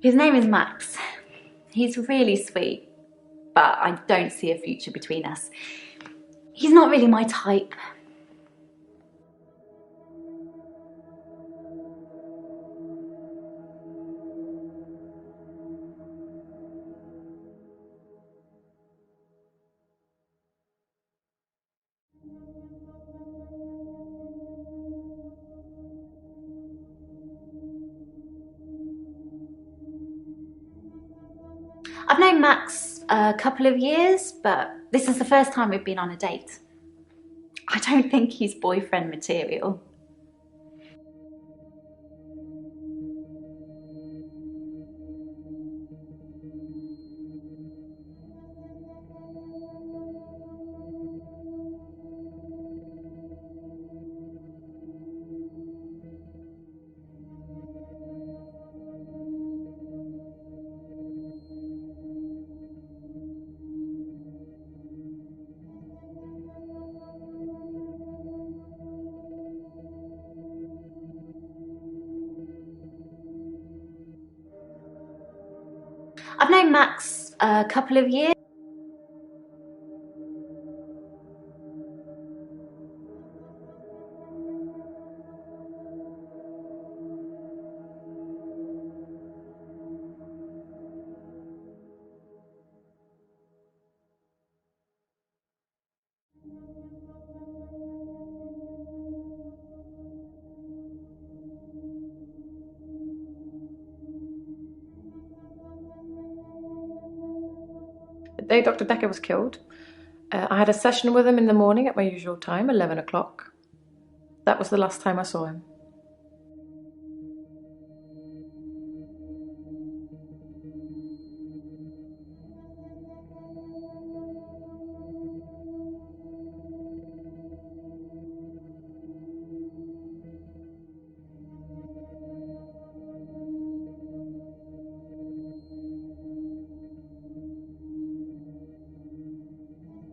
His name is Max. He's really sweet, but I don't see a future between us. He's not really my type. I've known Max a couple of years, but this is the first time we've been on a date. I don't think he's boyfriend material. I've known Max a couple of years. The day Dr. Dekker was killed, I had a session with him in the morning at my usual time, 11 o'clock. That was the last time I saw him.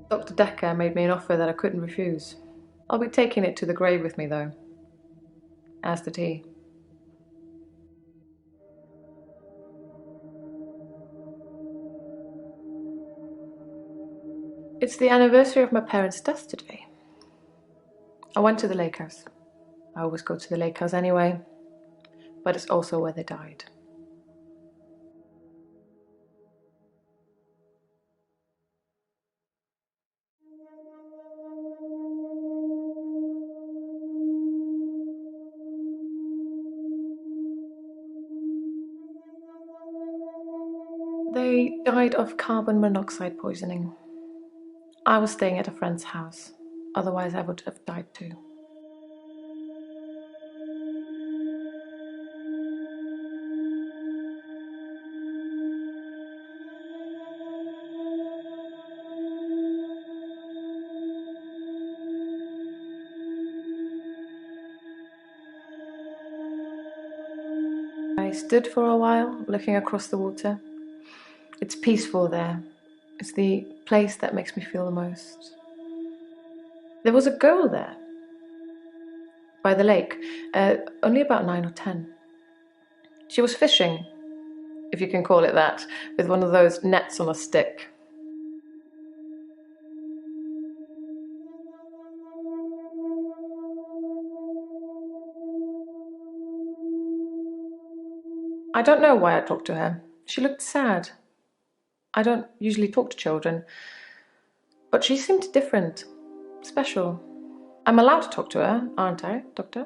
Dr. Dekker made me an offer that I couldn't refuse. I'll be taking it to the grave with me, though. As did he. It's the anniversary of my parents' death today. I went to the lake house. I always go to the lake house anyway, but it's also where they died. They died of carbon monoxide poisoning. I was staying at a friend's house. Otherwise, I would have died too. I stood for a while, looking across the water. It's peaceful there. It's the place that makes me feel the most. There was a girl there, by the lake, only about 9 or 10. She was fishing, if you can call it that, with one of those nets on a stick. I don't know why I talked to her. She looked sad. I don't usually talk to children, but she seemed different, special. I'm allowed to talk to her, aren't I, Doctor?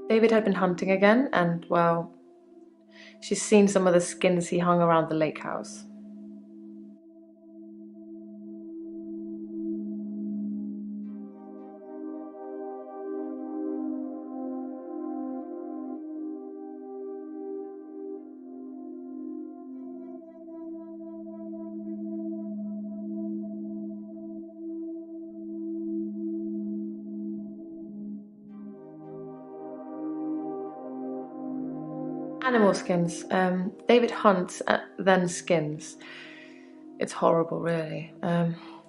David had been hunting again, and, well, she's seen some of the skins he hung around the lake house. Animal skins. David hunts, then skins. It's horrible, really.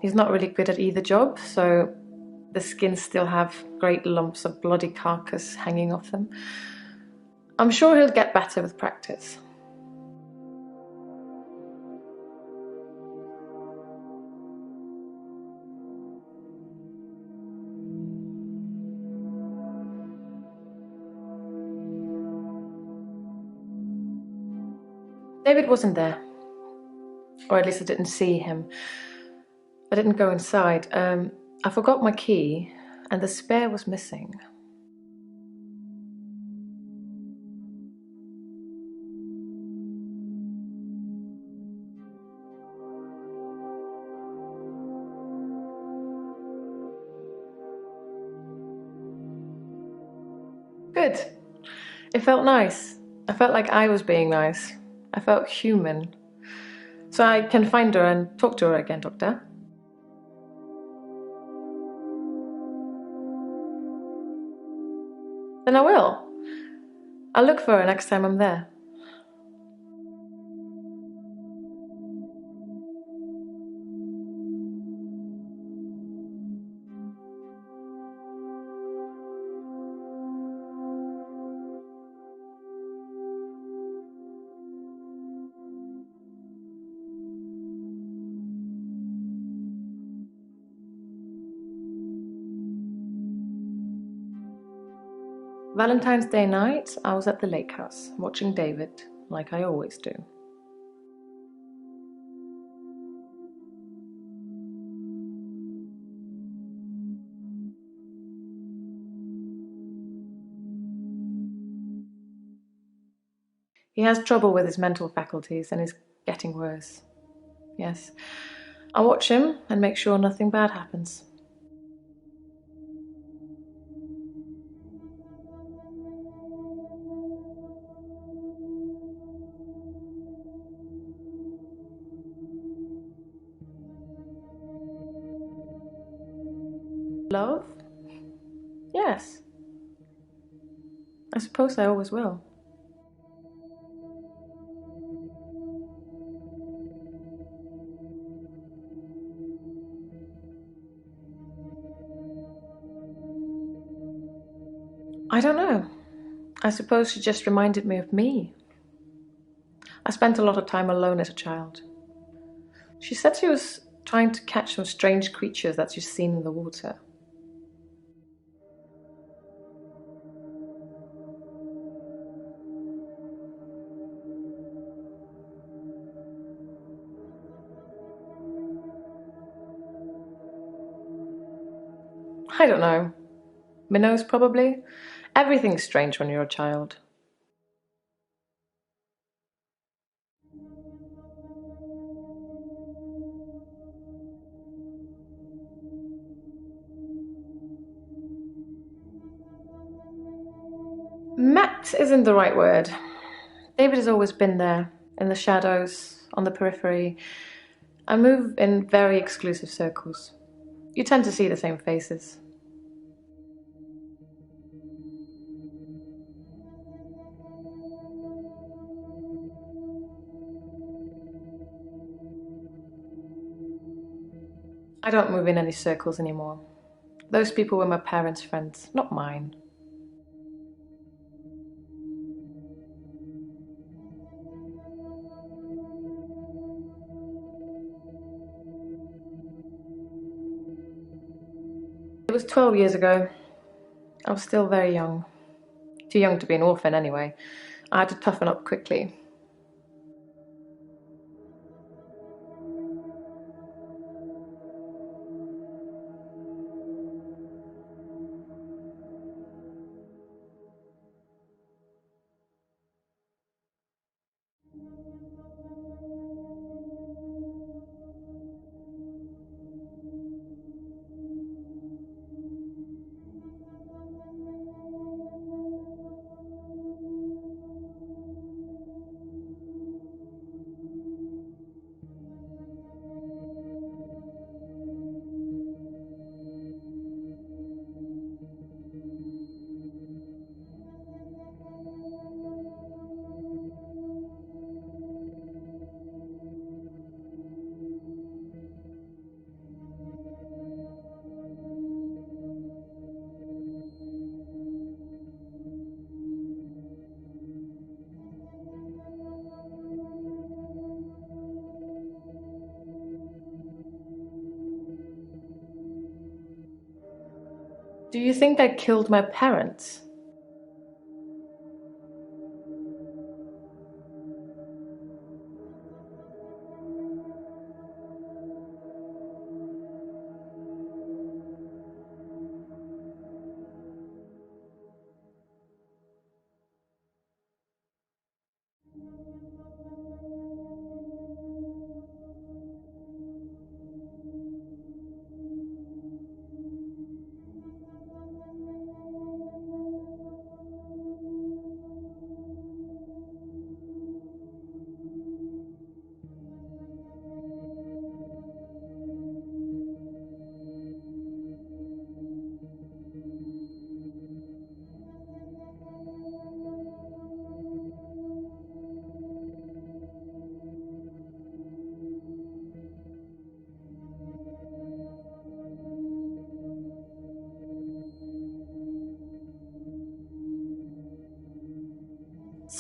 He's not really good at either job, so the skins still have great lumps of bloody carcass hanging off them. I'm sure he'll get better with practice. David wasn't there. Or at least I didn't see him. I didn't go inside. I forgot my key, and the spare was missing. Good. It felt nice. I felt like I was being nice. I felt human. So I can find her and talk to her again, Doctor. Then I will. I'll look for her next time I'm there. Valentine's Day night, I was at the lake house, watching David, like I always do. He has trouble with his mental faculties and is getting worse. Yes, I'll watch him and make sure nothing bad happens. Love? Yes. I suppose I always will. I don't know. I suppose she just reminded me of me. I spent a lot of time alone as a child. She said she was trying to catch some strange creatures that she's seen in the water. I don't know. Minnows, probably. Everything's strange when you're a child. Met isn't the right word. David has always been there, in the shadows, on the periphery. I move in very exclusive circles. You tend to see the same faces. I don't move in any circles anymore. Those people were my parents' friends, not mine. It was 12 years ago. I was still very young. Too young to be an orphan anyway. I had to toughen up quickly. Do you think I killed my parents?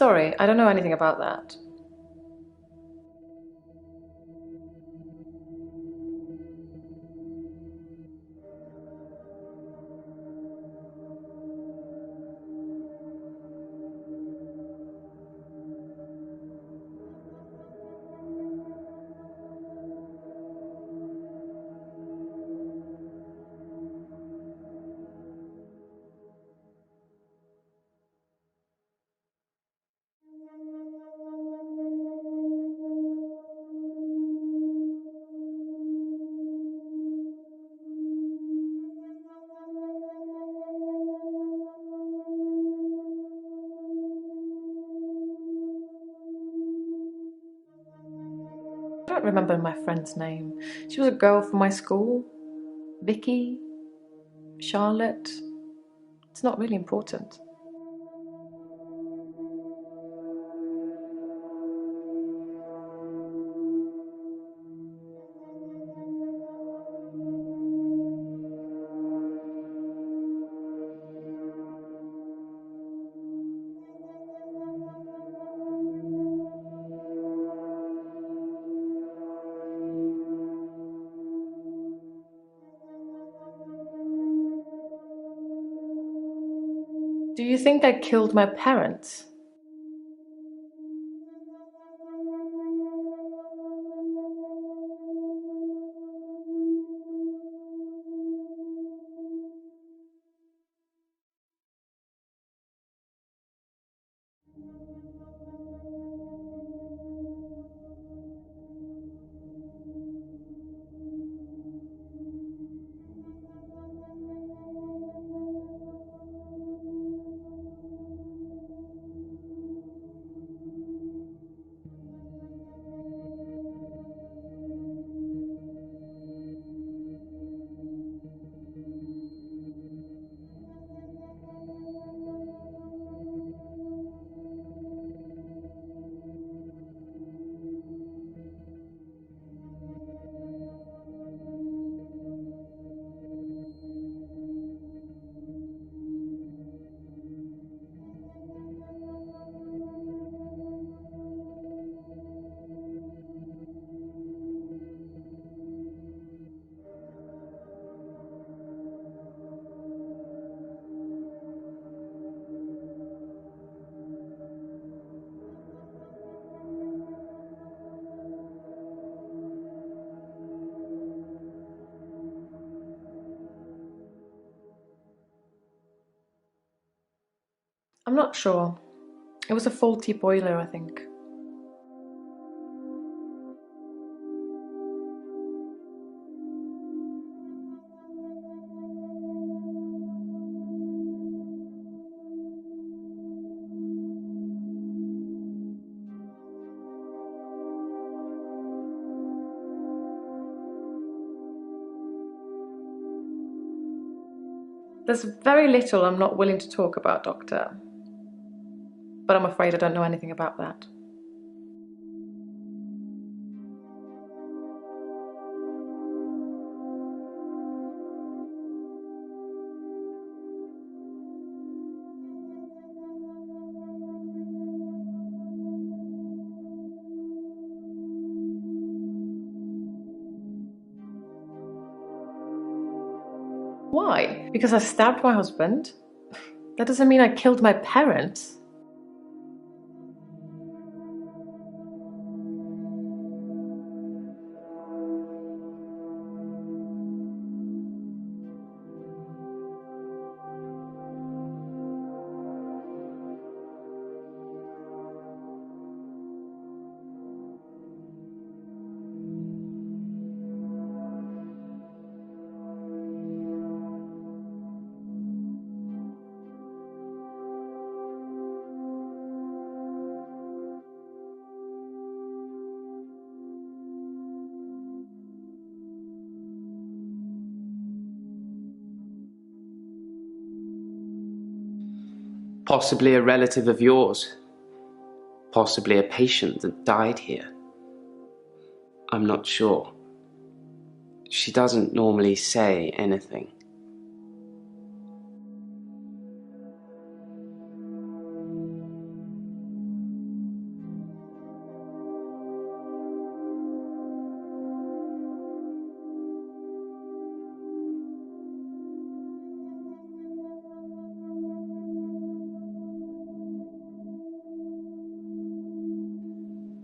Sorry, I don't know anything about that. I don't remember my friend's name. She was a girl from my school. Vicky, Charlotte. It's not really important. Do you think I killed my parents? I'm not sure. It was a faulty boiler, I think. There's very little I'm not willing to talk about, Doctor. But I'm afraid I don't know anything about that. Why? Because I stabbed my husband? That doesn't mean I killed my parents. Possibly a relative of yours. Possibly a patient that died here. I'm not sure. She doesn't normally say anything.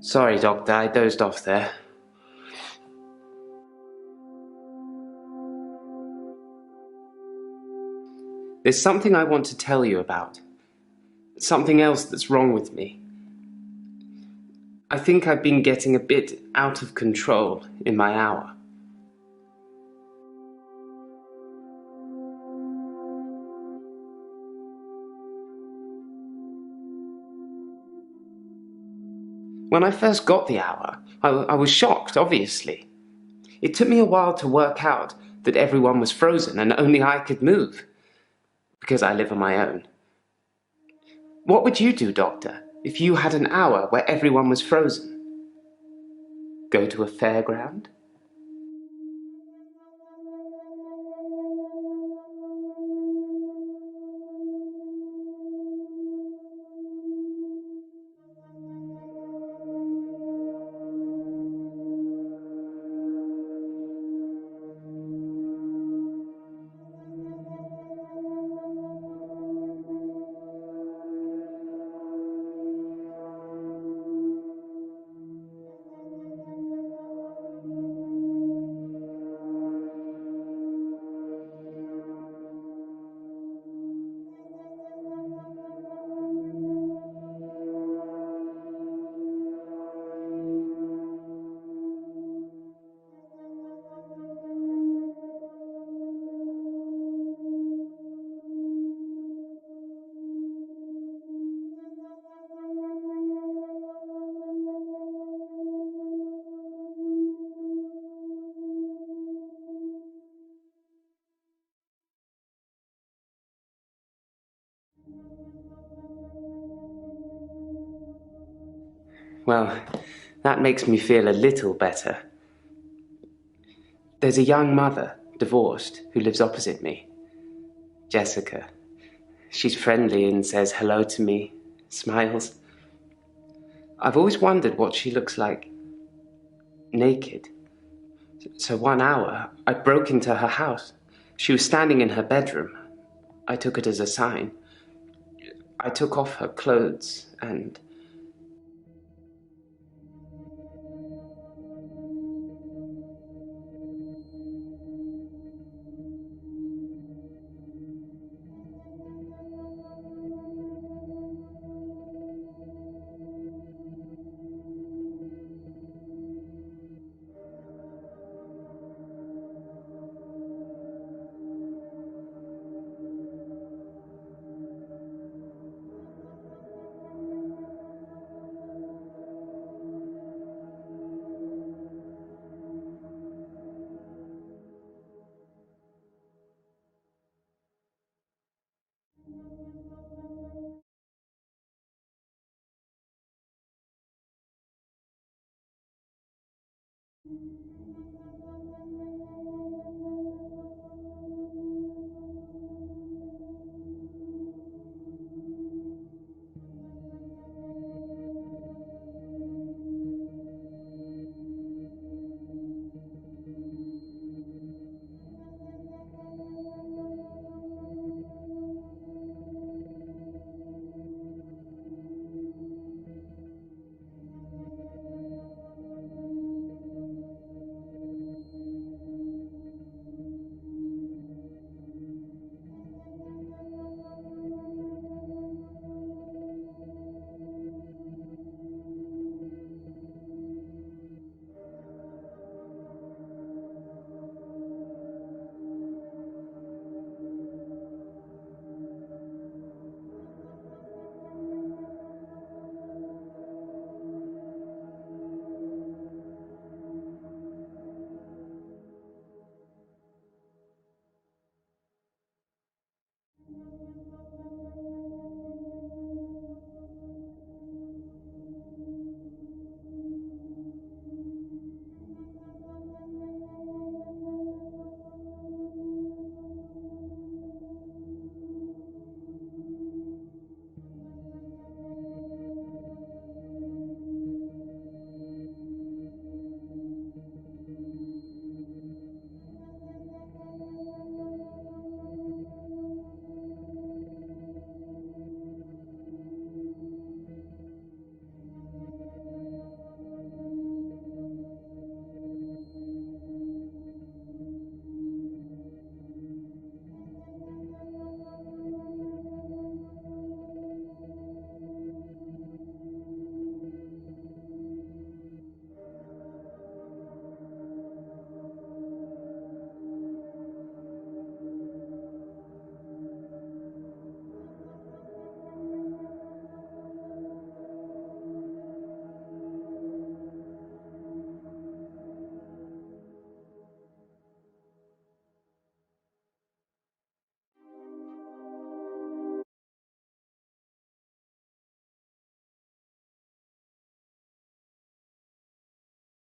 Sorry, Doctor, I dozed off there. There's something I want to tell you about. Something else that's wrong with me. I think I've been getting a bit out of control in my hour. When I first got the hour, I was shocked, obviously. It took me a while to work out that everyone was frozen and only I could move, because I live on my own. What would you do, Doctor, if you had an hour where everyone was frozen? Go to a fairground? Well, that makes me feel a little better. There's a young mother, divorced, who lives opposite me. Jessica. She's friendly and says hello to me, smiles. I've always wondered what she looks like naked. So 1 hour, I broke into her house. She was standing in her bedroom. I took it as a sign. I took off her clothes and...